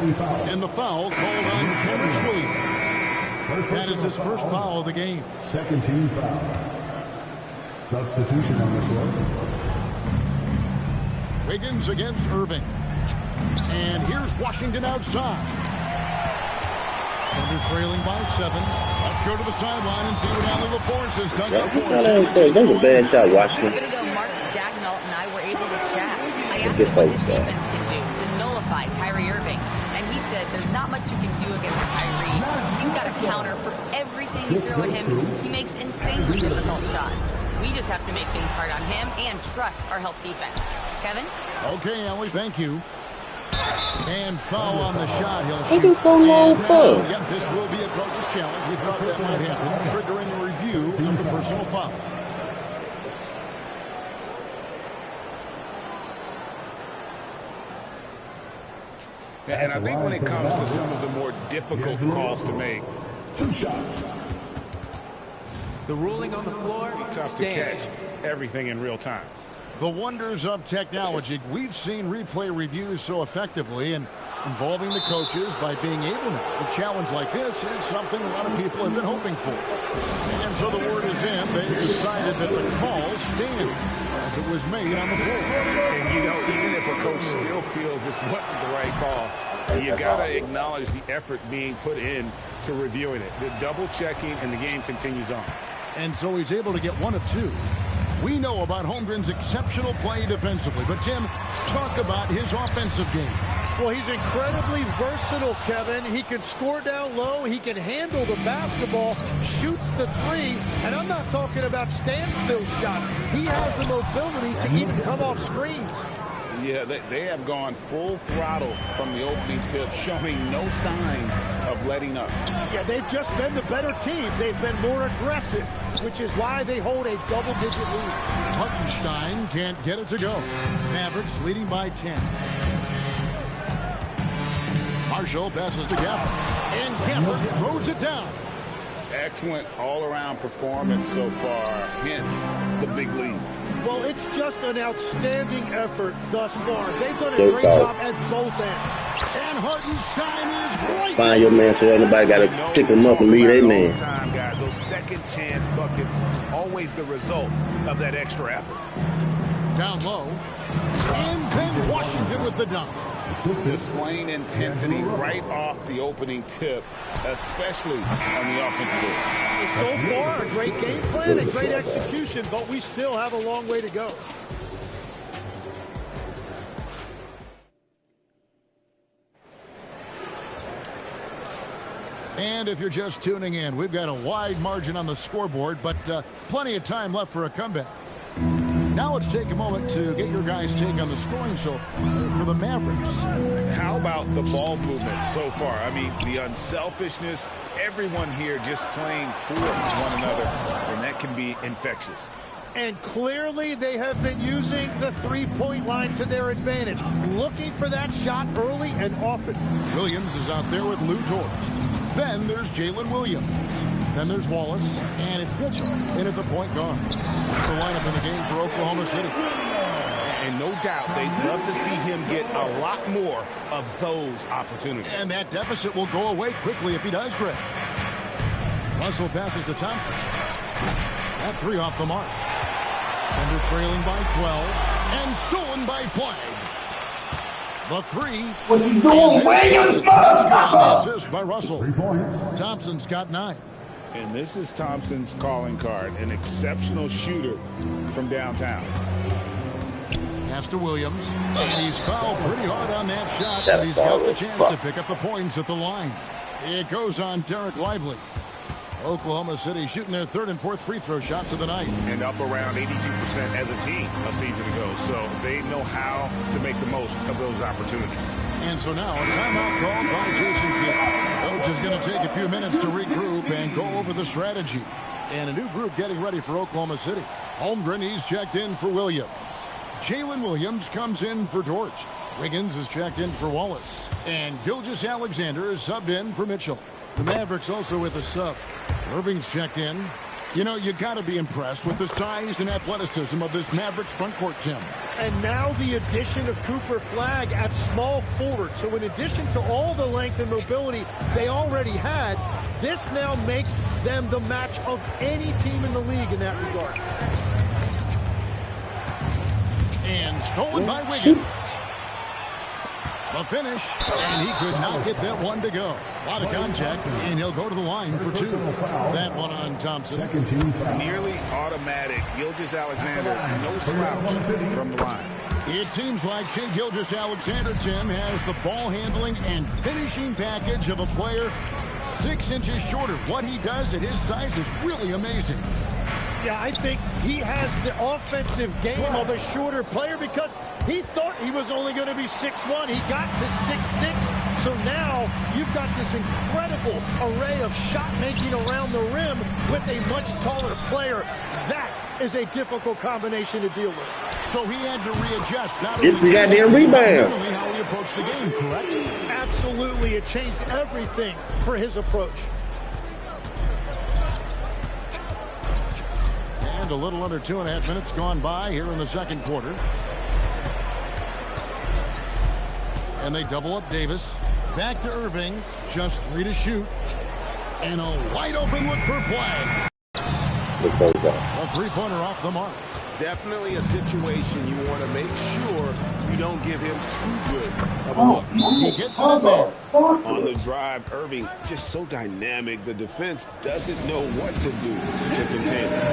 And the foul called on Terrence Williams. That is his first foul of the game. Second team foul. Substitution on the floor. Wiggins against Irving. And here's Washington outside. Thunder trailing by 7. Let's go to the sideline and see what Allen LaForce has done. That was a bad shot, Washington. A minute ago, Mark Daigneault and I were able to chat. I asked him what his defense can do to nullify Kyrie Irving. And he said there's not much you can do against Kyrie. He's got a counter for everything you throw at him. He makes insanely difficult shots. We just have to make things hard on him and trust our help defense. Kevin? Okay, Ellie, thank you. And foul on the shot. He'll shoot. Look at so low foul. Yep, this will be a coach's challenge. We thought that might happen, triggering a review of the personal foul. And I think when it comes to some of the more difficult calls to make, 2 shots. The ruling on the floor tough stands. to catch everything in real time. The wonders of technology. We've seen replay reviews so effectively and involving the coaches by being able to. A challenge like this is something a lot of people have been hoping for. And so the word is in. They decided that the call stands as it was made on the floor. And, you know, even if a coach still feels this wasn't the right call, you got to acknowledge the effort being put in to reviewing it. The double checking, and the game continues on. And so he's able to get 1 of 2. We know about Holmgren's exceptional play defensively, but Tim, talk about his offensive game. Well, he's incredibly versatile, Kevin. He can score down low. He can handle the basketball, shoots the 3, and I'm not talking about standstill shots. He has the mobility to even come off screens. Yeah, they have gone full throttle from the opening tip, showing no signs of letting up. Yeah, they've just been the better team. They've been more aggressive, which is why they hold a double-digit lead. Hartenstein can't get it to go. Mavericks leading by 10. Marshall passes to Gafford. And Gafford throws it down. Excellent all-around performance so far, hence the big lead. Well, it's just an outstanding effort thus far. They've done a great job at both ends. And Hartenstein is right. Find your man so everybody got to pick him up and leave their man. Time, guys. Those second chance buckets, always the result of that extra effort. Down low. And then Washington with the dunk. Displaying intensity right off the opening tip, especially on the offensive end. So far, a great game plan and great execution, but we still have a long way to go. And if you're just tuning in, we've got a wide margin on the scoreboard, but plenty of time left for a comeback. Now let's take a moment to get your guys' take on the scoring so far for the Mavericks. How about the ball movement so far? I mean, the unselfishness, everyone here just playing for one another, and that can be infectious. And clearly they have been using the three-point line to their advantage, looking for that shot early and often. Williams is out there with Lou Dort. Then there's Jalen Williams. Then there's Wallace, and it's Mitchell in at the point guard. That's the lineup in the game for Oklahoma City. And no doubt they'd love to see him get a lot more of those opportunities. And that deficit will go away quickly if he does, Greg. Russell passes to Thompson. That three off the mark. Thunder trailing by 12 and stolen by Flagg. The three. What you doing, Williams? Assist by Russell. 3 points. Thompson's got 9. And this is Thompson's calling card, an exceptional shooter from downtown. Pass to Williams, and he's fouled pretty hard on that shot, but he's got the chance to pick up the points at the line. It goes on Derek Lively. Oklahoma City shooting their third and fourth free throw shots of the night. And up around 82% as a team a season ago. So they know how to make the most of those opportunities. And so now a timeout called by Jason Kidd. Coach is going to take a few minutes to regroup and go over the strategy. And a new group getting ready for Oklahoma City. Holmgren, he's checked in for Williams. Jalen Williams comes in for Dort. Wiggins is checked in for Wallace. And Gilgeous-Alexander is subbed in for Mitchell. The Mavericks also with a sub. Irving's checked in. You know, you got to be impressed with the size and athleticism of this Mavericks front court, Tim. And now the addition of Cooper Flagg at small forward. So in addition to all the length and mobility they already had, this now makes them the match of any team in the league in that regard. And stolen by Wiggins. The finish, and he could not get that one to go. A lot of contact, and he'll go to the line for 2. That one on Thompson. Nearly automatic. Gilgeous-Alexander, no slouch from the line. It seems like Shai Gilgeous-Alexander, Tim, has the ball handling and finishing package of a player 6 inches shorter. What he does at his size is really amazing. Yeah, I think he has the offensive game of a shorter player because he thought he was only going to be 6'1". He got to 6'6". So now you've got this incredible array of shot making around the rim with a much taller player. That is a difficult combination to deal with. So he had to readjust. Not get the goddamn rebound. How he approached the game, correct? Absolutely. It changed everything for his approach. And a little under 2.5 minutes gone by here in the second quarter. And they double up Davis. Back to Irving. Just 3 to shoot. And a wide open look for Flagg. A three-pointer off the mark. Definitely a situation you want to make sure you don't give him too good of a look. He gets it in there. On the drive, Irving just so dynamic. The defense doesn't know what to do to contain him.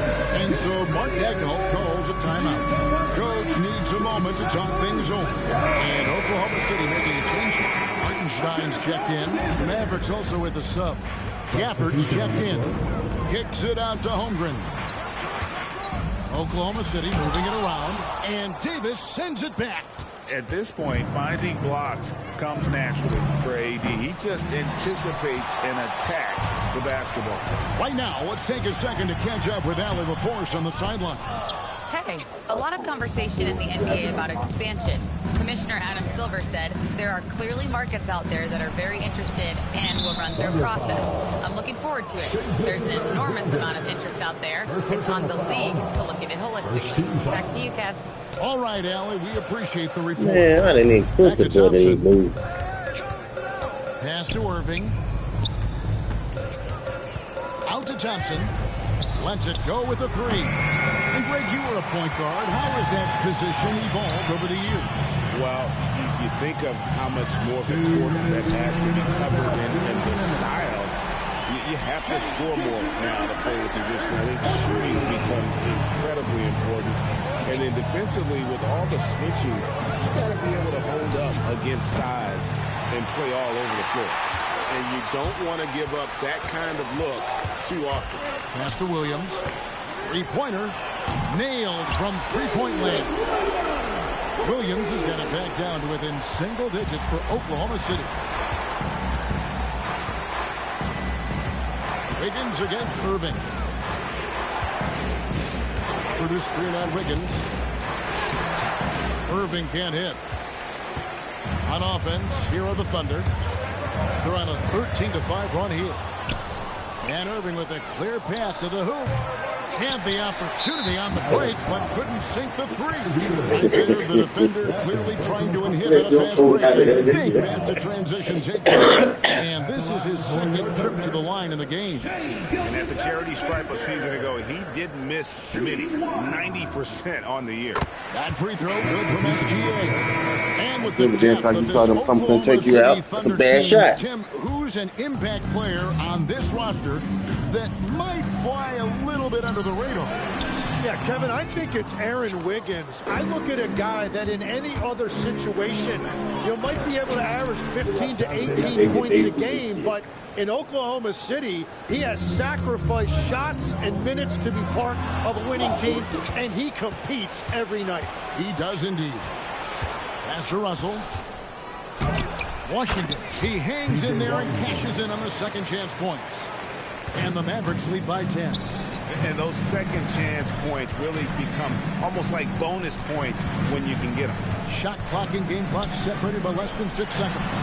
And so Mark Daigneault calls a timeout. Coach needs a moment to talk things over. And Oklahoma City making a change. Hartenstein's checked in. The Mavericks also with a sub. Gafford's checked in. Kicks it out to Holmgren. Oklahoma City moving it around, and Davis sends it back. At this point, finding blocks comes naturally for AD. He just anticipates and attacks the basketball. Right now, let's take a second to catch up with Allie LaForce on the sidelines. Hey, a lot of conversation in the NBA about expansion. Commissioner Adam Silver said there are clearly markets out there that are very interested and will run their process. I'm looking forward to it. There's an enormous amount of interest out there. It's on the league to look at it holistically. Back to you, Kev. All right, Allie, we appreciate the report. Man, I didn't even push the button. He moved. Pass to Irving. Out to Thompson. Lets it go with a 3. And Greg, you were a point guard. How has that position evolved over the years? Well, if you think of how much more of the court that has to be covered and the style, you have to score more now to play the position. I think shooting becomes incredibly important. And then defensively, with all the switching, you got to be able to hold up against size and play all over the floor. and you don't want to give up that kind of look too often. Pass to Williams. Three-pointer. Nailed from three-point lane. Williams has got it back down to within single digits for Oklahoma City. Wiggins against Irving. For this screen on Wiggins. Irving can't hit. On offense, here are the Thunder. They're on a 13-5 run here. And Irving with a clear path to the hoop. Had the opportunity on the break, but couldn't sink the three. Right there, the defender clearly trying to inhibit a fast break. Big advance a transition takedown. And this is his second trip to the line in the game. And at the charity stripe a season ago, he didn't miss many, 90% on the year. That free throw good from SGA. And with the because you saw them come and take you out. That's a bad shot. Tim, who's an impact player on this roster that might fly a little bit under the radar? Yeah, Kevin, I think it's Aaron Wiggins. I look at a guy that in any other situation, you might be able to average 15 to 18 points a game, but in Oklahoma City, he has sacrificed shots and minutes to be part of a winning team, and he competes every night. He does indeed. Pass to Russell. Washington, he hangs in there and cashes in on the second chance points. And the Mavericks lead by 10. And those second chance points really become almost like bonus points when you can get them. Shot clock and game clock separated by less than 6 seconds.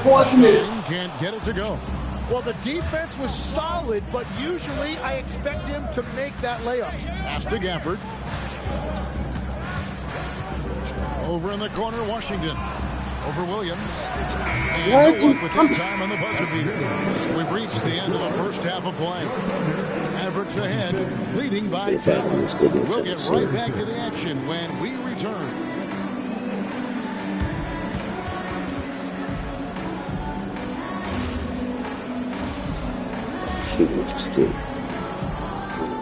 Hartenstein can't get it to go. Well, the defense was solid, but usually I expect him to make that layup. Pass to Gafford. Over in the corner, Washington. Over Williams. And no luck with that time on the buzzer beater. We've reached the end of the first half of play. Mavericks ahead, leading by 10. We'll get right back to the action when we return. Shoot, which is good.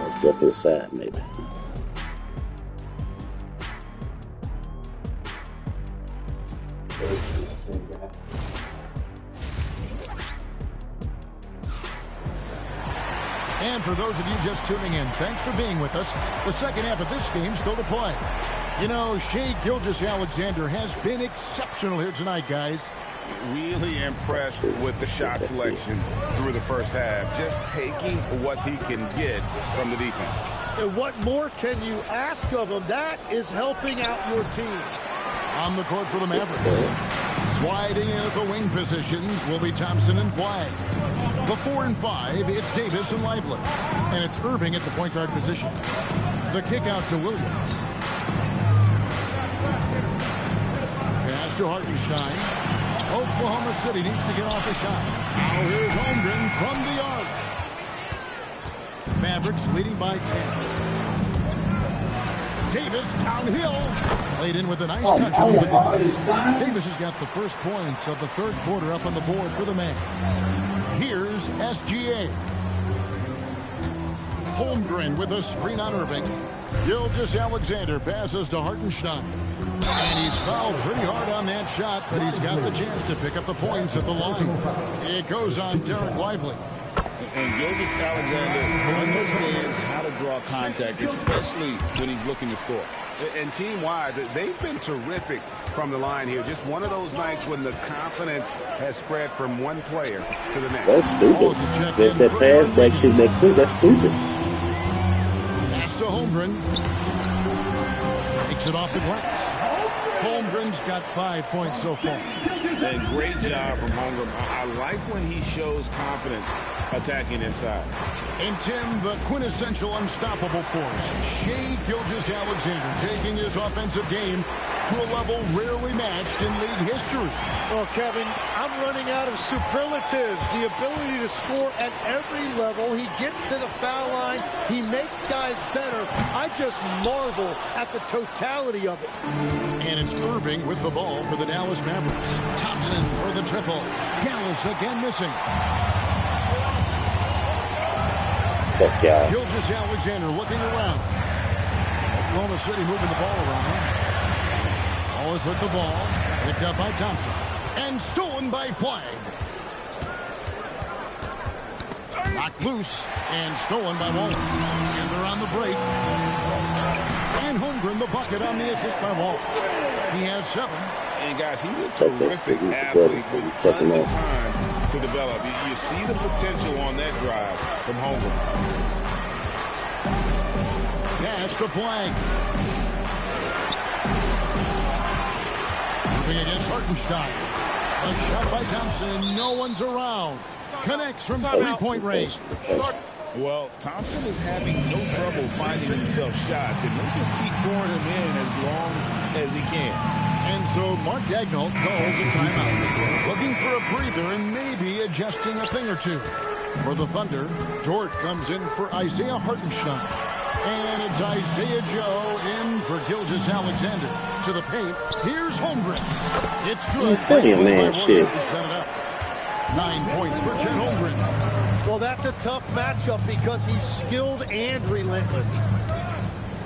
Let's go to the side, maybe. And for those of you just tuning in, thanks for being with us. The second half of this game still to play. You know, Shai Gilgeous-Alexander has been exceptional here tonight, guys. Really impressed with the shot selection through the first half. Just taking what he can get from the defense. And what more can you ask of him? That is helping out your team. On the court for the Mavericks. Sliding in at the wing positions will be Thompson and Flagg. The 4 and 5, it's Davis and Lively. And it's Irving at the point guard position. The kick out to Williams. Pass to Hartenstein. Oklahoma City needs to get off a shot. Now here's Holmgren from the arc. Mavericks leading by 10. Davis downhill. Played in with a nice touch over the glass. Davis has got the first points of the third quarter up on the board for the Mavs. Here's SGA. Holmgren with a screen on Irving. Gilgeous-Alexander passes to Hartenstein. And he's fouled pretty hard on that shot, but he's got the chance to pick up the points at the line. It goes on Derek Lively. And Gilgeous-Alexander understands how to draw contact, especially when he's looking to score. And team-wide, they've been terrific from the line here. Just one of those nights when the confidence has spread from one player to the next. That's stupid. That pass back shit that quick. That's stupid. Pass to Holmgren. Takes it off the glass. Holmgren's got 5 points so far. And great job from Holmgren. I like when he shows confidence attacking inside. And Tim, the quintessential unstoppable force, Shai Gilgeous-Alexander, taking his offensive game to a level rarely matched in league history. Well, Kevin, I'm running out of superlatives. The ability to score at every level. He gets to the foul line. He makes guys better. I just marvel at the totality of it. And it's Irving with the ball for the Dallas Mavericks. Thompson for the triple. Dallas again missing. Gilgeous-Alexander looking around. Oklahoma City moving the ball around. Always with the ball. Picked up by Thompson. And stolen by Flagg. Knocked loose and stolen by Wallace. And they're on the break. And Holmgren the bucket on the assist by Wallace. He has 7. And guys, he's a terrific athlete with tons of time to develop. You see the potential on that drive from Holmgren. Pass to Flag. Moving against Hartenstein. A shot by Thompson. No one's around. Connects from 3-point range. Well, Thompson is having no trouble finding himself shots, and he'll just keep pouring them in as long as he can. And so Mark Daigneault calls a timeout. Looking for a breather and maybe adjusting a thing or two. For the Thunder, Dort comes in for Isaiah Hartenstein. And it's Isaiah Joe in for Gilgeous Alexander. To the paint, here's Holmgren. It's good. Stay a man, shit. To set it up. 9 points for Chet Holmgren. Well, that's a tough matchup because he's skilled and relentless.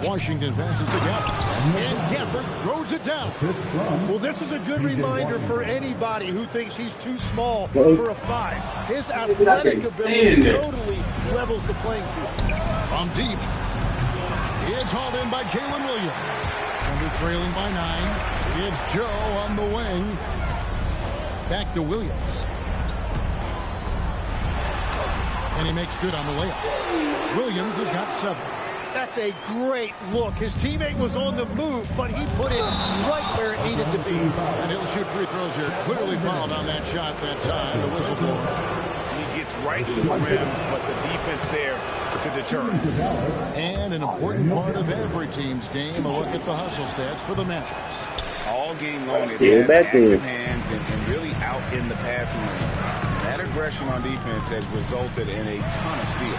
Washington passes to Gafford. And Gafford throws it down. Well, this is a good reminder for anybody who thinks he's too small for a 5. His athletic ability totally levels the playing field. From deep. It's hauled in by Jalen Williams. Thunder trailing by 9. It's Joe on the wing. Back to Williams. And he makes good on the layup. Williams has got 7. That's a great look. His teammate was on the move, but he put it right where it needed to be. And he'll shoot free throws here. Clearly fouled on that shot that time. The whistle blower. He gets right to the rim, but the defense there to deter him. And an important part of every team's game, a look at the hustle stats for the Mavericks. All game long, they have active hands and really out in the passing lanes. That aggression on defense has resulted in a ton of steals.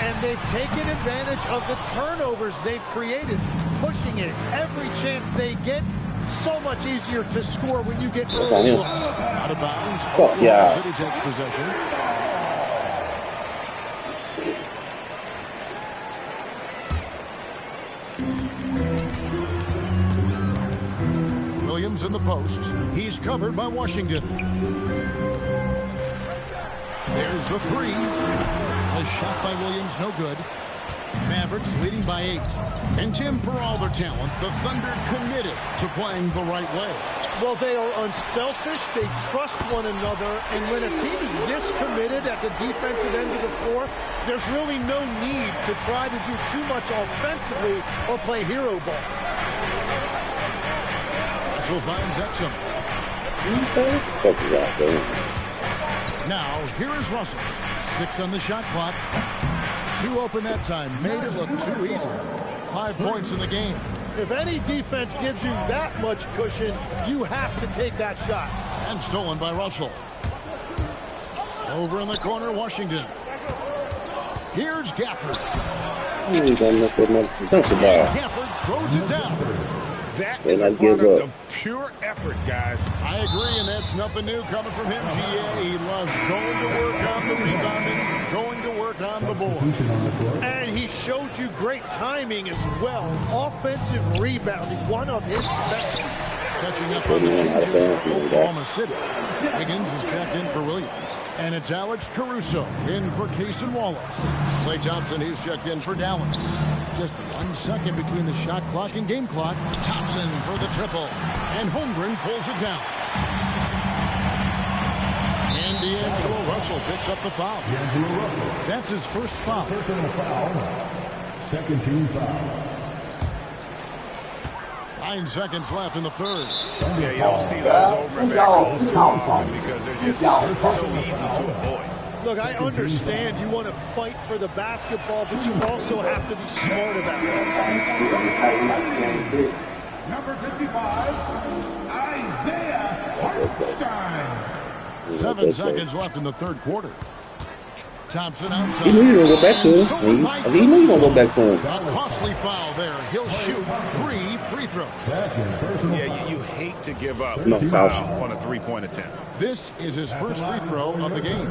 And they've taken advantage of the turnovers they've created, pushing it every chance they get. So much easier to score when you get early looks. Out of bounds. Oh, yeah. City takes possession. Williams in the post. He's covered by Washington. There's the 3. A shot by Williams, no good. Mavericks leading by 8. And Tim, for all their talent, the Thunder committed to playing the right way. Well, they are unselfish. They trust one another. And when a team is this committed at the defensive end of the floor, there's really no need to try to do too much offensively or play hero ball. Russell finds Exum. Now, here is Russell. 6 on the shot clock. 2 open that time. Made it look too easy. 5 points in the game. If any defense gives you that much cushion, you have to take that shot. And stolen by Russell. Over in the corner, Washington. Here's Gafford. Gafford throws it down. That is a product of pure effort, guys. I agree, and that's nothing new coming from him, GA. He loves going to work on the rebounding, going to work on the board. And he showed you great timing as well. Offensive rebounding, one of his best. Catching up on the changes for Oklahoma City. Higgins is checked in for Williams. And it's Alex Caruso in for Cason Wallace. Klay Thompson, he's checked in for Dallas. Just 1 second between the shot clock and game clock. Thompson for the triple. And Holmgren pulls it down. And D'Angelo Russell picks up the foul. That's his first foul. Personal foul. Second team foul. 9 seconds left in the third. Yeah, you don't see those over and back calls too often because they're just so easy to avoid. Look, I understand you want to fight for the basketball, but you also have to be smart about it. Number 55, Isaiah Hartenstein. 7 seconds left in the third quarter. Thompson outside. He knew he was going to go back to him. He knew he was going to go back to him. A costly foul there. He'll shoot 3 free throws. Yeah, you hate to give up No foul on a three-point attempt. This is his first free throw of the game.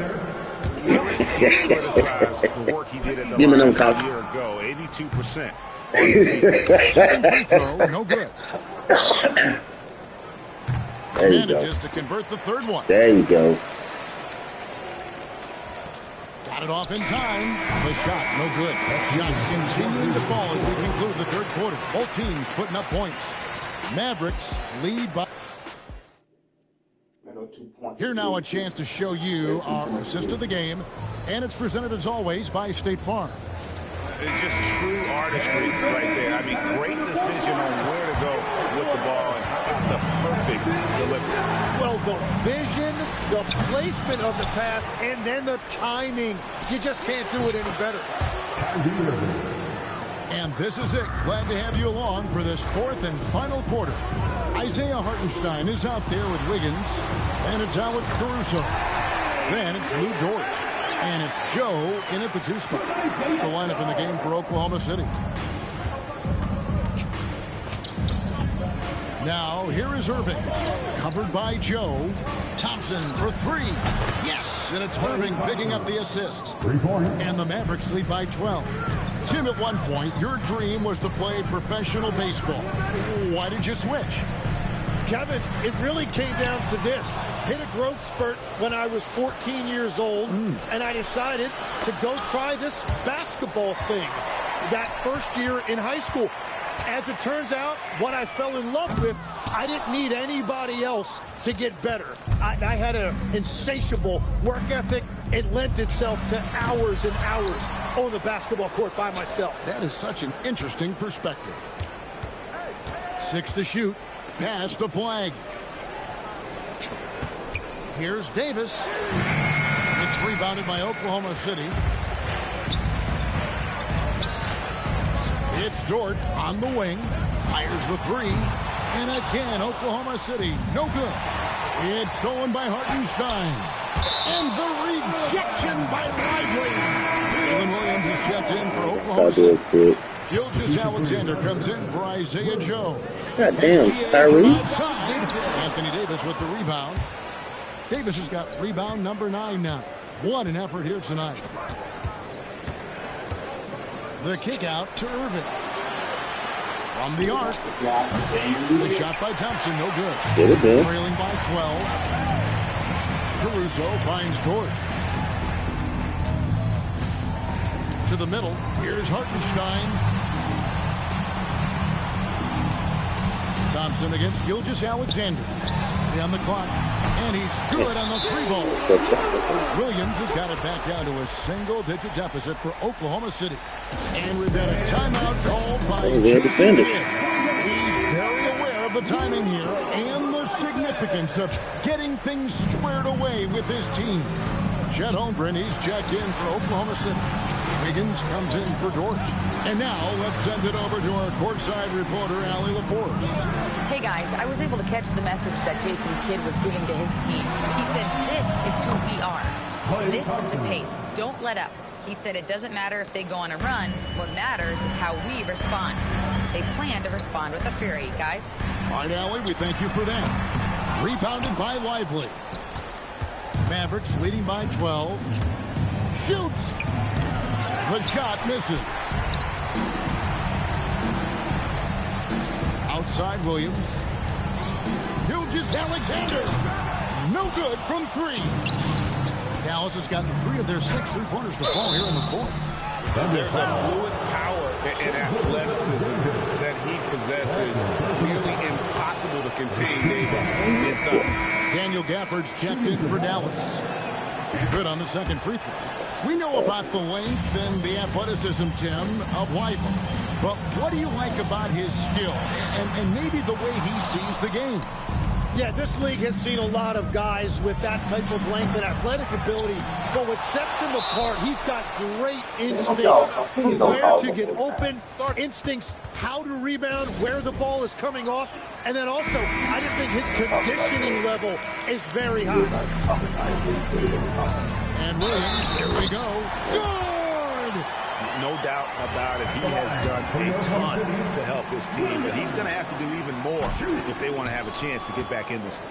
Criticize the work he did at the Give me them line coach. a year ago, 82%. Second free throw, no good. There you go. Manages to convert the third one. There you go. Got Got it off in time. The shot, no good. Shots continuing to fall as we conclude the third quarter. Both teams putting up points. Mavericks lead by... Here now a chance to show you our assist of the game. And it's presented as always by State Farm. It's just true artistry right there. I mean, great decision on where to go with the ball and how about the perfect delivery. Well, the vision, the placement of the pass, and then the timing. You just can't do it any better. And this is it. Glad to have you along for this fourth and final quarter. Isaiah Hartenstein is out there with Wiggins, and it's Alex Caruso. Then it's Lou Dort. And it's Joe in at the 2 spot. That's the lineup in the game for Oklahoma City. Now, here is Irving. Covered by Joe. Thompson for 3. Yes! And it's Irving picking up the assist. And the Mavericks lead by 12. Tim, at one point, your dream was to play professional baseball. Why did you switch? Kevin, it really came down to this. Hit a growth spurt when I was 14 years old, and I decided to go try this basketball thing that first year in high school. As it turns out, what I fell in love with, I didn't need anybody else to get better. I had an insatiable work ethic. It lent itself to hours and hours on the basketball court by myself. That is such an interesting perspective. 6 to shoot. Pass to Flag. Here's Davis. It's rebounded by Oklahoma City. It's Dort on the wing. Fires the 3. And again, Oklahoma City. No good. It's stolen by Hartenstein. And the rejection by Lively. Jalen Williams is checked in for Oklahoma City. Gilgeous-Alexander comes in for Isaiah Joe. God damn, Kyrie. Anthony Davis with the rebound. Davis has got rebound number 9 now. What an effort here tonight. The kick out to Irving. From the arc. The shot by Thompson, no good. Trailing by 12. Caruso finds Dort. To the middle. Here's Hartenstein. Thompson against Gilgeous-Alexander. On the clock. And he's good on the 3-ball. Williams has got it back down to a single-digit deficit for Oklahoma City. And we've got a timeout called by He's very aware of the timing here and the significance of getting things squared away with his team. Chet Holmgren, he's checked in for Oklahoma City. Wiggins comes in for Dort. And now let's send it over to our courtside reporter, Allie LaForce. Hey guys, I was able to catch the message that Jason Kidd was giving to his team. He said, this is who we are. This is the pace. Don't let up. He said it doesn't matter if they go on a run. What matters is how we respond. They plan to respond with a fury, guys. All right, Allie, we thank you for that. Rebounded by Lively. Mavericks leading by 12. Shoots. The shot misses. Outside Williams. Gilgeous-Alexander. No good from 3. Dallas has gotten 3 of their 6 3-pointers to fall here in the 4th. There's a fluid power and athleticism that he possesses. Nearly impossible to contain Davis inside. Daniel Gafford's checked in for Dallas. Good on the second free throw. We know about the length and the athleticism, Tim, of Lively. But what do you like about his skill and maybe the way he sees the game? Yeah, this league has seen a lot of guys with that type of length and athletic ability, but what sets him apart, he's got great instincts for where to get open, instincts how to rebound, where the ball is coming off, and then also, I just think his conditioning level is very high. And Williams, here we go. Good! No doubt about it. He has done a ton to help his team, but he's going to have to do even more if they want to have a chance to get back in this.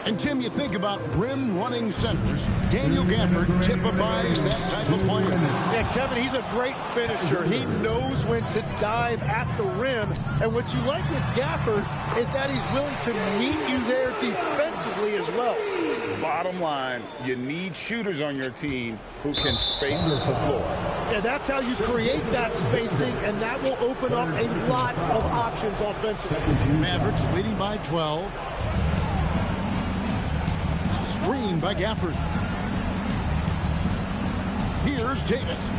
And, Tim, you think about rim-running centers. Daniel Gafford typifies that type of player. Yeah, Kevin, he's a great finisher. He knows when to dive at the rim. And what you like with Gafford is that he's willing to meet you there defensively as well. Bottom line, you need shooters on your team who can space the floor. Yeah, that's how you create that spacing, and that will open up a lot of options offensively. Mavericks leading by 12. Screen by Gafford. Here's Davis.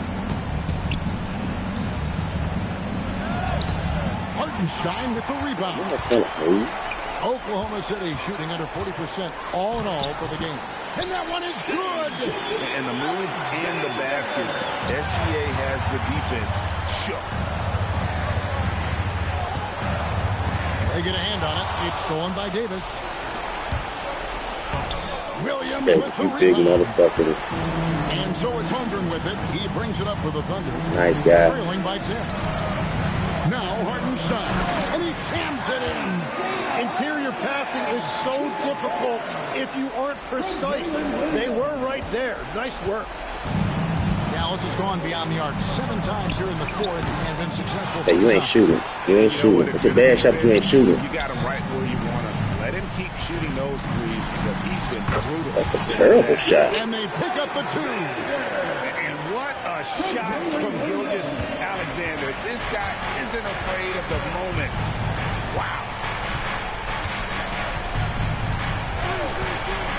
Hartenstein with the rebound. Oklahoma City shooting under 40% all in all for the game. And that one is good. And the move in the basket. SGA has the defense shook. They get a hand on it. It's stolen by Davis. Williams with the rebound. And so it's Holmgren with it. He brings it up for the Thunder. Nice guy. Trailing by 10. Now Hartenstein. And he jams it in. Interior passing is so difficult if you aren't precise. They were right there. Nice work. Dallas has gone beyond the arc 7 times here in the fourth and been successful. Hey, you ain't shooting. You ain't shooting. It's a bad shot, but you ain't shooting. You got him right where you want him. Let him keep shooting those threes because he's been brutal. That's a terrible shot. And they pick up the 2. And what a shot from Gilgeous-Alexander. This guy isn't afraid of the moment. Wow.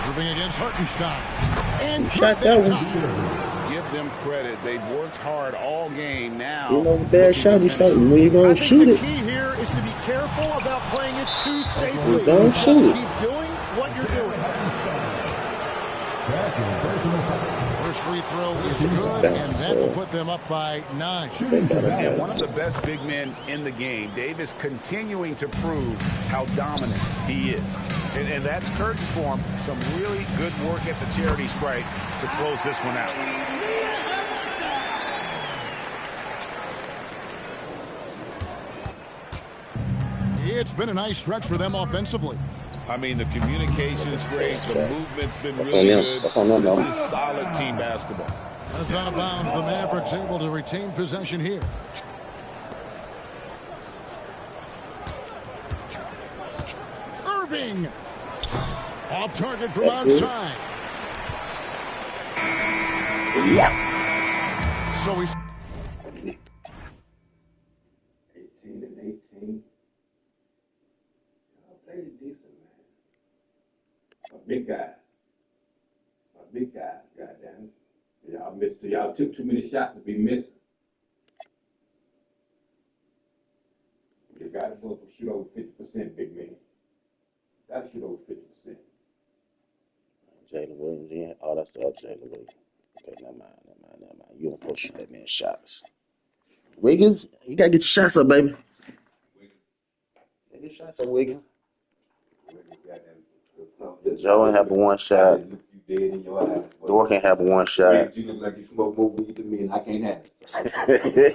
Moving against Hartenstein. And shot that one. Give them credit. They've worked hard all game now. You know, bad shot. You something when you going to shoot it. The key here is to be careful about playing it too safely. Don't shoot it. Keep doing what you're doing. First free throw is good, and that will put them up by 9. One of the best big men in the game. Davis continuing to prove how dominant he is. And that's curtains for him. Some really good work at the charity stripe to close this one out. It's been a nice stretch for them offensively. I mean, the communication's great. The movement's been That's really on them. good. That's on them, This though. is solid team basketball. That's out of bounds. The Mavericks able to retain possession here. Irving. Off target from outside. Yeah. So he's 18 and 18. Y'all played decent, man. A big guy. Goddamn. Y'all missed. Y'all took too many shots to be missing. You got to shoot over 50%, big man. Got to shoot over 50%. Jalen Williams, yeah. Oh, that's the other Jalen Williams. Okay, never mind. You don't supposed to shoot that man shots. Wiggins, you gotta get your shots up, baby. Get your shots up, Wiggins. Joe ain't have a one shot. Dor can't have a one shot. You look like you smoke more weed than me, and I can't have it.